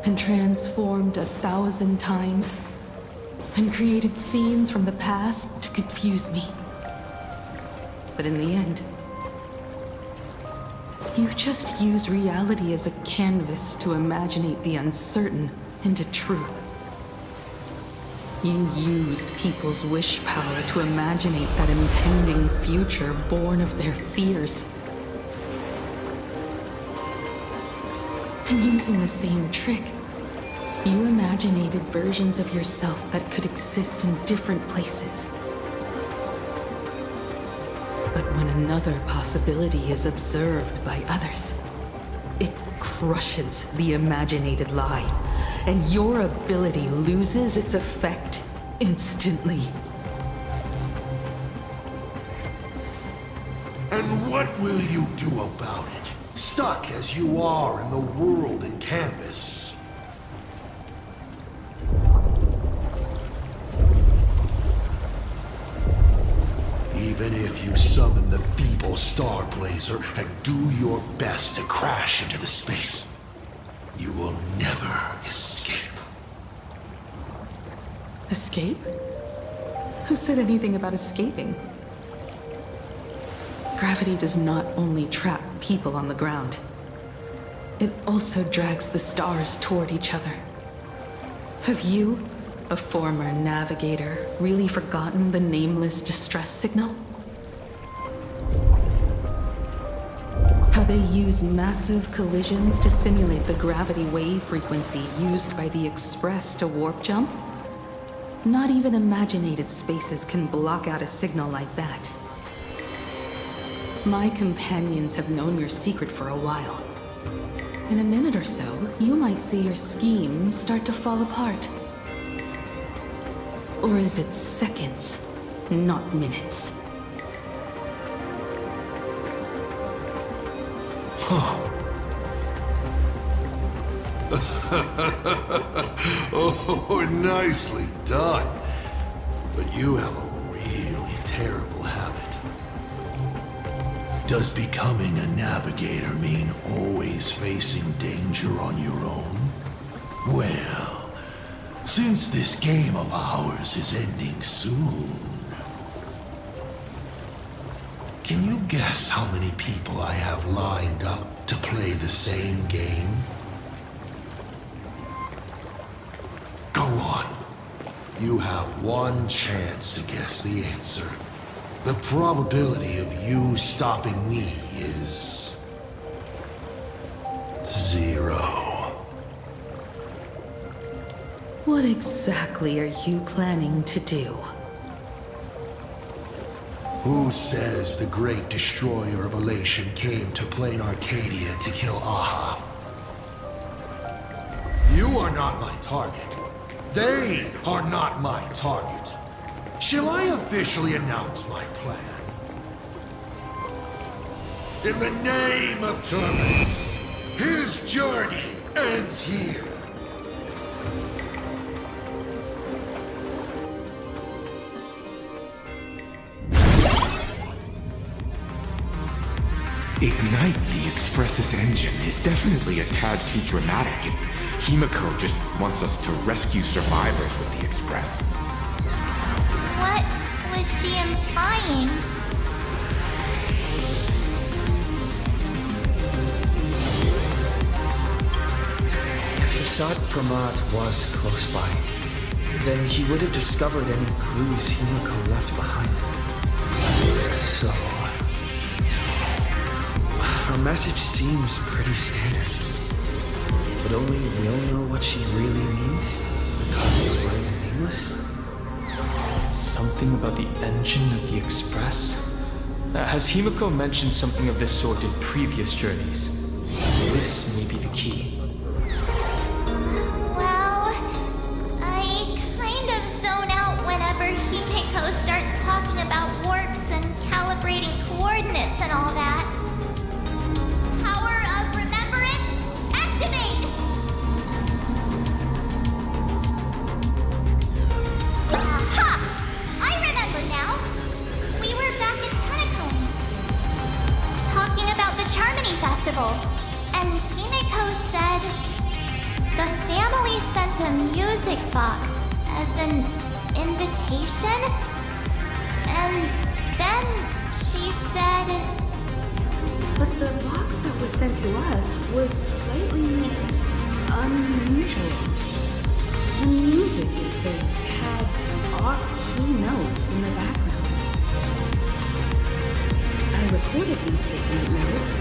and transformed 1,000 times, and created scenes from the past to confuse me. But in the end, you just use reality as a canvas to imaginate the uncertain into truth. You used people's wish power to imaginate that impending future born of their fears. And using the same trick, you imaginated versions of yourself that could exist in different places. But when another possibility is observed by others, it crushes the imaginated lie, and your ability loses its effect instantly. And what will you do about it? Stuck as you are in the world in canvas. Even if you summon the feeble star blazer and do your best to crash into the space, you will never escape. Escape? Who said anything about escaping? Gravity does not only trap people on the ground, it also drags the stars toward each other. Have you, a former navigator, really forgotten the nameless distress signal? How they use massive collisions to simulate the gravity wave frequency used by the Express to warp jump? Not even imaginated spaces can block out a signal like that. My companions have known your secret for a while. In a minute or so, you might see your scheme start to fall apart. Or is it seconds, not minutes? Oh, nicely done. But you have a really terrible habit. Does becoming a navigator mean always facing danger on your own? Well, since this game of ours is ending soon, can you guess how many people I have lined up to play the same game? Go on. You have one chance to guess the answer. The probability of you stopping me is 0. What exactly are you planning to do? Who says the great destroyer of Elation came to PLANARCADIA to kill Aha? You are not my target. They are not my target. Shall I officially announce my plan? In the name of Terminus, his journey ends here. Ignite the Express's engine is definitely a tad too dramatic if Himiko just wants us to rescue survivors with the Express. What was she implying? If Assad Pramad was close by, then he would have discovered any clues Himiko left behind. So... her message seems pretty standard. But only we'll know what she really means, because we're the Nameless. Something about the engine of the Express? Has Himiko mentioned something of this sort in previous journeys? This may be the key. Well, I kind of zone out whenever Himiko starts talking about warps and calibrating coordinates and all that. Power of remembrance, activate! Aha! I remember now. We were back in Honeycomb, talking about the Charmony Festival, and Himiko said the family sent a music box as an invitation, and then she said... But the box that was sent to us was slightly unusual. The music it had off-key notes in the background. I recorded these dissonant notes,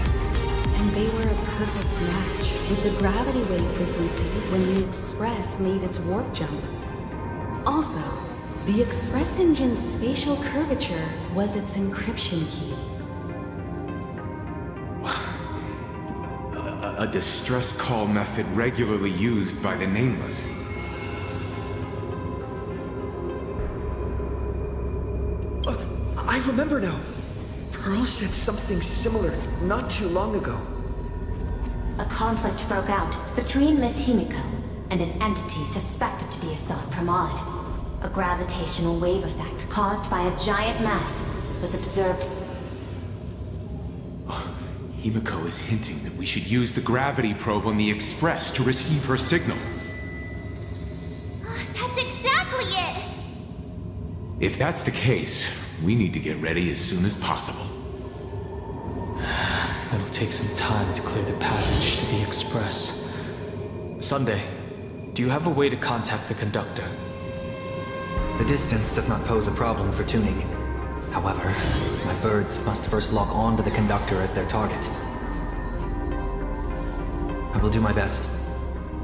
and they were a perfect match with the gravity wave frequency when the Express made its warp jump. Also, the Express engine's spatial curvature was its encryption key. A distress call method regularly used by the Nameless. I remember now. Pearl said something similar not too long ago. A conflict broke out between Miss Himiko and an entity suspected to be Assad Pramad. A gravitational wave effect caused by a giant mass was observed. Himiko is hinting that we should use the gravity probe on the Express to receive her signal. That's exactly it! If that's the case, we need to get ready as soon as possible. It'll take some time to clear the passage to the Express. Sunday, do you have a way to contact the conductor? The distance does not pose a problem for tuning. However, my birds must first lock on to the conductor as their target. I will do my best.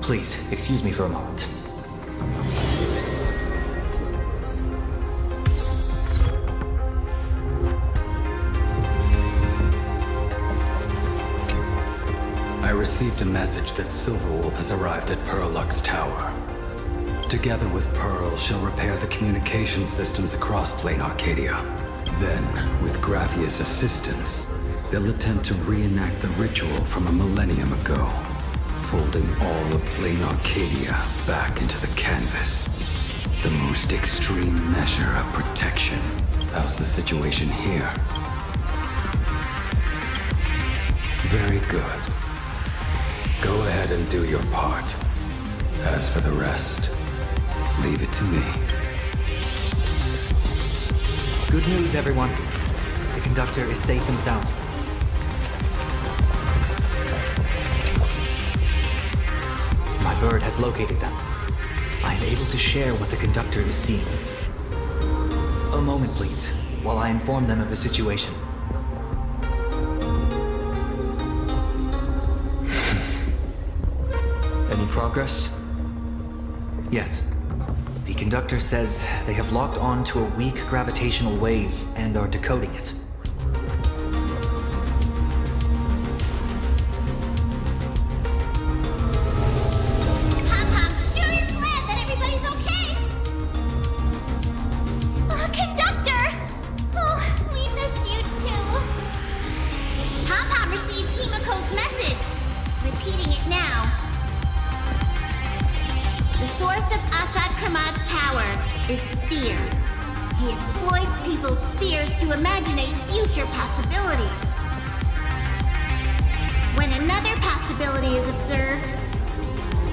Please, excuse me for a moment. I received a message that Silverwolf has arrived at Pearlux Tower. Together with Pearl, she'll repair the communication systems across PLANARCADIA. Then, with Graphia's assistance, they'll attempt to reenact the ritual from a millennium ago, folding all of PLANARCADIA back into the canvas. The most extreme measure of protection. How's the situation here? Very good. Go ahead and do your part. As for the rest, leave it to me. Good news, everyone. The conductor is safe and sound. My bird has located them. I am able to share what the conductor is seeing. A moment, please, while I inform them of the situation. Any progress? Yes. The conductor says they have locked on to a weak gravitational wave and are decoding it. Pom-Pom sure is glad that everybody's okay! Conductor! Oh, we missed you too. Pom-Pom received Himiko's message. Repeating it now. The source of Assad Kramad's power is fear. He exploits people's fears to imaginate future possibilities. When another possibility is observed,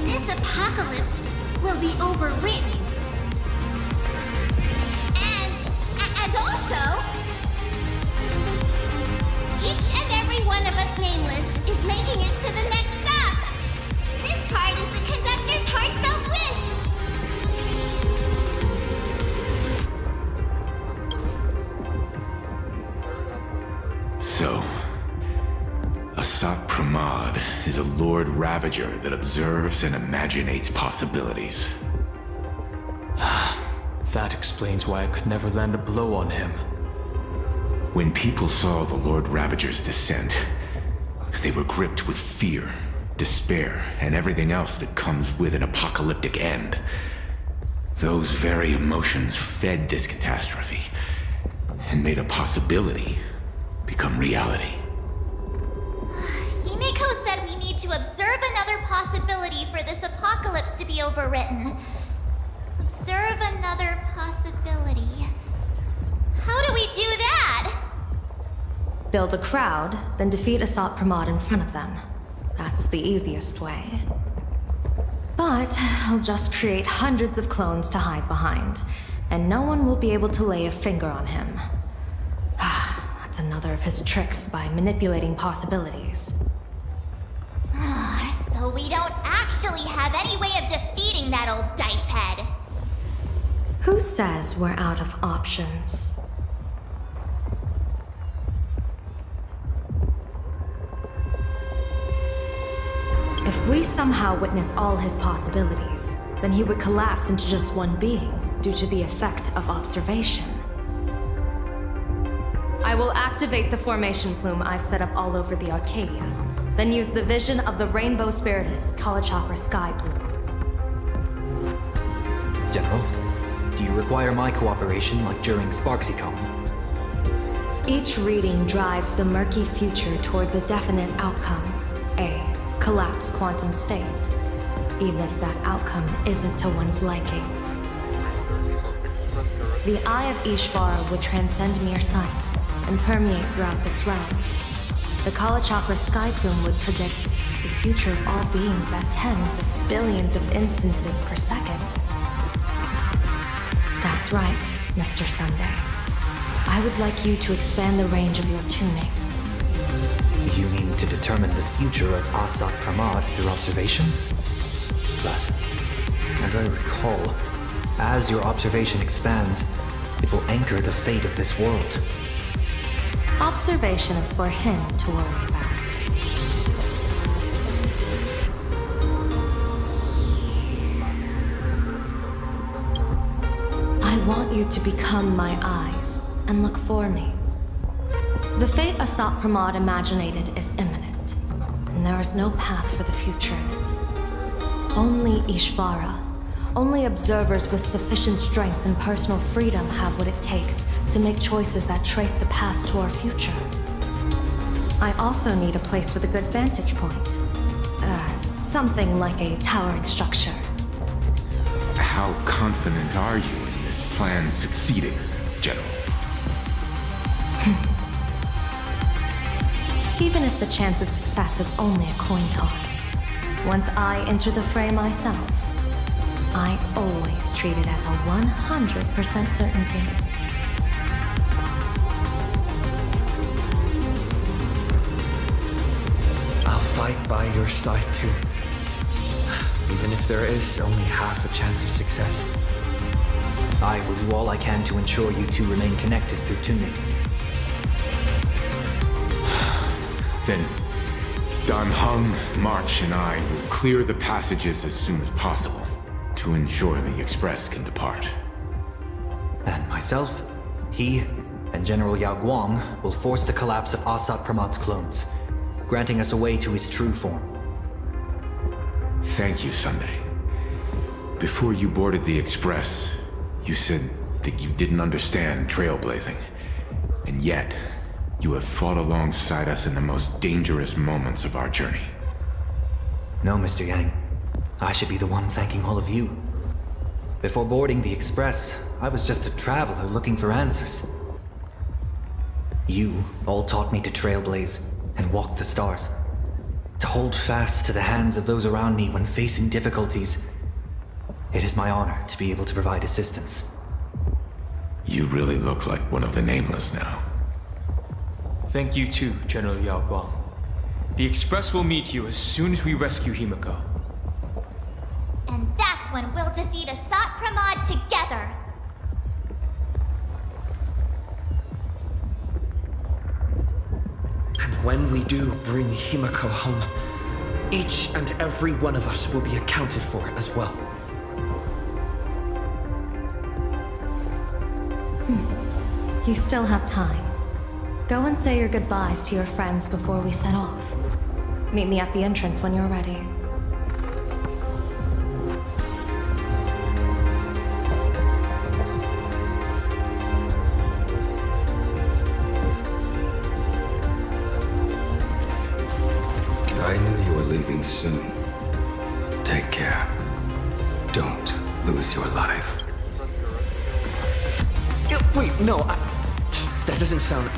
this apocalypse will be overwritten. And also, each and every one of us nameless is making it to the next stop. This card is the conductor's heartfelt wish. So, Asat Pramad is a Lord Ravager that observes and imaginates possibilities. That explains why I could never land a blow on him. When people saw the Lord Ravager's descent, they were gripped with fear, despair, and everything else that comes with an apocalyptic end. Those very emotions fed this catastrophe, and made a possibility become reality. Himiko said we need to observe another possibility for this apocalypse to be overwritten. Observe another possibility. How do we do that? Build a crowd, then defeat Asat Pramad in front of them. That's the easiest way. But I'll just create hundreds of clones to hide behind, and no one will be able to lay a finger on him. That's another of his tricks by manipulating possibilities. So we don't actually have any way of defeating that old dice head. Who says we're out of options? If we somehow witness all his possibilities, then he would collapse into just one being due to the effect of observation. I will activate the formation plume I've set up all over the Arcadia, then use the vision of the Rainbow Spiritus Kalachakra Sky Plume. General, do you require my cooperation like during SparksyCon? Each reading drives the murky future towards a definite outcome, a collapsed quantum state, even if that outcome isn't to one's liking. The Eye of Ishvara would transcend mere sight and permeate throughout this realm. The Kalachakra Sky Plume would predict the future of all beings at tens of billions of instances per second. That's right, Mr. Sunday. I would like you to expand the range of your tuning. You mean to determine the future of Asat Pramad through observation? But, as I recall, as your observation expands, it will anchor the fate of this world. Observation is for him to worry about. I want you to become my eyes and look for me. The fate Asat Pramad imaginated is imminent, and there is no path for the future in it. Only Ishvara, only observers with sufficient strength and personal freedom have what it takes to make choices that trace the path to our future. I also need a place with a good vantage point. Something like a towering structure. How confident are you in this plan succeeding, General? Even if the chance of success is only a coin toss, once I enter the fray myself, I always treat it as a 100% certainty. I'll fight by your side too. Even if there is only half a chance of success. I will do all I can to ensure you two remain connected through tuning. Then, Dan Heng, March, and I will clear the passages as soon as possible. to ensure the Express can depart. And myself, he, and General Yao Guang will force the collapse of Asat Pramad's clones, granting us a way to his true form. Thank you, Sunday. Before you boarded the Express, you said that you didn't understand trailblazing. And yet, you have fought alongside us in the most dangerous moments of our journey. No, Mr. Yang. I should be the one thanking all of you. Before boarding the Express, I was just a traveler looking for answers. You all taught me to trailblaze and walk the stars. To hold fast to the hands of those around me when facing difficulties. It is my honor to be able to provide assistance. You really look like one of the Nameless now. Thank you too, General Yao Guang. The Express will meet you as soon as we rescue Himiko. And that's when we'll defeat Asat Pramod together. And when we do bring Himiko home, each and every one of us will be accounted for as well. You still have time. Go and say your goodbyes to your friends before we set off. Meet me at the entrance when you're ready. I knew you were leaving soon. Take care. Don't lose your life. Wait, no, that doesn't sound...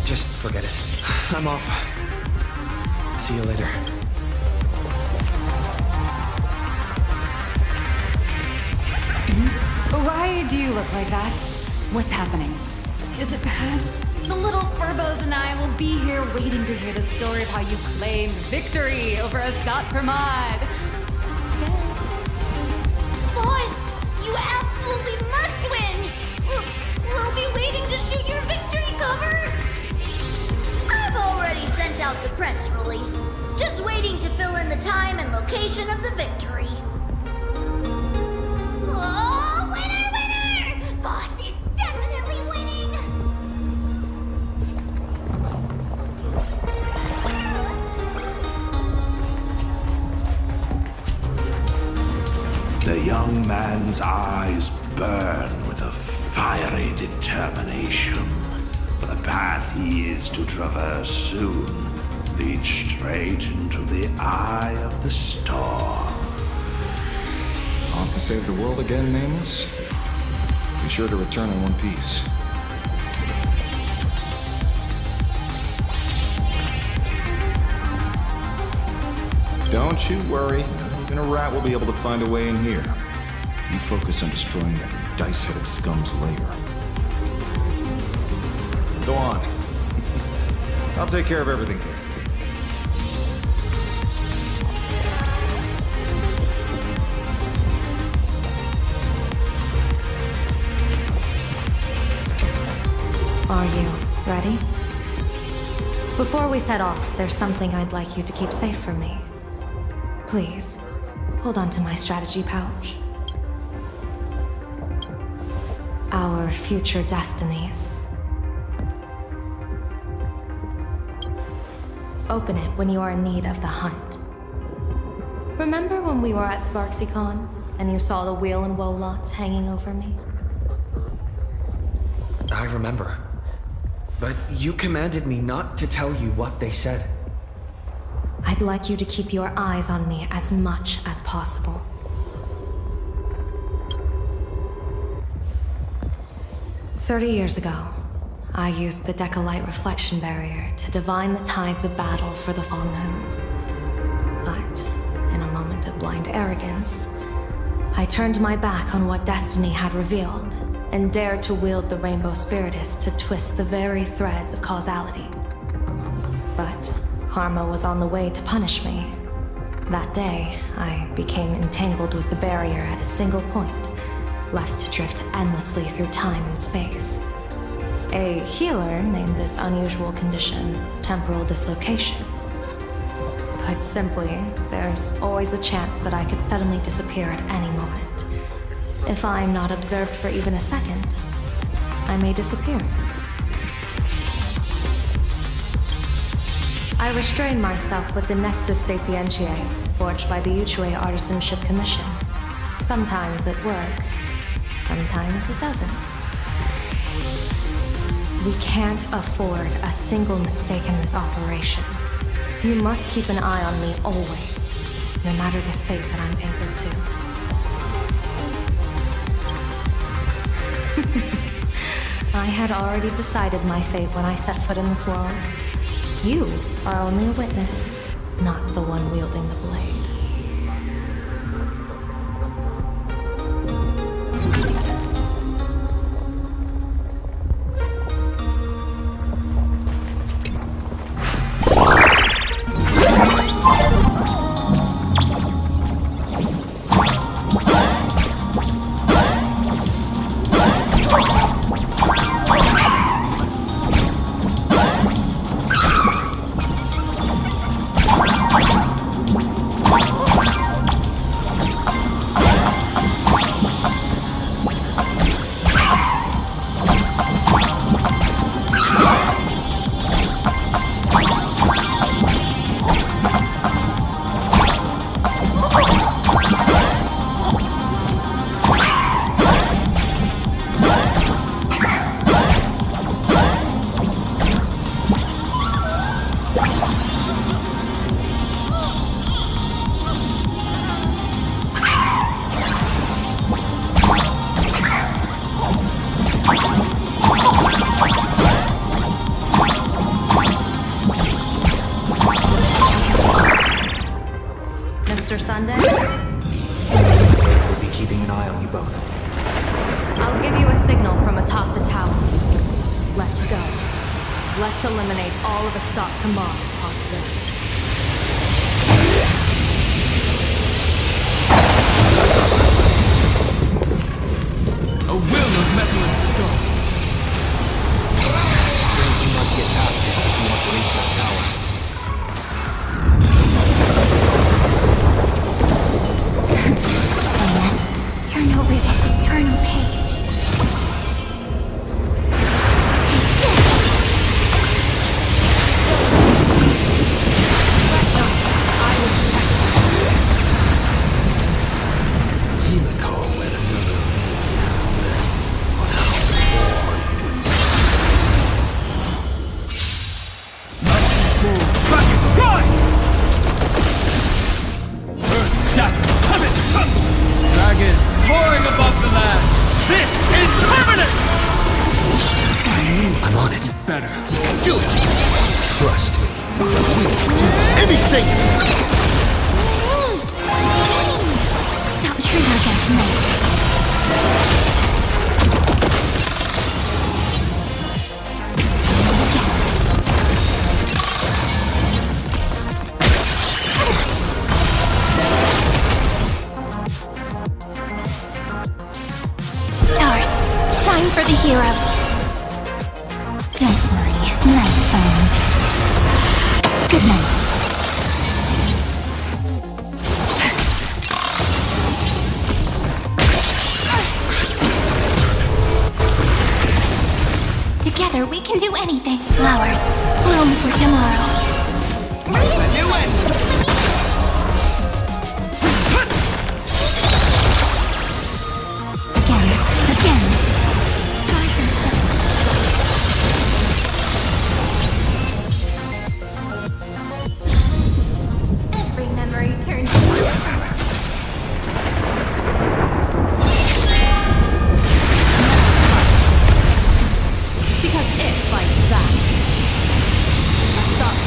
Just forget it. I'm off. See you later. Why do you look like that? What's happening? Is it bad? The little Furbos and I will be here waiting to hear the story of how you claimed victory over Asat Pramod. Boss, you absolutely must win! We'll be waiting to shoot your victory cover! I've already sent out the press release. Just waiting to fill in the time and location of the victory. Oh, winner, winner! Boss is definitely winning! The young man's eyes burn with a fiery determination. For the path he is to traverse soon leads straight into the eye of the storm. Want to save the world again, Nameless? Be sure to return in one piece. Don't you worry. Even a rat will be able to find a way in here. You focus on destroying that dice-headed scum's lair. Go on. I'll take care of everything here. Are you ready? Before we set off, there's something I'd like you to keep safe from me. Please, hold on to my strategy pouch. Our future destinies. Open it when you are in need of the hunt. Remember when we were at SparksyCon and you saw the wheel and woe lots hanging over me? I remember. But you commanded me not to tell you what they said. I'd like you to keep your eyes on me as much as possible. "30 years ago, I used the Decalite reflection barrier to divine the tides of battle for the Fonghu. But, in a moment of blind arrogance, I turned my back on what destiny had revealed and dared to wield the Rainbow Spiritus to twist the very threads of causality. But karma was on the way to punish me. That day, I became entangled with the barrier at a single point, left to drift endlessly through time and space. A healer named this unusual condition temporal dislocation. Put simply, there's always a chance that I could suddenly disappear at any moment. If I'm not observed for even a second, I may disappear. I restrain myself with the Nexus Sapientiae, forged by the Uchiue Artisanship Commission. Sometimes it works, sometimes it doesn't. We can't afford a single mistake in this operation. You must keep an eye on me always, no matter the fate that I'm anchored to. I had already decided my fate when I set foot in this world. You are only a witness, not the one wielding the blade. Mr. Sunday? We'll be keeping an eye on you both. I'll give you a signal from atop the tower. Let's go. Let's eliminate all of Assault Command's possibilities. A will of metal and stone. You must get past it if you want to reach that tower. Turn over this eternal page. For the heroes. Don't worry, night foes. Good night. Together we can do anything. Flowers bloom for tomorrow. Again. Every memory turns because it fights back. Sorry.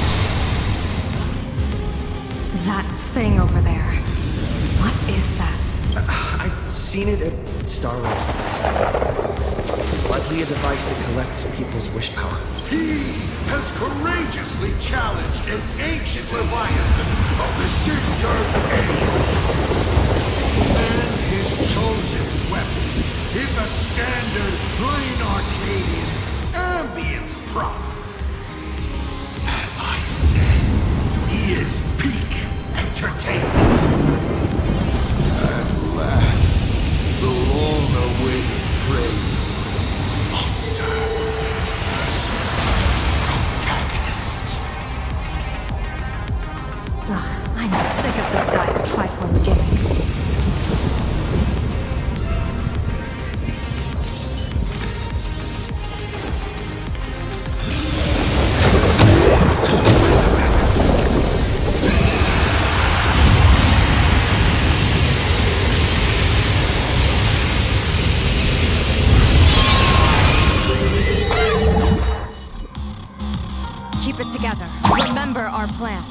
That thing over there. What is that? I've seen it at StarRail Fest. Likely a device that collects people's wish power. He has courageously challenged an ancient Leviathan of the Cinder Age. And his chosen weapon is a standard PLANARCADIA ambience prop. As I said, he is peak keep it together. Remember our plan.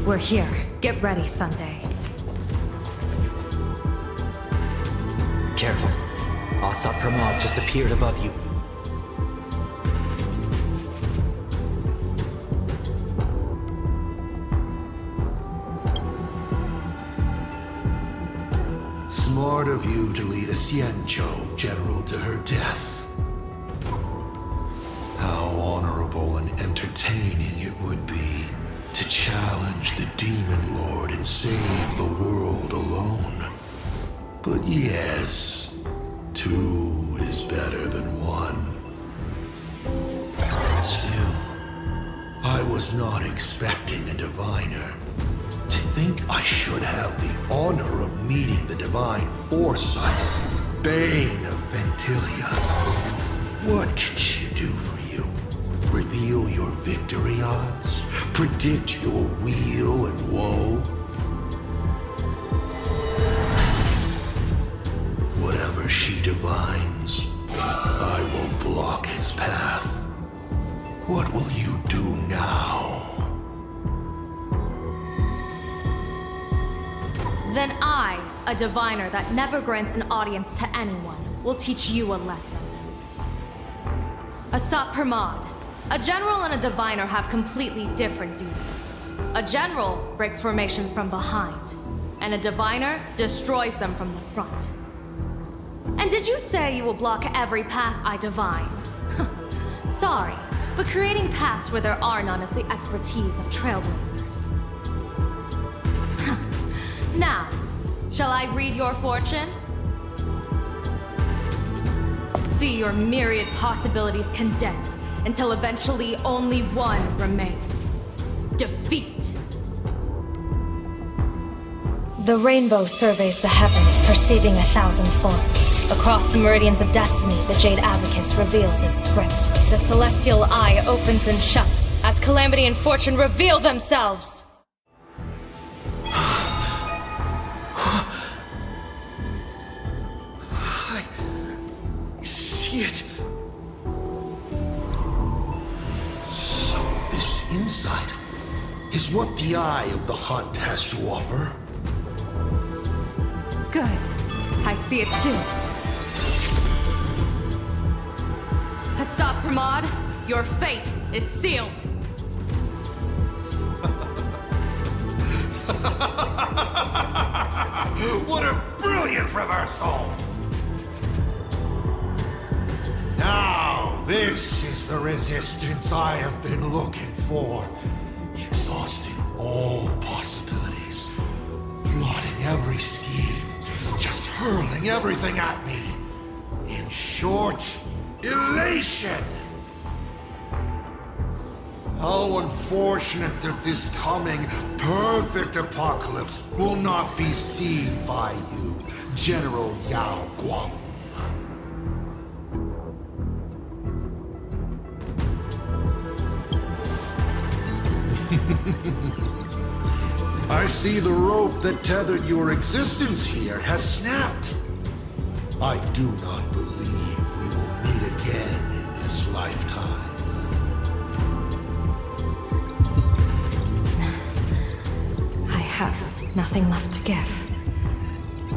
We're here. Get ready, Sunday. Careful. Asat Pramod just appeared above you. Smart of you to lead a Xianzhou general to her death. How honorable and entertaining it would be to challenge the Demon Lord and save the world alone. But yes, two is better than one. Still, I was not expecting a diviner. To think I should have the honor of meeting the divine foresight, Bane of Ventilia. What can she do for you? Reveal your victory odds? Predict your weal and woe? Whatever she divines, I will block its path. What will you do now? Then I, a diviner that never grants an audience to anyone, will teach you a lesson. Asat Pramod, a general and a diviner have completely different duties. A general breaks formations from behind, and a diviner destroys them from the front. And did you say you will block every path I divine? Sorry, but creating paths where there are none is the expertise of trailblazers. Now, shall I read your fortune? See your myriad possibilities condense until eventually only one remains. Defeat. The rainbow surveys the heavens, perceiving 1,000 forms. Across the meridians of destiny, the Jade Abacus reveals its script. The celestial eye opens and shuts as calamity and fortune reveal themselves. I see it. So this insight is what the Eye of the Hunt has to offer. Good. I see it too. Hassab Pramod, your fate is sealed. What a brilliant reversal! Now, this is the resistance I have been looking for. Exhausting all possibilities. Plotting every scheme. Just hurling everything at me. In short, elation! How unfortunate that this coming perfect apocalypse will not be seen by you, General Yao Guang. I see the rope that tethered your existence here has snapped. I do not believe we will meet again in this lifetime. I have nothing left to give.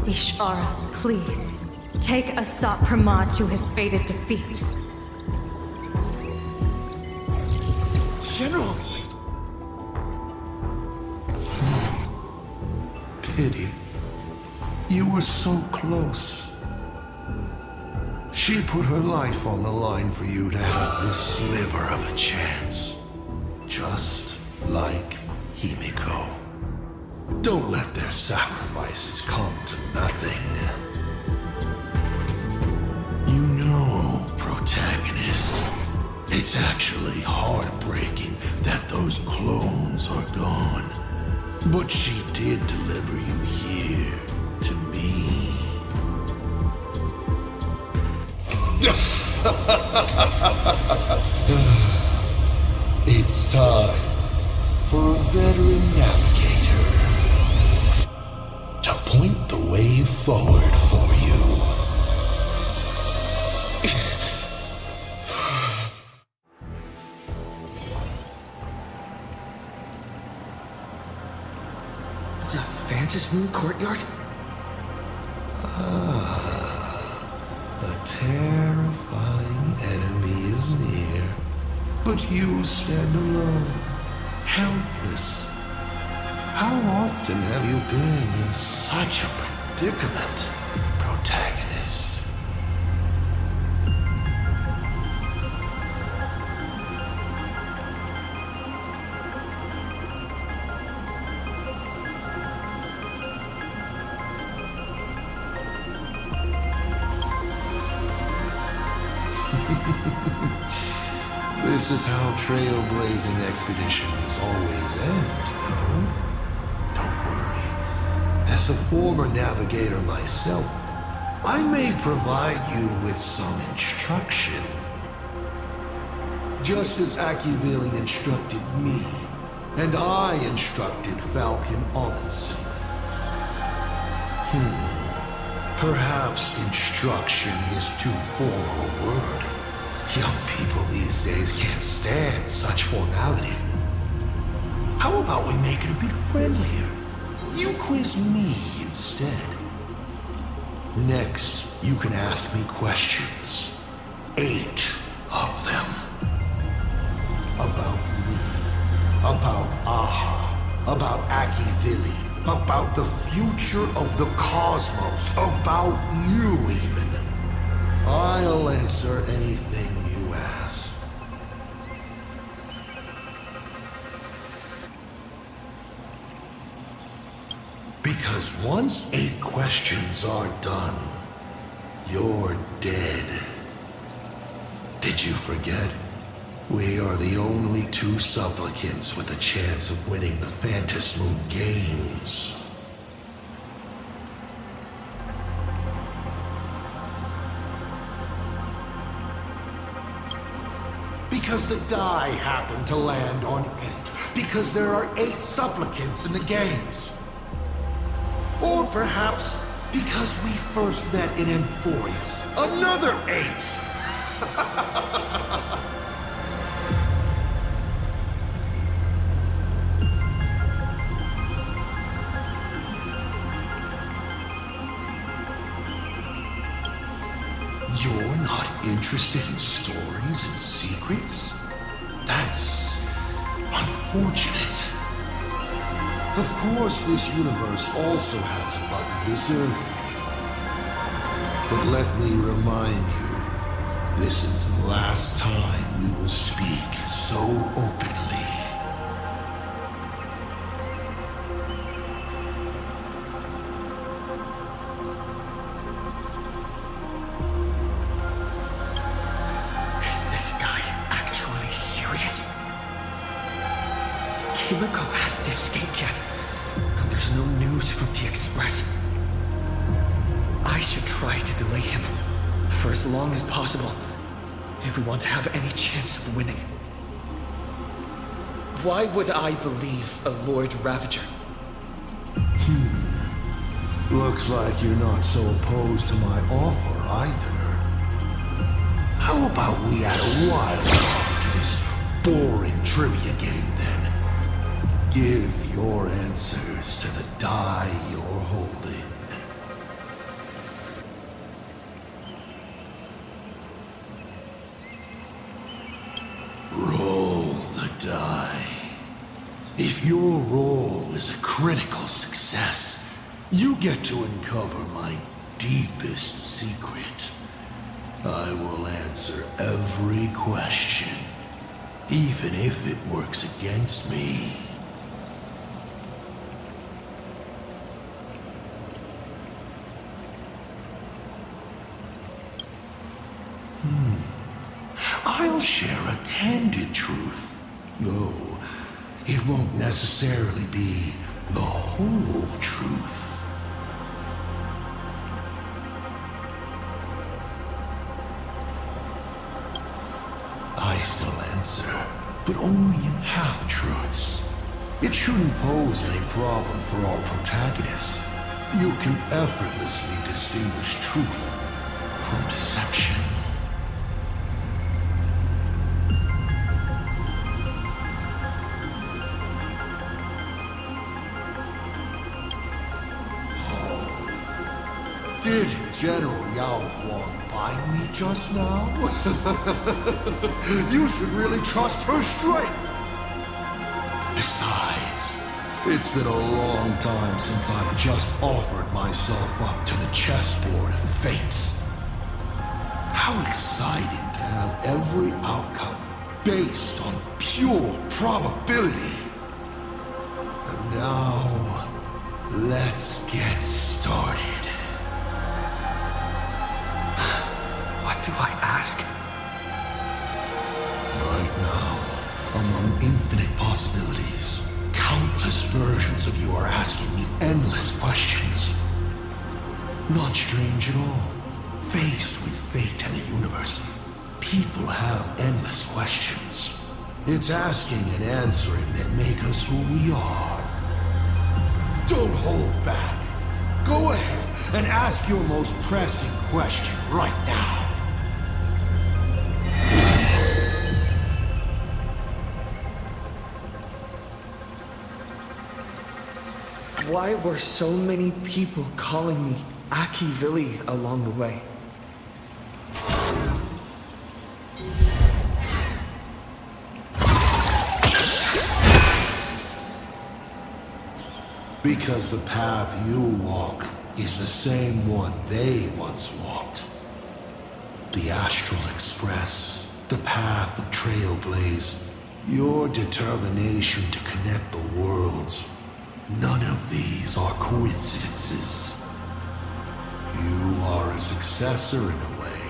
Ishvara, please, take Hassab Pramod to his fated defeat. General! Pity. You were so close. She put her life on the line for you to have this sliver of a chance. Just like Himiko. Don't let their sacrifices come to nothing. You know, protagonist, it's actually heartbreaking that those clones are gone. But she did deliver you here to me. It's time for a veteran navigator to point the way forward for you. The Vantage Moon Courtyard? A terrifying enemy is near. But you stand alone, helpless. How often have you been in such a predicament, protagonist? This is how trailblazing expeditions always end, no? Don't worry. As the former navigator myself, I may provide you with some instruction. Just as Akivili instructed me, and I instructed Falcon Amundsen. Perhaps instruction is too formal a word. Young people these days can't stand such formality. How about we make it a bit friendlier? You quiz me instead. Next, you can ask me questions. 8 of them. About me. About Aha. About Akivili. About the future of the cosmos. About you even. I'll answer anything you ask. Because once 8 questions are done, you're dead. Did you forget? We are the only 2 supplicants with a chance of winning the Phantasm Moon Games. Because the die happened to land on 8. Because there are 8 supplicants in the games. Or perhaps because we first met in Emphorius. Another 8! You're not interested in stories and secrets? That's unfortunate. Of course, this universe also has a button reserved for you. But let me remind you, this is the last time we will speak so openly. Is this guy actually serious? Kimiko hasn't escaped yet, and there's no news from the Express. I should try to delay him for as long as possible if we want to have any chance of winning. Why would I believe a Lord Ravager? Looks like you're not so opposed to my offer either. How about we add a wild card to this boring trivia game then? Give your answers to the die you're holding. Roll the die. If your roll is a critical success, you get to uncover my deepest secret. I will answer every question, even if it works against me. I'll share a candid truth. Though it won't necessarily be the whole truth. I still answer, but only in half-truths. It shouldn't pose any problem for our protagonist. You can effortlessly distinguish truth from deception. Did General Yao Guang bind me just now? You should really trust her strength! Besides, it's been a long time since I've just offered myself up to the chessboard of fates. How exciting to have every outcome based on pure probability. And now, let's get started. What do I ask? Right now, among infinite possibilities, countless versions of you are asking me endless questions. Not strange at all. Faced with fate and the universe, people have endless questions. It's asking and answering that make us who we are. Don't hold back. Go ahead and ask your most pressing question right now. Why were so many people calling me Aki Villi along the way? Because the path you walk is the same one they once walked. the Astral Express, the path of Trailblaze, your determination to connect the worlds. None of these are coincidences. You are a successor in a way,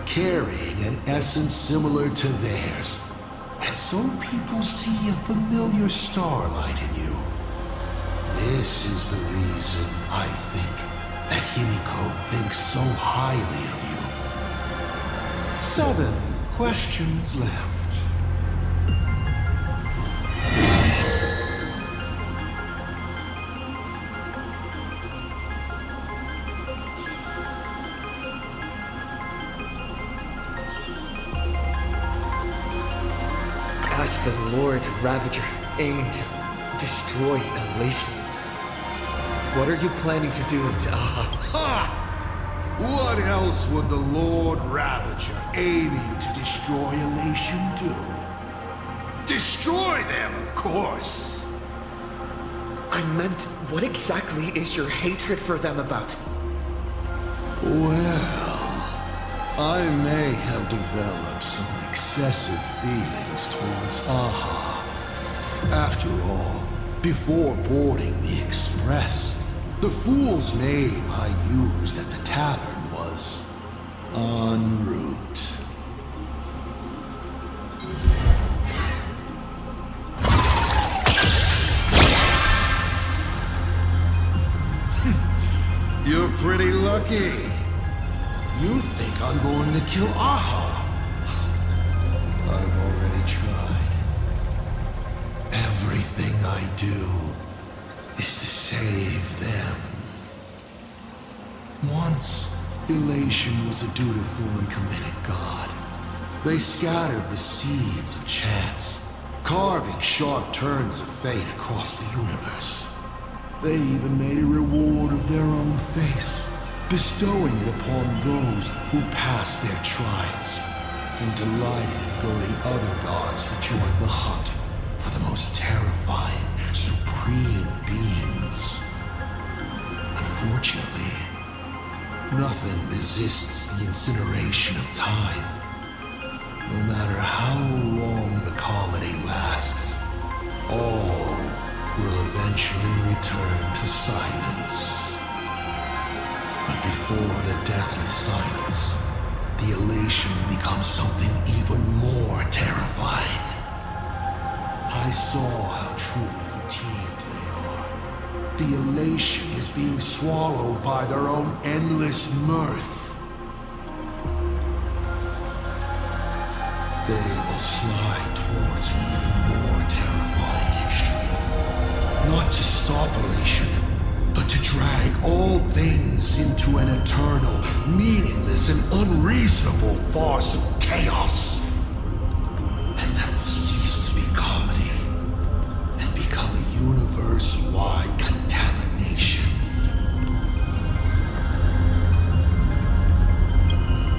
carrying an essence similar to theirs. And so people see a familiar starlight in you. This is the reason I think that Himiko thinks so highly of you. 7 questions left. As the Lord Ravager aiming to destroy Elation, what are you planning to do to Aha? Ha! What else would the Lord Ravager aiming to destroy Elation do? Destroy them, of course! I meant, what exactly is your hatred for them about? Well, I may have developed some excessive feelings towards Aha. After all, before boarding the Express, the fool's name I used at the tavern was En route. You're pretty lucky. You think I'm going to kill Aha? I've already tried. Everything I do is to save them. Once, Elation was a dutiful and committed god. They scattered the seeds of chance, carving sharp turns of fate across the universe. They even made a reward of their own face, bestowing it upon those who passed their trials, and delighted in goading other gods to join the hunt for the most terrifying, supreme beings. Unfortunately, nothing resists the incineration of time. No matter how long the comedy lasts, all will eventually return to silence. But before the deathly silence, the elation becomes something even more terrifying. I saw how truly fatigued they are. The elation is being swallowed by their own endless mirth. They will slide towards an even more terrifying extreme. Not to stop elation, but to drag all things into an eternal, meaningless, and unreasonable farce of chaos. And that will cease to be comedy, and become a universe-wide contamination.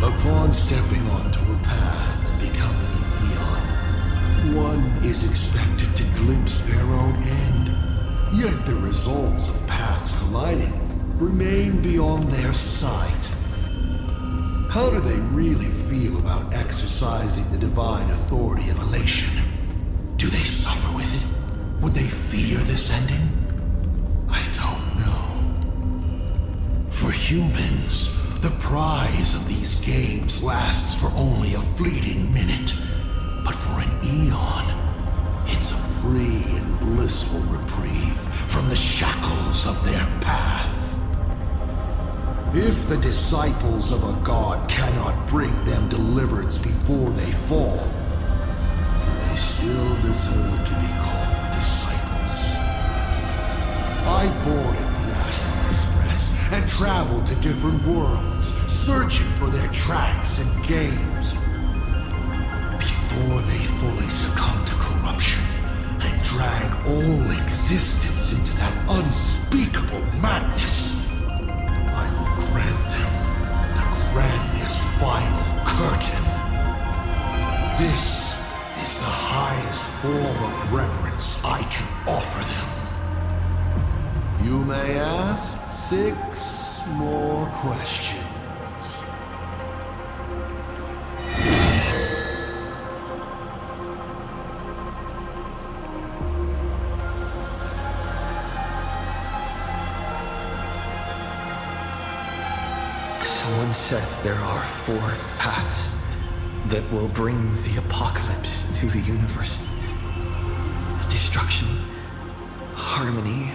Upon stepping onto a path and becoming an eon, one is expected to glimpse their own end. Yet the results of paths colliding remain beyond their sight. How do they really feel about exercising the divine authority of elation? Do they suffer with it? Would they fear this ending? I don't know. For humans, the prize of these games lasts for only a fleeting minute. But for an eon, it's a free and blissful reprieve from the shackles of their path. If the disciples of a god cannot bring them deliverance before they fall, they still deserve to be called disciples. I boarded the Astral Express and traveled to different worlds, searching for their tracks and games. Before they fully succumb to corruption and drag all existence into that unspeakable madness, I will grant them the grandest final curtain. This is the highest form of reverence I can offer them. You may ask 6 more questions. One said there are 4 paths that will bring the apocalypse to the universe. Destruction, harmony,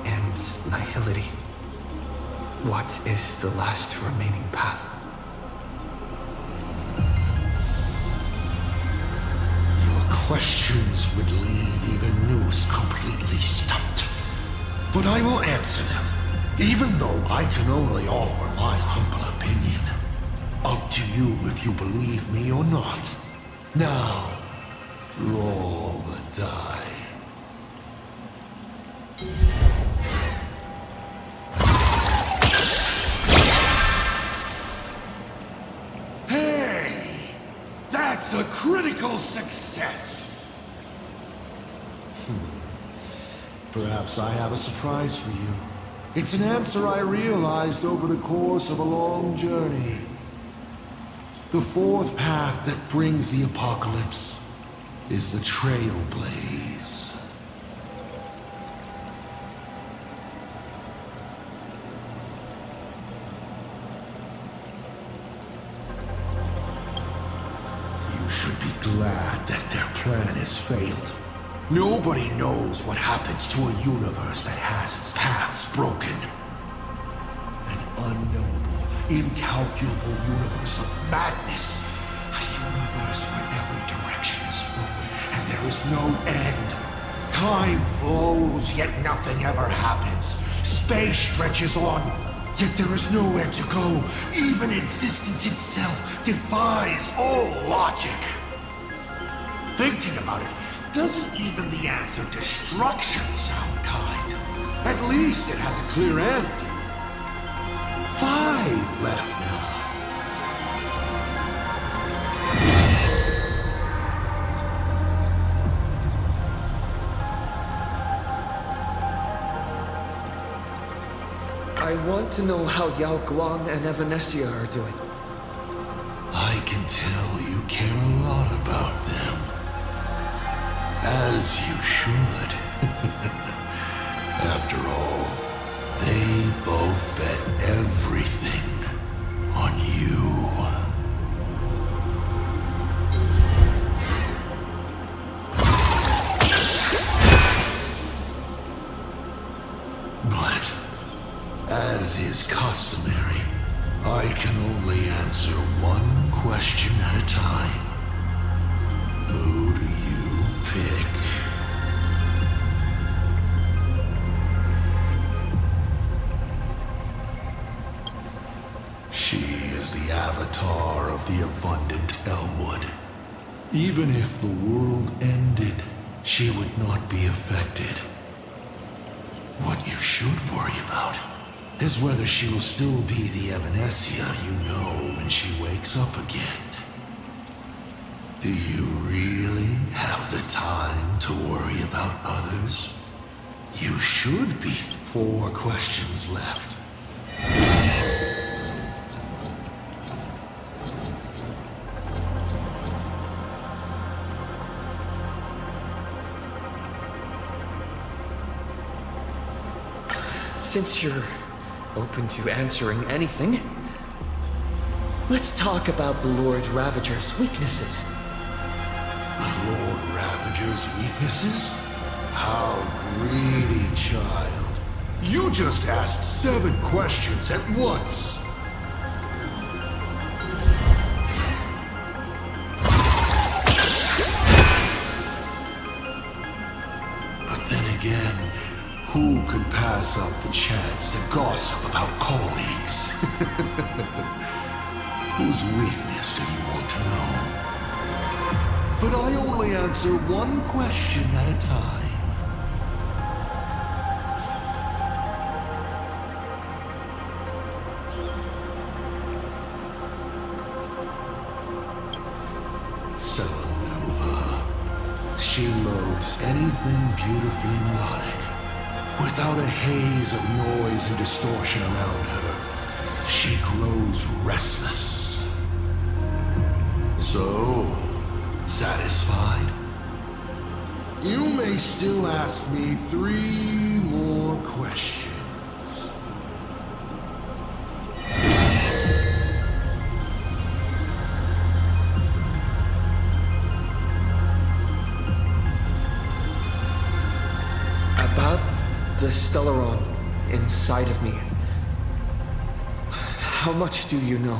and nihility. What is the last remaining path? Your questions would leave even Noose completely stumped. But I will answer them, even though I can only offer my humble opinion. Up to you if you believe me or not. Now, roll the die. Hey! That's a critical success! Perhaps I have a surprise for you. It's an answer I realized over the course of a long journey. The 4th path that brings the apocalypse is the Trailblaze. You should be glad that their plan has failed. Nobody knows what happens to a universe that has its paths broken. An unknowable, incalculable universe of madness. A universe where every direction is forward and there is no end. Time flows, yet nothing ever happens. Space stretches on, yet there is nowhere to go. Even existence itself defies all logic. Thinking about it, doesn't even the answer destruction sound kind? At least it has a clear end. 5 left now. I want to know how Yao Guang and Evanesia are doing. I can tell you care a lot about them. As you should. After all, they both bet everything on you. But, as is customary, I can only answer one question at a time. Who do you pick? She is the avatar of the abundant Elwood. Even if the world ended, she would not be affected. What you should worry about is whether she will still be the Evanesia you know when she wakes up again. Do you really have the time to worry about others? You should be. 4 questions left. Since you're open to answering anything, let's talk about the Lord Ravager's weaknesses. The Lord Ravager's weaknesses? How greedy, child. You just asked 7 questions at once. But then again, who could pass up the chance to gossip about colleagues? Whose weakness do you want to know? But I only answer one question at a time. Selenova. She loathes anything beautifully melodic. Without a haze of noise and distortion around her, she grows restless. So, satisfied? You may still ask me 3 more questions. the Stellaron inside of me. How much do you know?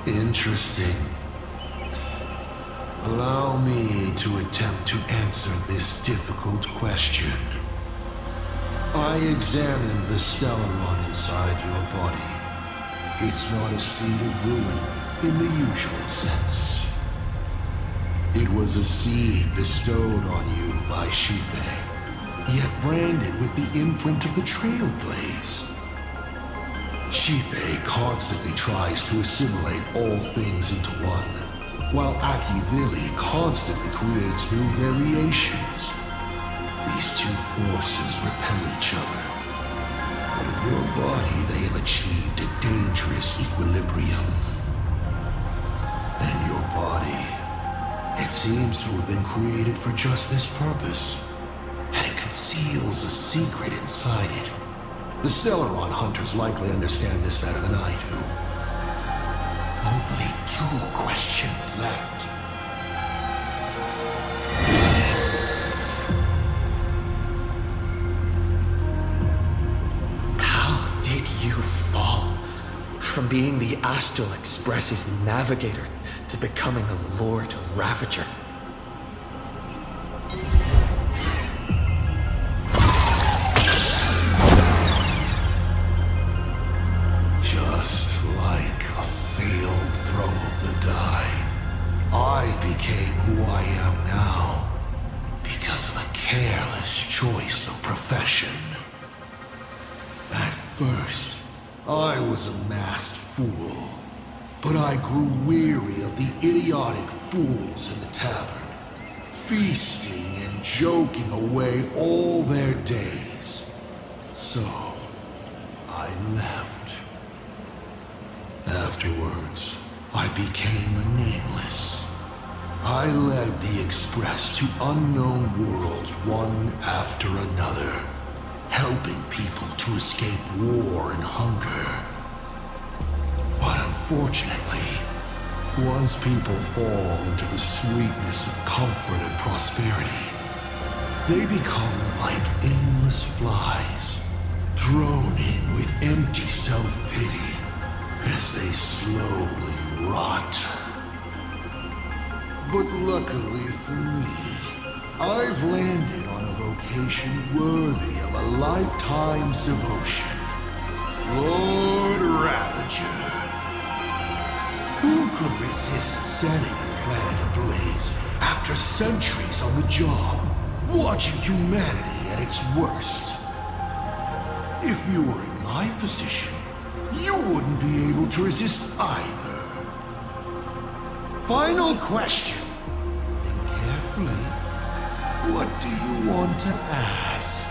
Interesting. Allow me to attempt to answer this difficult question. I examined the Stellaron inside your body. It's not a seed of ruin in the usual sense. It was a seed bestowed on you by Shipe, yet branded with the imprint of the Trailblaze. Shipe constantly tries to assimilate all things into one, while Akivili constantly creates new variations. These two forces repel each other, but in your body they have achieved a dangerous equilibrium. And your body, it seems to have been created for just this purpose, and it conceals a secret inside it. The Stellaron hunters likely understand this better than I do. Only 2 questions left. How did you fall from being the Astral Express's navigator to becoming a Lord Ravager? Just like a failed throw of the die, I became who I am now because of a careless choice of profession. At first, I was a masked fool, but I grew weary of the idiotic fools in the tavern, feasting and joking away all their days. So, I left. Afterwards, I became a nameless. I led the Express to unknown worlds one after another, helping people to escape war and hunger. But unfortunately, once people fall into the sweetness of comfort and prosperity, they become like aimless flies, droning with empty self-pity as they slowly rot. But luckily for me, I've landed on a vocation worthy of a lifetime's devotion. Lord Ravager. Who could resist setting a planet ablaze after centuries on the job, watching humanity at its worst? If you were in my position, you wouldn't be able to resist either. Final question. Think carefully. What do you want to ask?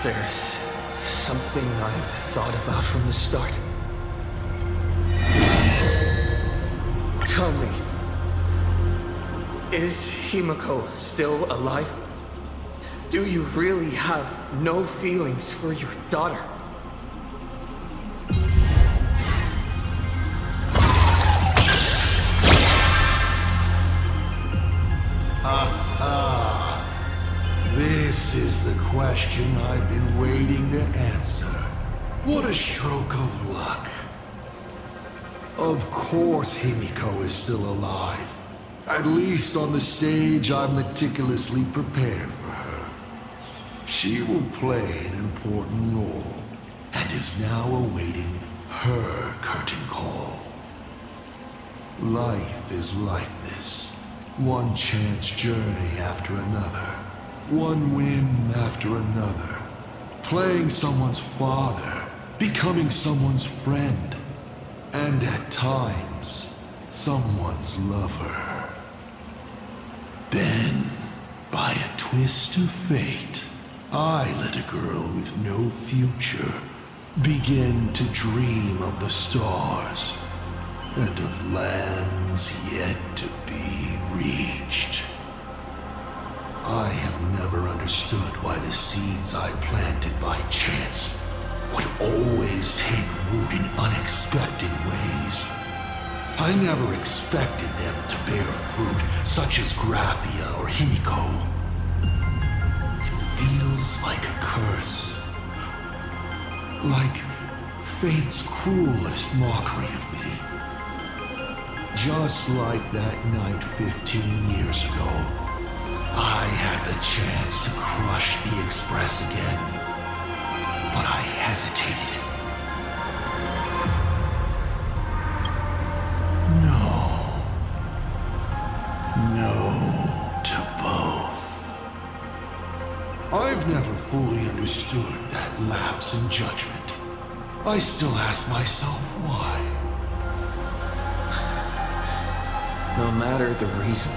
There's something I've thought about from the start. Tell me, is Himiko still alive? Do you really have no feelings for your daughter? This is the question I've been waiting to answer. What a stroke of luck. Of course Himiko is still alive. At least on the stage I've meticulously prepared for her. She will play an important role, and is now awaiting her curtain call. Life is like this. One chance journey after another. One whim after another. Playing someone's father, becoming someone's friend, and at times, someone's lover. Then, by a twist of fate, I let a girl with no future begin to dream of the stars and of lands yet to be reached. I have never understood why the seeds I planted by chance would always take root in unexpected ways. I never expected them to bear fruit such as Graphia or Himiko. It feels like a curse. Like fate's cruelest mockery of me. Just like that night 15 years ago, I had the chance to crush the Express again, but I hesitated. No to both. I've never fully understood that lapse in judgment. I still ask myself why. No matter the reason,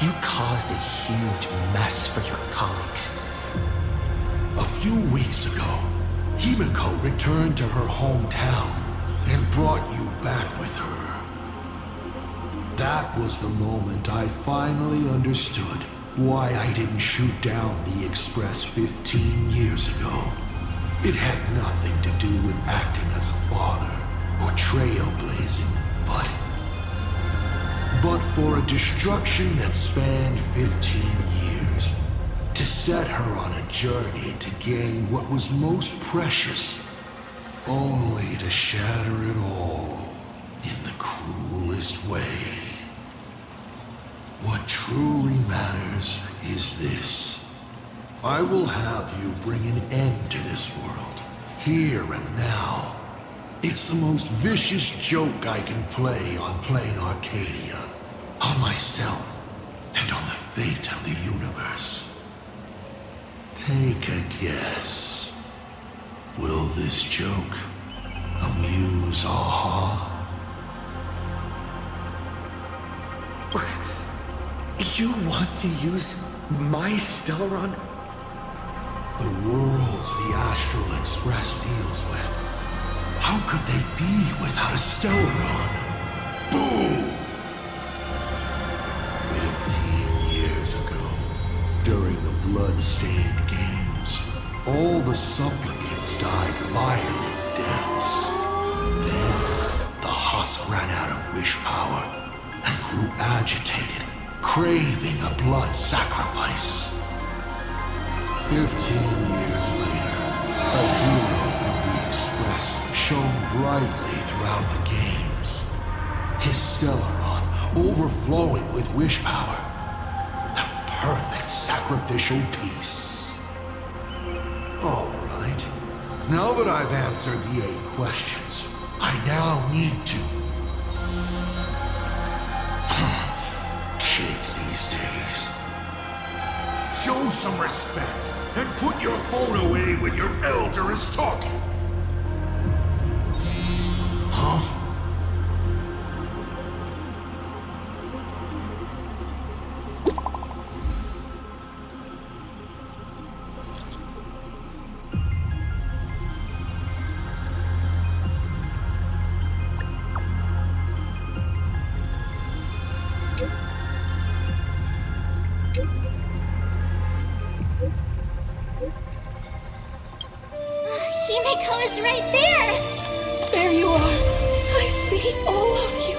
you caused a huge mess for your colleagues. A few weeks ago, Himiko returned to her hometown and brought you back with her. That was the moment I finally understood why I didn't shoot down the Express 15 years ago. It had nothing to do with acting as a father or trailblazing, but for a destruction that spanned 15 years, to set her on a journey to gain what was most precious, only to shatter it all in the cruelest way. What truly matters is this. I will have you bring an end to this world, here and now. It's the most vicious joke I can play on PLANARCADIA, on myself, and on the fate of the universe. Take a guess. Will this joke amuse Aha? You want to use my Stellaron? The worlds the Astral Express deals with. How could they be without a Stellaron? Boom! 15 years ago, during the blood-stained games, all the supplicants died violent deaths. Then, the husk ran out of wish power and grew agitated, craving a blood sacrifice. 15 years later, a hero from the Express shone brightly throughout the games. His Stellaron overflowing with wish power. The perfect sacrificial piece. All right. Now that I've answered the 8 questions, I now need to... Kids these days. Show some respect and put your phone away when your elder is talking. Huh? Himiko is right there! There you are. I see all of you.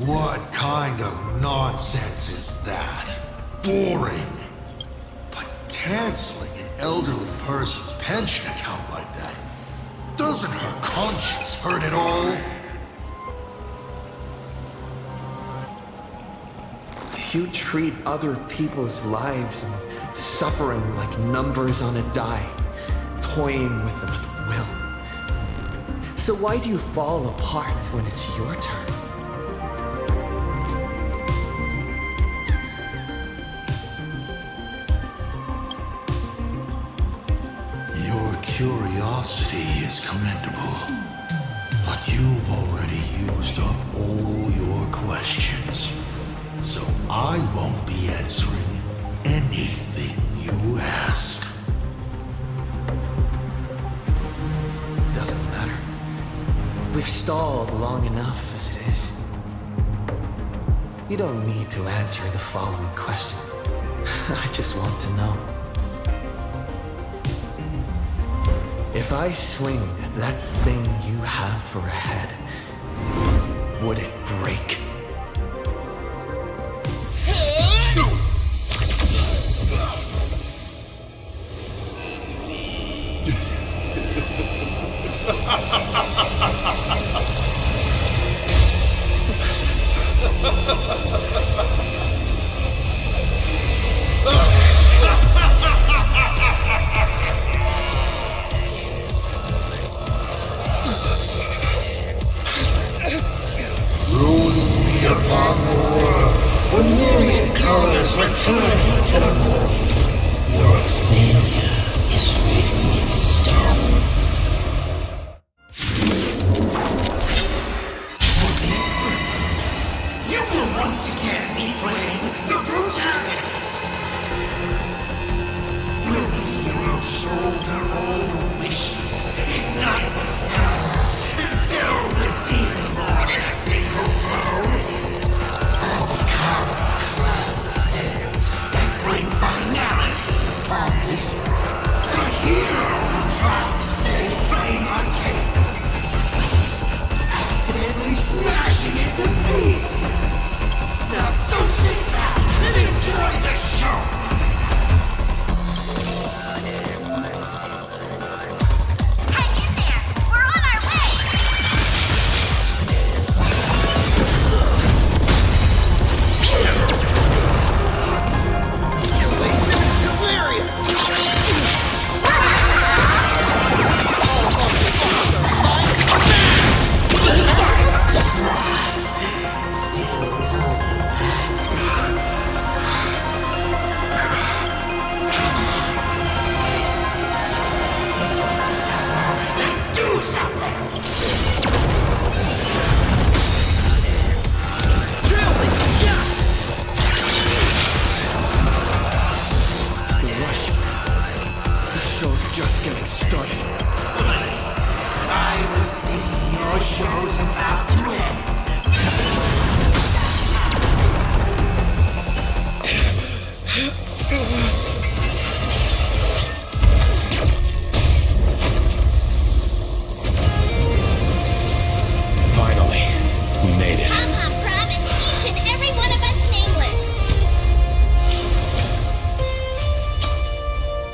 What kind of nonsense is that? Boring. But canceling an elderly person's pension account like that, doesn't her conscience hurt at all? You treat other people's lives and suffering like numbers on a die, toying with them at will. So why do you fall apart when it's your turn? Your curiosity is commendable, but you've already used up all your questions. So I won't be answering anything you ask. Doesn't matter. We've stalled long enough as it is. You don't need to answer the following question. I just want to know. If I swing at that thing you have for a head, would it break?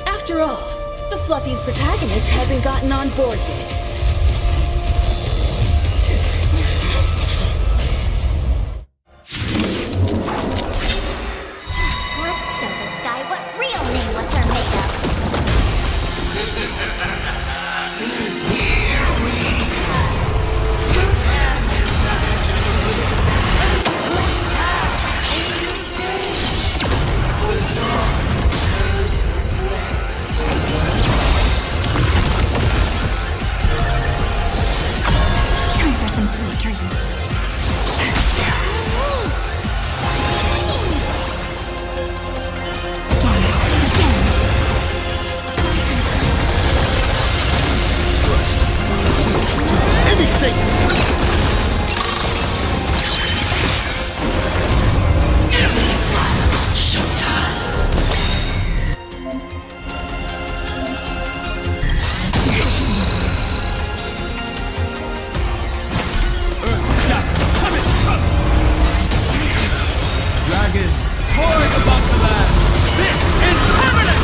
After all, the Fluffy's protagonist hasn't gotten on board yet. Let's show this guy what real nameless are made of. Time for some sweet dreams. Dragon, soaring above the land. This is permanent!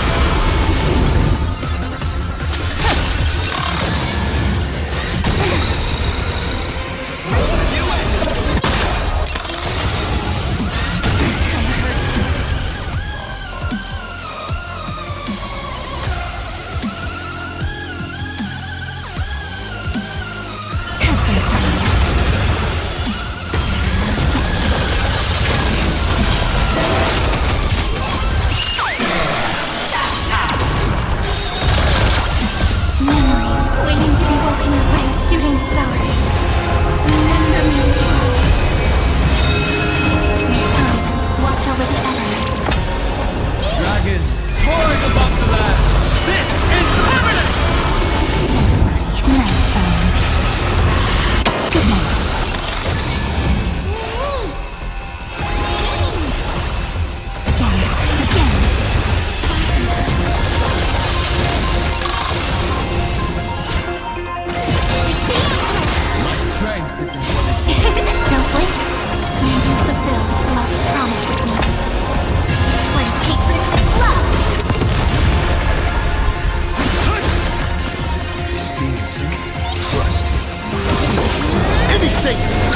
nothing!